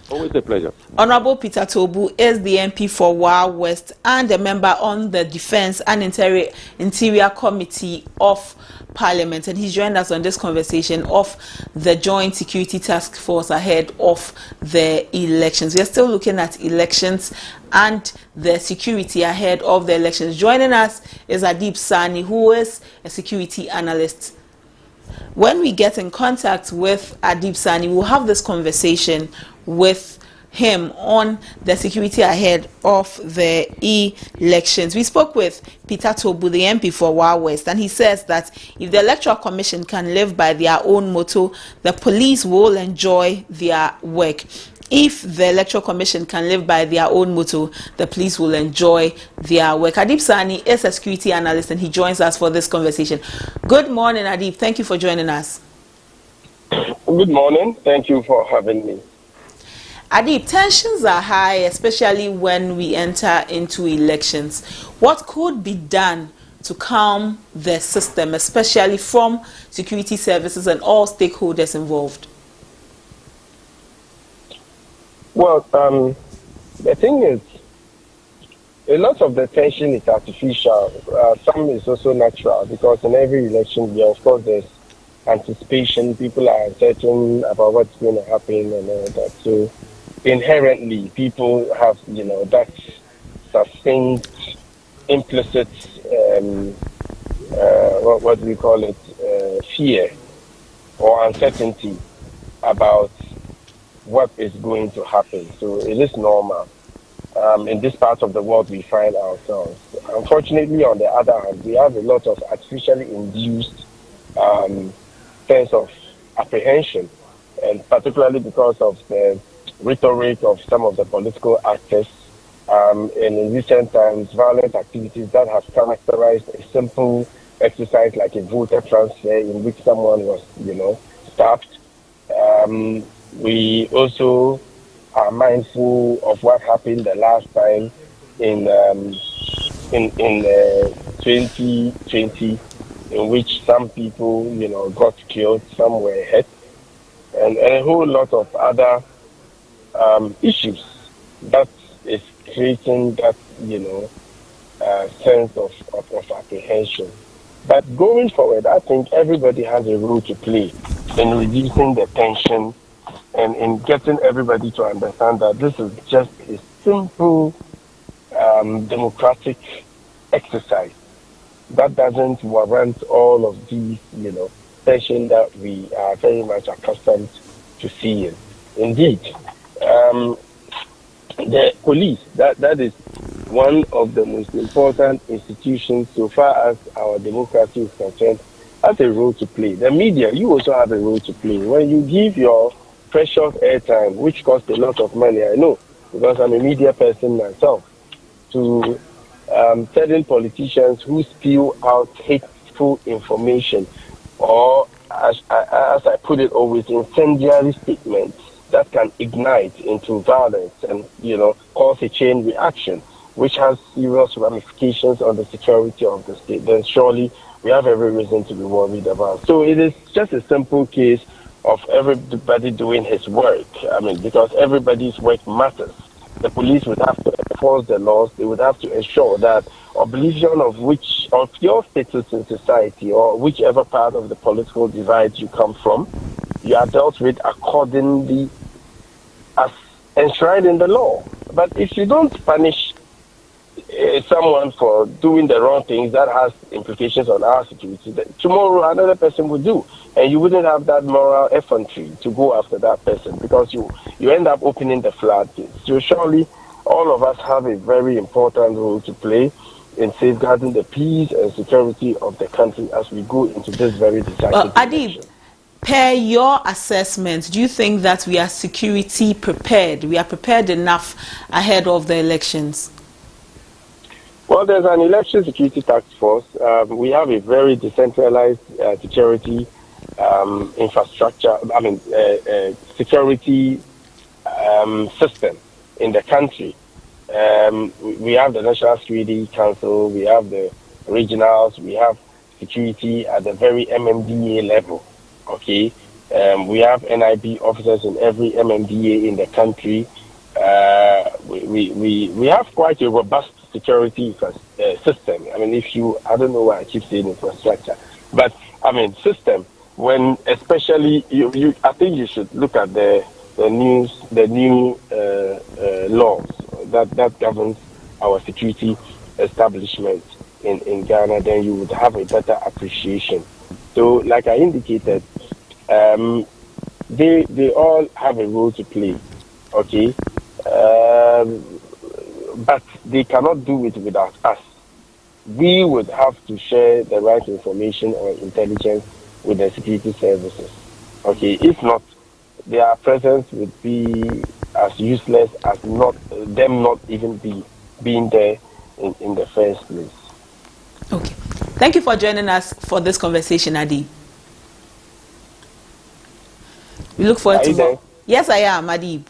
Always a pleasure. Honorable Peter Tobu is the MP for Wa West and a member on the Defense and Interior Committee of Parliament, and he's joined us on this conversation of the Joint Security Task Force ahead of the elections. We are still looking at elections and the security ahead of the elections. Joining us is Adib Sani, who is a security analyst. When we get in contact with Adib Sani, we'll have this conversation with him on the security ahead of the elections. We spoke with Peter Tobu, the MP for Wa West, and he says that if the Electoral Commission can live by their own motto, the police will enjoy their work. If the Electoral Commission can live by their own motto, the police will enjoy their work. Adib Sani is a security analyst and he joins us for this conversation. Good morning, Adib. Thank you for joining us. Good morning. Thank you for having me. Adib, tensions are high, especially when we enter into elections. What could be done to calm the system, especially from security services and all stakeholders involved? Well, the thing is, a lot of the tension is artificial. Some is also natural because in every election, of course, there's anticipation. People are uncertain about what's going to happen and all that. So inherently, people have, that succinct, implicit, what do we call it, fear or uncertainty about what is going to happen. So it is normal. In this part of the world we find ourselves. Unfortunately, on the other hand, we have a lot of artificially induced sense of apprehension, and particularly because of the rhetoric of some of the political actors, and in recent times, violent activities that have characterized a simple exercise like a voter transfer in which someone was, stabbed. We also are mindful of what happened the last time in 2020, in which some people, got killed, some were hurt, and a whole lot of other issues that is creating that, sense of apprehension. But going forward, I think everybody has a role to play in reducing the tension and in getting everybody to understand that this is just a simple democratic exercise that doesn't warrant all of these, tension that we are very much accustomed to seeing. Indeed, the police, that is one of the most important institutions so far as our democracy is concerned, has a role to play. The media, you also have a role to play. When you give your precious airtime, which costs a lot of money, I know, because I'm a media person myself, to certain politicians who spew out hateful information, or as I put it always, incendiary statements that can ignite into violence and, cause a chain reaction, which has serious ramifications on the security of the state, then surely we have every reason to be worried about. So it is just a simple case of everybody doing his work. Because everybody's work matters. The police would have to enforce the laws. They would have to ensure that oblivion of your status in society or whichever part of the political divide you come from, you are dealt with accordingly as enshrined in the law. But if you don't punish someone for doing the wrong things that has implications on our security, tomorrow another person will do, and you wouldn't have that moral effrontery to go after that person because you end up opening the floodgates. So surely all of us have a very important role to play in safeguarding the peace and security of the country as we go into this very decisive Adib, per your assessment, do you think that we are security prepared? We are prepared enough ahead of the elections? Well, there's an election security task force. We have a very decentralized security infrastructure, security system in the country. We have the National Security Council, we have the regionals, we have security at the very MMDA level, okay? We have NIB officers in every MMDA in the country. We have quite a robust security system. I don't know why I keep saying infrastructure, but system. When especially I think you should look at the new laws that governs our security establishment in Ghana. Then you would have a better appreciation. So, like I indicated, they all have a role to play. Okay. But they cannot do it without us. We would have to share the right information or intelligence with the security services. Okay, if not, their presence would be as useless as them not even being there in the first place. Okay. Thank you for joining us for this conversation, Adib. We look forward to... Yes, I am, Adib.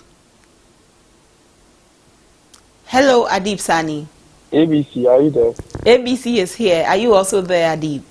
Hello, Adib Sani. ABC, are you there? ABC is here. Are you also there, Adib?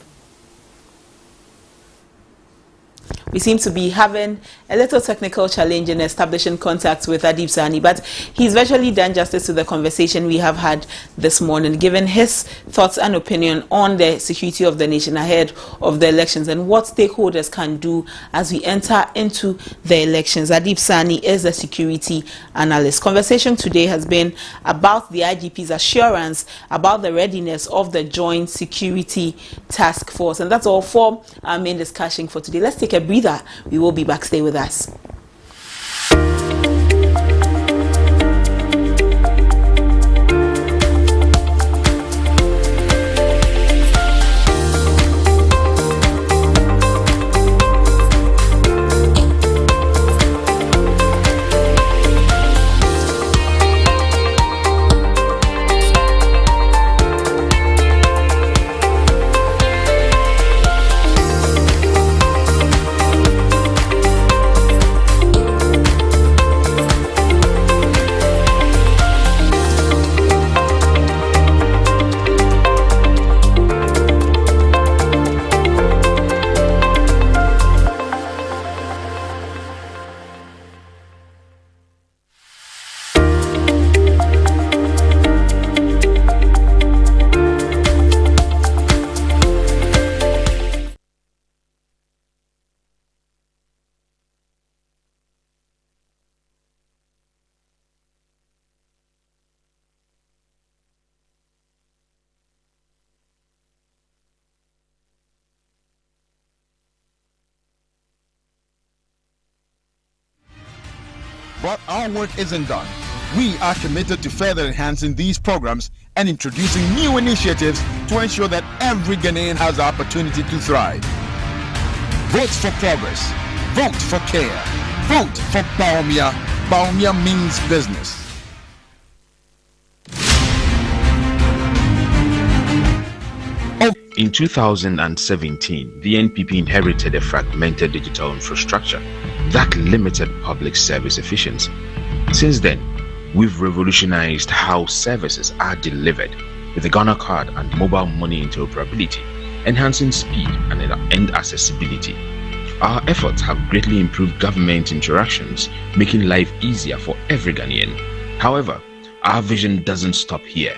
We seem to be having a little technical challenge in establishing contact with Adib Sani, but he's virtually done justice to the conversation we have had this morning, given his thoughts and opinion on the security of the nation ahead of the elections and what stakeholders can do as we enter into the elections. Adib Sani is a security analyst. Conversation today has been about the IGP's assurance about the readiness of the Joint Security Task Force. And that's all for our main discussion for today. Let's take a breather. We will be back. Stay with us. But our work isn't done. We are committed to further enhancing these programs and introducing new initiatives to ensure that every Ghanaian has the opportunity to thrive. Vote for progress. Vote for care. Vote for Bawumia. Bawumia means business. In 2017, the NPP inherited a fragmented digital infrastructure that limited public service efficiency. Since then, we've revolutionized how services are delivered with the Ghana card and mobile money interoperability, enhancing speed and accessibility. Our efforts have greatly improved government interactions, making life easier for every Ghanaian. However, our vision doesn't stop here.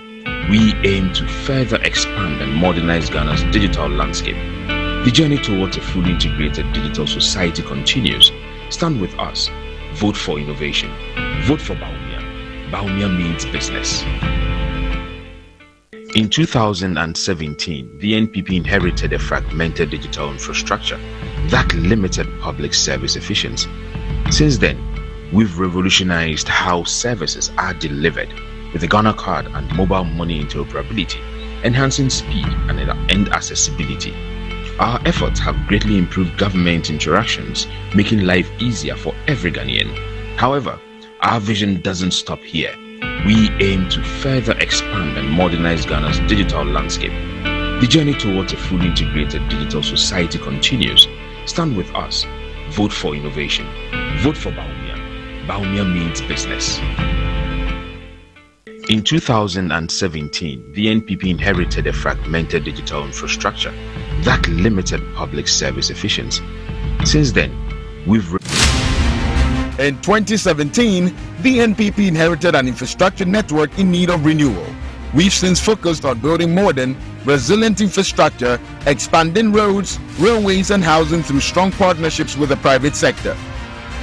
We aim to further expand and modernize Ghana's digital landscape. The journey towards a fully integrated digital society continues. Stand with us. Vote for innovation. Vote for Bawumia. Bawumia means business. In 2017, the NPP inherited a fragmented digital infrastructure that limited public service efficiency. Since then, we've revolutionized how services are delivered with the Ghana card and mobile money interoperability, enhancing speed and accessibility. Our efforts have greatly improved government interactions, making life easier for every Ghanaian. However, our vision doesn't stop here. We aim to further expand and modernize Ghana's digital landscape. The journey towards a fully integrated digital society continues. Stand with us. Vote for innovation. Vote for Bawumia. Bawumia means business. In 2017, the NPP inherited a fragmented digital infrastructure that limited public service efficiency. Since then, we've In 2017, the NPP inherited an infrastructure network in need of renewal. We've since focused on building modern, resilient infrastructure, expanding roads, railways and housing through strong partnerships with the private sector.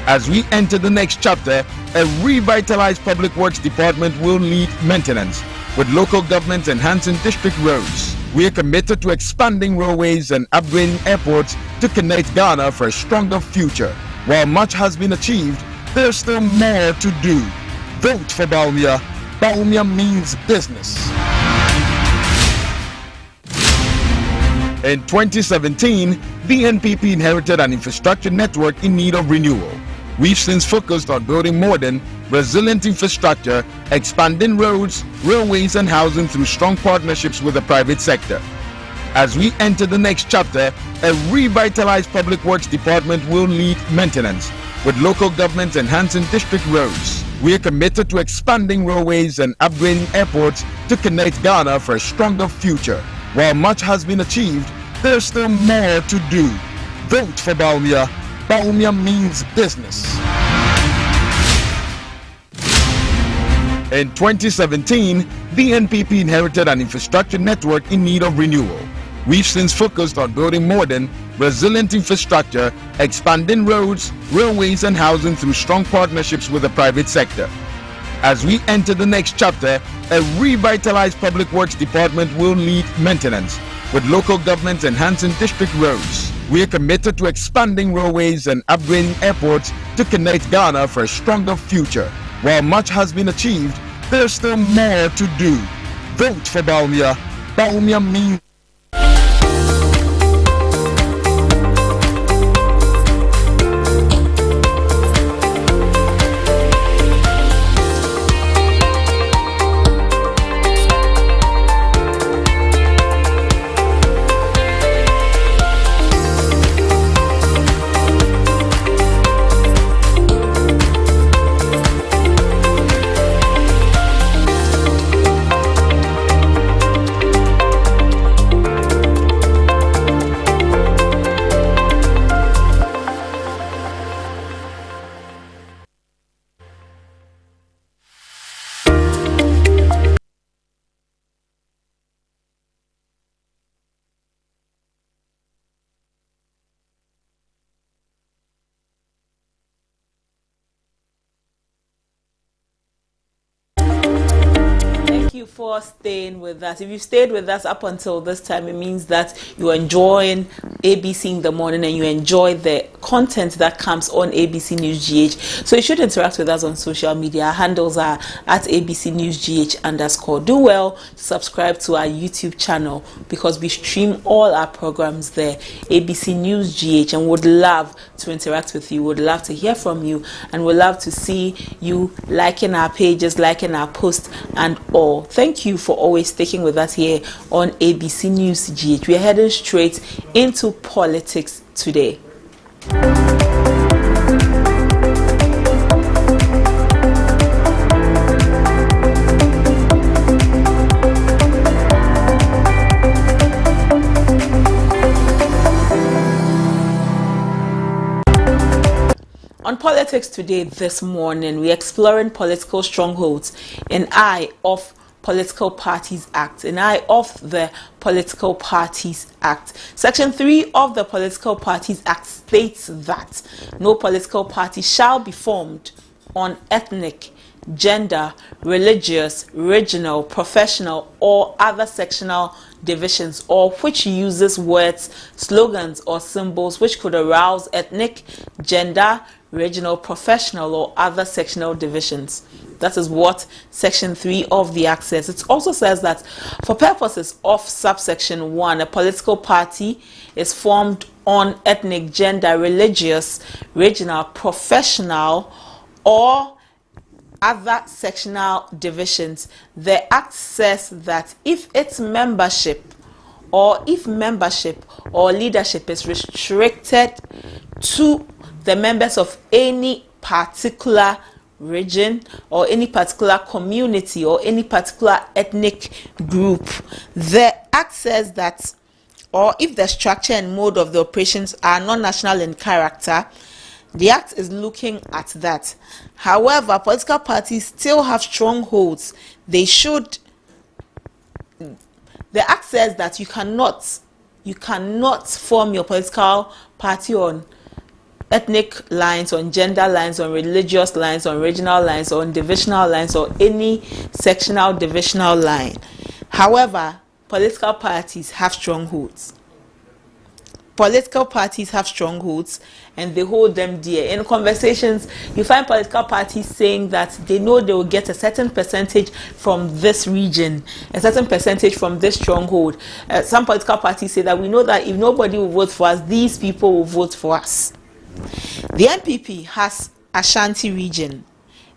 As we enter the next chapter, a revitalized public works department will lead maintenance, with local governments enhancing district roads. We are committed to expanding railways and upgrading airports to connect Ghana for a stronger future. While much has been achieved, there's still more to do. Vote for Bawumia. Bawumia means business. In 2017, the NPP inherited an infrastructure network in need of renewal. We've since focused on building modern, resilient infrastructure, expanding roads, railways and housing through strong partnerships with the private sector. As we enter the next chapter, a revitalized public works department will lead maintenance, with local governments enhancing district roads. We are committed to expanding railways and upgrading airports to connect Ghana for a stronger future. While much has been achieved, there's still more to do. Vote for Bawumia. Bawumia means business. In 2017, the NPP inherited an infrastructure network in need of renewal. We've since focused on building modern, resilient infrastructure, expanding roads, railways, and housing through strong partnerships with the private sector. As we enter the next chapter, a revitalized public works department will lead maintenance, with local governments enhancing district roads. We are committed to expanding railways and upgrading airports to connect Ghana for a stronger future. While much has been achieved, there's still more to do. Vote for Bawumia. Bawumia means for staying with us. If you stayed with us up until this time, it means that you're enjoying ABC in the morning and you enjoy the content that comes on ABC News GH. So you should interact with us on social media. Our handles are at ABC News GH_. Do well to subscribe to our YouTube channel because we stream all our programs there, ABC News GH, and would love to interact with you, would love to hear from you, and would love to see you liking our pages, liking our posts and all. Thank you for always sticking with us here on ABC News GH. We are heading straight into politics today. On politics today, this morning, we're exploring political strongholds in eye of Political Parties Act. In eye of the Political Parties Act. Section 3 of the Political Parties Act states that no political party shall be formed on ethnic, gender, religious, regional, professional, or other sectional divisions, or which uses words, slogans, or symbols which could arouse ethnic, gender, regional, professional, or other sectional divisions. That is what Section 3 of the Act says. It also says that for purposes of subsection 1, a political party is formed on ethnic, gender, religious, regional, professional, or other sectional divisions. The Act says that if its membership or leadership is restricted to the members of any particular region or any particular community or any particular ethnic group, the Act says that, or if the structure and mode of the operations are non-national in character, the Act is looking at that. However, political parties still have strongholds. The Act says that you cannot form your political party on ethnic lines, on gender lines, on religious lines, on regional lines, on divisional lines, or any sectional divisional line. However, political parties have strongholds. Political parties have strongholds and they hold them dear. In conversations, you find political parties saying that they know they will get a certain percentage from this region, a certain percentage from this stronghold. Some political parties say that we know that if nobody will vote for us, these people will vote for us. The NPP has Ashanti region.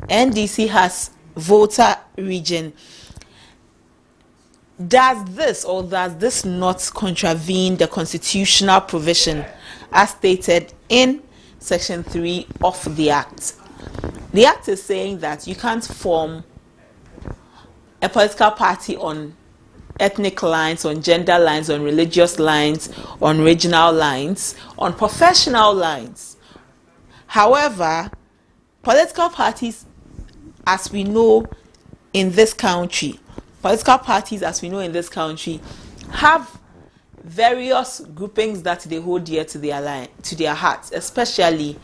NDC has Volta region. Does this not contravene the constitutional provision as stated in Section 3 of the Act? The Act is saying that you can't form a political party on ethnic lines, on gender lines, on religious lines, on regional lines, on professional lines, However, political parties, as we know in this country, have various groupings that they hold dear to their hearts, especially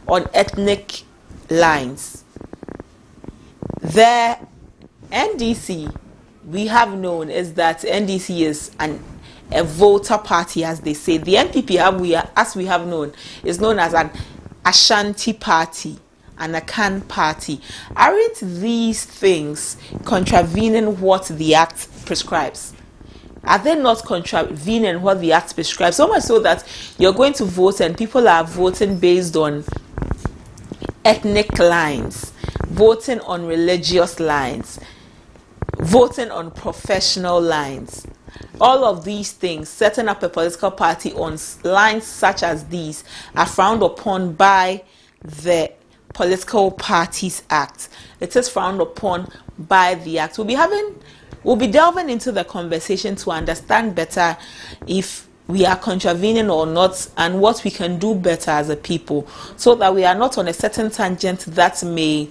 on ethnic lines. The NDC, we have known, is that NDC is a voter party, as they say. The NPP, as we have known, is known as an Ashanti party and a Kan party. Aren't these things contravening what the Act prescribes? Are they not contravening what the Act prescribes? So much so that you're going to vote and people are voting based on ethnic lines, voting on religious lines, voting on professional lines. All of these things, setting up a political party on lines such as these, are frowned upon by the Political Parties Act. It is frowned upon by the Act. We'll be delving into the conversation to understand better if we are contravening or not, and what we can do better as a people, so that we are not on a certain tangent that may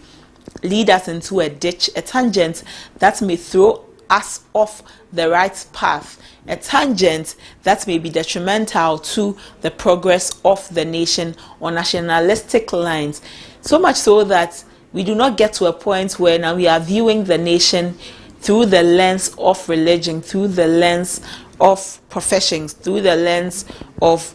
lead us into a ditch, a tangent that may throw us off the right path, a tangent that may be detrimental to the progress of the nation on nationalistic lines. So much so that we do not get to a point where now we are viewing the nation through the lens of religion, through the lens of professions, through the lens of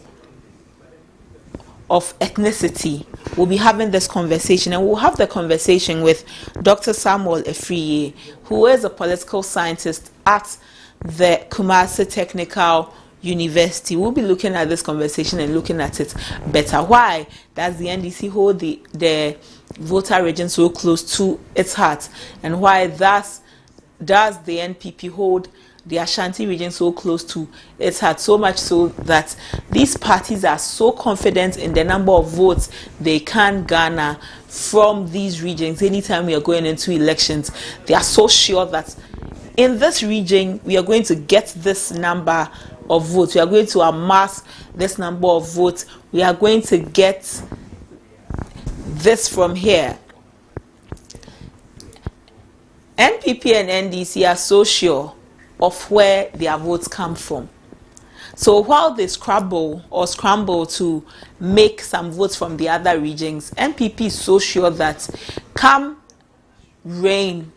ethnicity. We'll be having this conversation, and we'll have the conversation with Dr. Samuel Afriyie, who is a political scientist at the Kumasi Technical University. We'll be looking at this conversation and looking at it better. Why does the NDC hold the voter region so close to its heart, and why does the NPP hold the Ashanti region so close to its heart? So much so that these parties are so confident in the number of votes they can garner from these regions anytime we are going into elections. They are so sure that in this region we are going to get this number of votes, we are going to amass this number of votes, we are going to get this from here. NPP and NDC are so sure of where their votes come from. So while they scramble to make some votes from the other regions, NPP is so sure that come rain,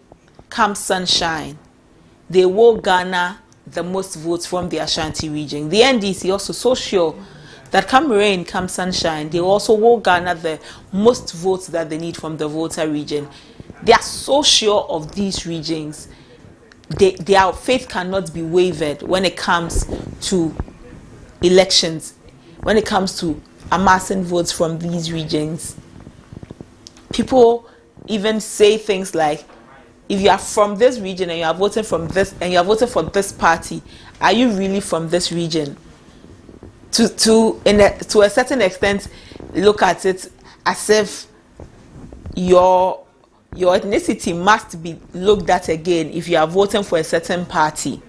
come sunshine, they will garner the most votes from the Ashanti region. The NDC also so sure that come rain, come sunshine, they also will garner the most votes that they need from the voter region. They are so sure of these regions. Their faith cannot be wavered when it comes to elections, when it comes to amassing votes from these regions. People even say things like, if you are from this region and you are voting from this and you are voting for this party, are you really from this region? To a certain extent, look at it as if your ethnicity must be looked at again if you are voting for a certain party.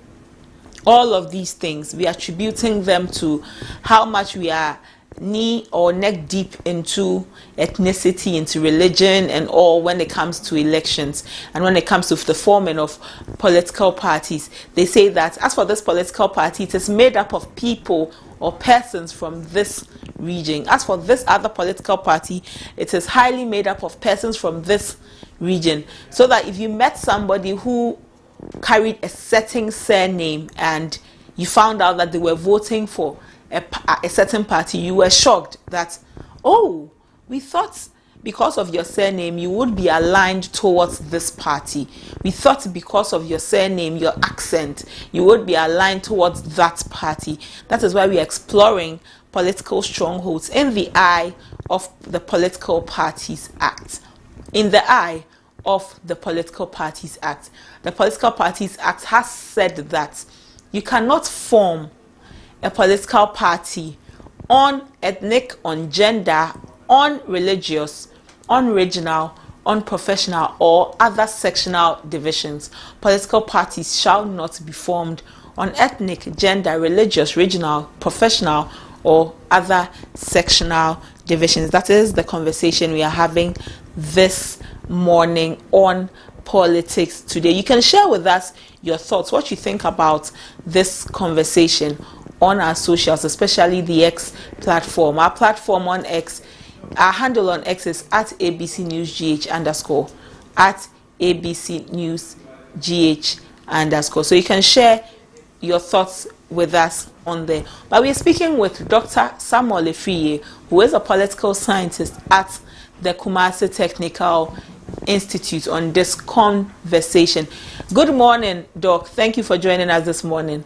All of these things, we are attributing them to how much we are knee or neck deep into ethnicity, into religion and all when it comes to elections and when it comes to the forming of political parties. They say that as for this political party, it is made up of people or persons from this region. As for this other political party, it is highly made up of persons from this region. So that if you met somebody who carried a certain surname and you found out that they were voting for a certain party, you were shocked that, oh, we thought because of your surname you would be aligned towards this party. We thought because of your surname, your accent, you would be aligned towards that party. That is why we are exploring political strongholds in the eye of the Political Parties Act. In the eye of the Political Parties Act. The Political Parties Act has said that you cannot form a political party on ethnic, on gender, on religious, on regional, on professional or other sectional divisions. Political parties shall not be formed on ethnic, gender, religious, regional, professional or other sectional divisions. That is the conversation we are having this morning on Politics Today. You can share with us your thoughts, what you think about this conversation on our socials, especially the X platform. Our platform on X, our handle on X is at ABC News GH _ at ABC News GH _. So you can share your thoughts with us on there. But we are speaking with Dr. Samuel Efriye, who is a political scientist at the Kumasi Technical Institute, on this conversation. Good morning, Doc. Thank you for joining us this morning.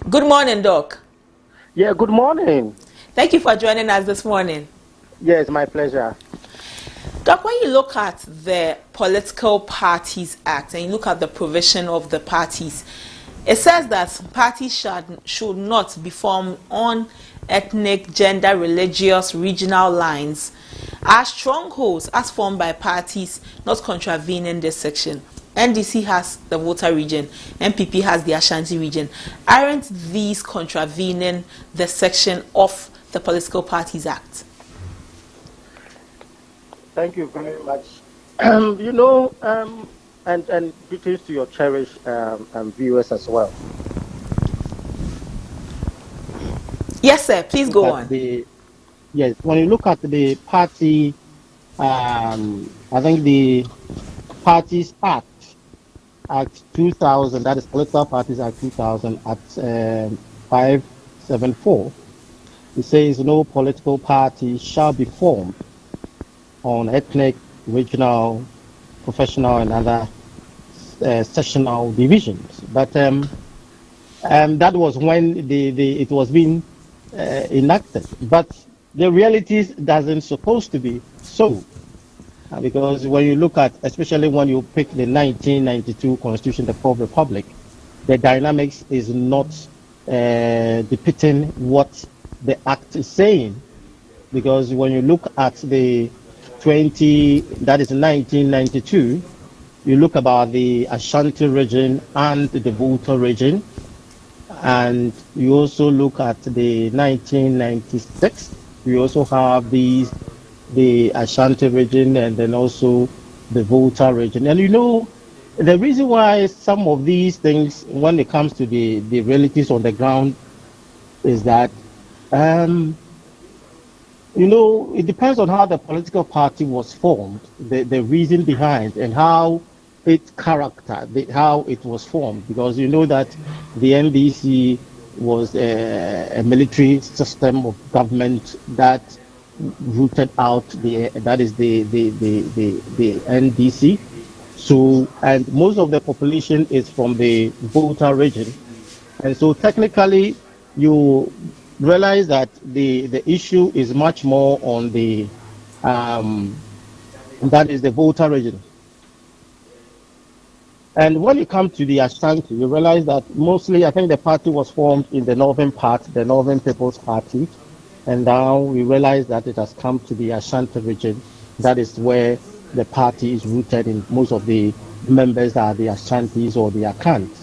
Good morning, Doc. Yeah, good morning. Thank you for joining us this morning. Yes, my pleasure. Doc, when you look at the Political Parties Act and you look at the provision of the parties, it says that parties should not be formed on ethnic, gender, religious, regional lines as strongholds as formed by parties not contravening this section. NDC has the Volta region, MPP has the Ashanti region. Aren't these contravening the section of the Political Parties Act? Thank you very much. And greetings to your cherished viewers as well. Yes, sir. Please go on. Yes, when you look at the party, I think the Parties Act 2000, that is Political Parties Act 2000 at 574, it says no political party shall be formed on ethnic, regional, professional, and other sectional divisions. But that was when it was being enacted. But the reality doesn't supposed to be so. Because when you look at, especially when you pick the 1992 Constitution, the Fourth Republic, the dynamics is not depicting what the Act is saying. Because when you look at the 1992, you look about the Ashanti region and the Volta region, and you also look at the 1996, you also have the Ashanti region and then also the Volta region. And the reason why some of these things, when it comes to the realities on the ground, is that it depends on how the political party was formed, the reason behind, and how its character, how it was formed. Because you know that the NDC was a military system of government that rooted out the NDC. So, and most of the population is from the Volta region, and so technically you realize that the issue is much more on the that is the Volta region. And when you come to the Ashanti, you realize that mostly, I think the party was formed in the northern part, the Northern People's Party, and now we realize that it has come to the Ashanti region. That is where the party is rooted in. Most of the members are the Ashantis or the Akans.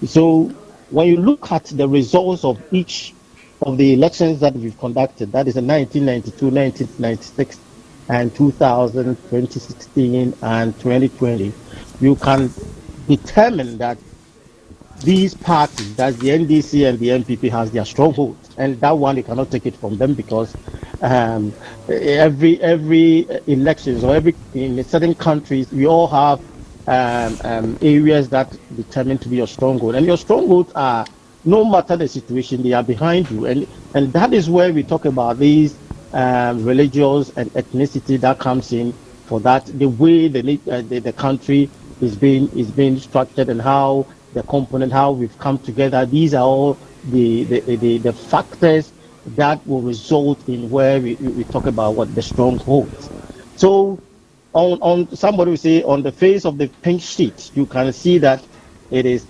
So when you look at the results of each of the elections that we've conducted, that is in 1992, 1996, and 2000, 2016, and 2020, you can determine that these parties, that's the NDC and the MPP, has their strongholds, and that one you cannot take it from them, because every elections or in certain countries, we all have areas that determine to be your stronghold, and your strongholds are, no matter the situation, they are behind you, and that is where we talk about these religious and ethnicity that comes in for that, the way the country is being structured, and how the component, how we've come together. These are all the factors that will result in where we talk about what the strongholds. So on somebody will say, on the face of the pink sheet, you can see that it is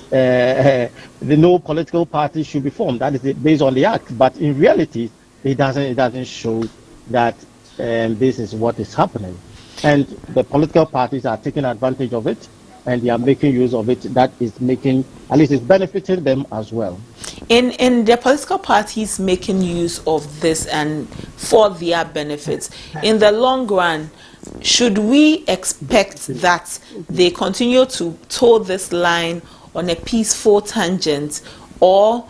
the no political party should be formed. That is based on the act, but in reality, it doesn't show that this is what is happening, and the political parties are taking advantage of it, and they are making use of it. That is making, at least it's benefiting them as well. In the political parties making use of this and for their benefits, in the long run, should we expect that they continue to toe this line on a peaceful tangent, or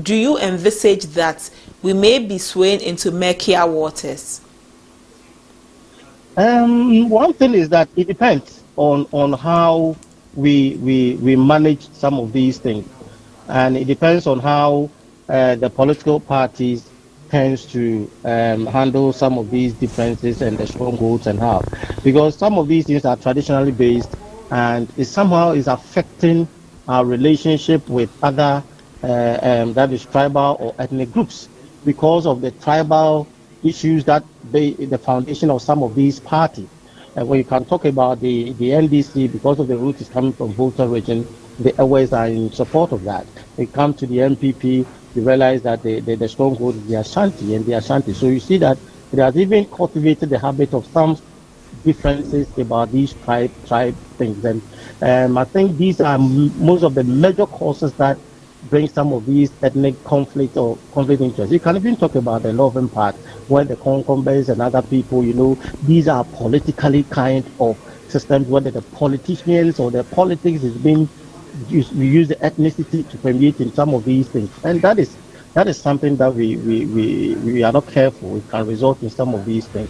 do you envisage that we may be swaying into murkier waters? One thing is that it depends on how we manage some of these things, and it depends on how the political parties tends to handle some of these differences and the strongholds and how, because some of these things are traditionally based, and it somehow is affecting our relationship with other that is tribal or ethnic groups, because of the tribal issues that the foundation of some of these parties. And when you can talk about the NDC, because of the root is coming from Volta region, the Airways are in support of that. They come to the MPP, you realize that the stronghold is the Ashanti and the Ashanti. So you see that it has even cultivated the habit of some differences about these tribe things. And I think these are most of the major causes that bring some of these ethnic conflict or conflict interests. You can even talk about the northern part, where the Concombes and other people, these are politically kind of systems, whether the politicians or the politics is being used, we use the ethnicity to permeate in some of these things. And that is something that we are not careful. It can result in some of these things.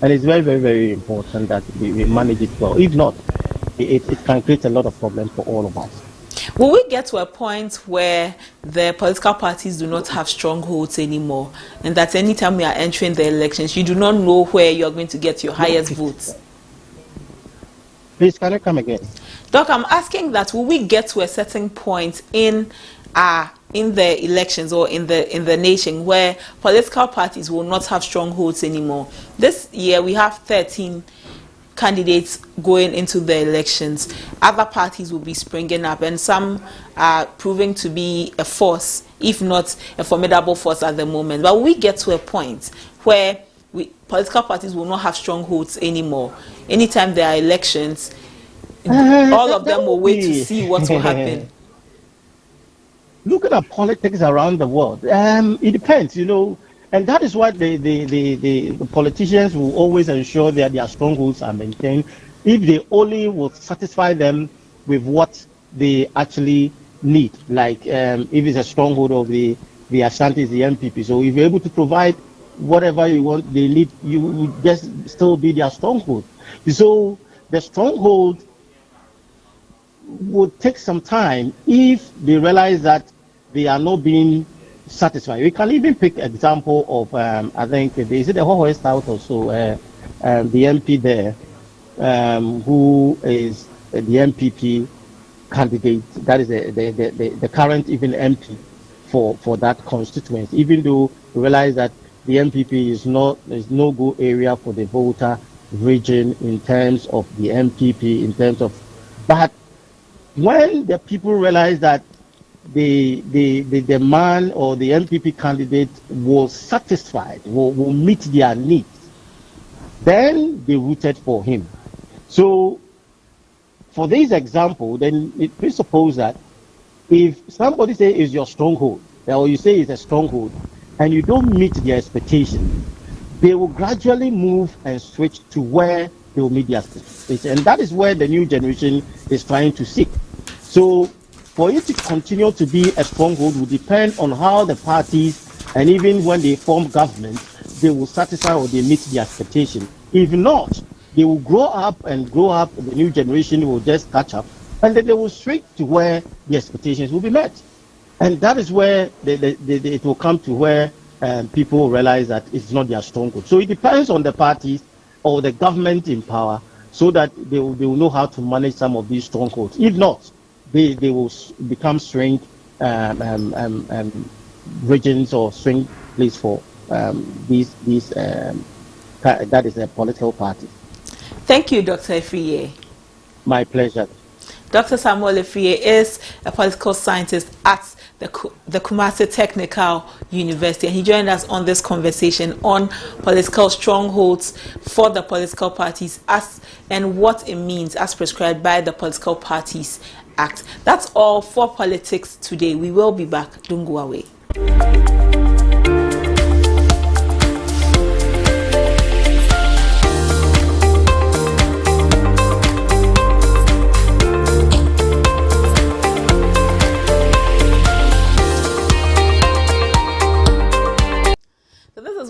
And it's very, very, very important that we manage it well. If not, it can create a lot of problems for all of us. Will we get to a point where the political parties do not have strongholds anymore, and that anytime we are entering the elections, you do not know where you are going to get your highest votes? Please, can you come again? Doc, I'm asking that will we get to a certain point in the elections or in the nation where political parties will not have strongholds anymore? This year we have 13 candidates going into the elections. Other parties will be springing up, and some are proving to be a force, if not a formidable force at the moment. But we get to a point where political parties will not have strongholds anymore. Anytime there are elections, all of them will wait to see what will happen. Looking at politics around the world, it depends, and that is why the politicians will always ensure that their strongholds are maintained if they only will satisfy them with what they actually need. Like if it's a stronghold of the Ashanti, the MPP. So if you're able to provide whatever you want, they need, you will just still be their stronghold. So the stronghold would take some time if they realize that they are not being satisfied. We can even pick example of I think is it the Hohoe South or so, the MP there, who is the MPP candidate, that is the current even MP for that constituency. Even though we realize that the MPP is no go area for the Volta region in terms of the MPP, in terms of, but when the people realize that the man or the MPP candidate was satisfied, will meet their needs, then they voted for him. So for this example, then it presupposes that if somebody says is your stronghold, or you say it's a stronghold, and you don't meet their expectation, they will gradually move and switch to where they will meet their expectation. And that is where the new generation is trying to seek. So for it to continue to be a stronghold will depend on how the parties, and even when they form government, they will satisfy or they meet the expectation. If not, they will grow up, the new generation will just catch up, and then they will switch to where the expectations will be met. And that is where it will come to where people realize that it's not their stronghold. So it depends on the parties or the government in power, so that they will know how to manage some of these strongholds. If not, they will become swing regions or swing places for these that is a political party. Thank you, Dr. Afriyie. My pleasure. Dr. Samuel Afriyie is a political scientist at the Kumasi Technical University, and he joined us on this conversation on political strongholds for the political parties and what it means as prescribed by the political parties Act. That's all for politics today. We will be back. Don't go away.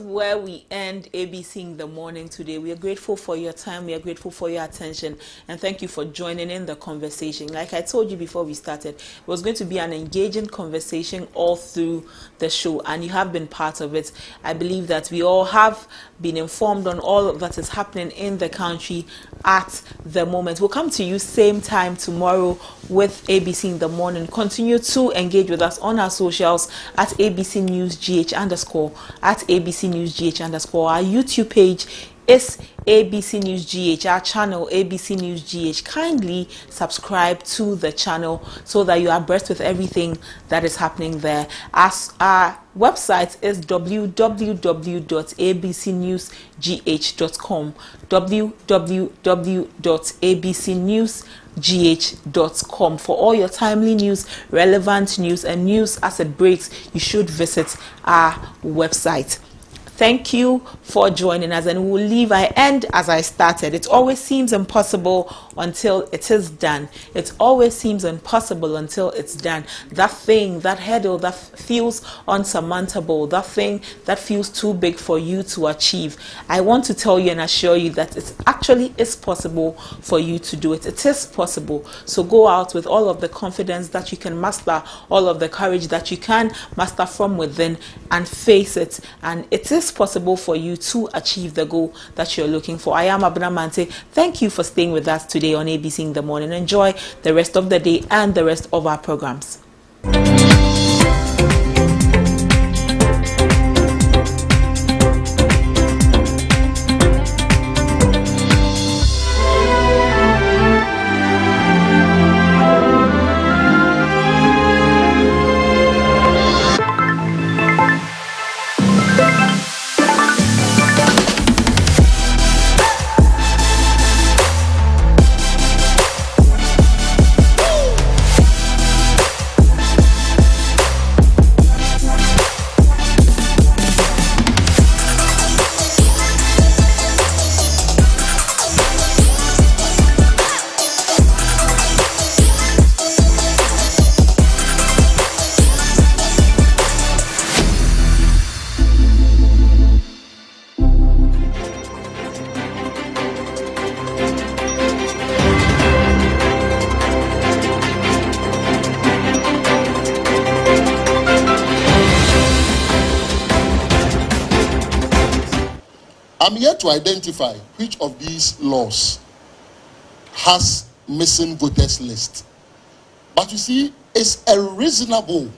Where we end ABC in the morning today. We are grateful for your time. We are grateful for your attention, and thank you for joining in the conversation. Like I told you before we started, it was going to be an engaging conversation all through the show, and you have been part of it. I believe that we all have been informed on all that is happening in the country at the moment. We'll come to you same time tomorrow with ABC in the morning. Continue to engage with us on our socials at ABC News GH _ at ABC News GH _ Our YouTube page is ABC News GH, our channel ABC News GH. Kindly subscribe to the channel so that you are abreast with everything that is happening there. As our website is www.abcnewsgh.com, www.abcnewsgh.com. For all your timely news, relevant news, and news as it breaks, you should visit our website. Thank you for joining us, and we'll leave. I end as I started. It always seems impossible until it is done. It always seems impossible until it's done. That thing, that hurdle that feels unsurmountable, that thing that feels too big for you to achieve. I want to tell you and assure you that it actually is possible for you to do it. It is possible. So go out with all of the confidence that you can master, all of the courage that you can master from within, and face it. And it is possible for you to achieve the goal that you're looking for. I am Abena Mante. Thank you for staying with us today on ABC in the morning. Enjoy the rest of the day and the rest of our programs. I'm here to identify which of these laws has missing voters list. But you see, it's a reasonable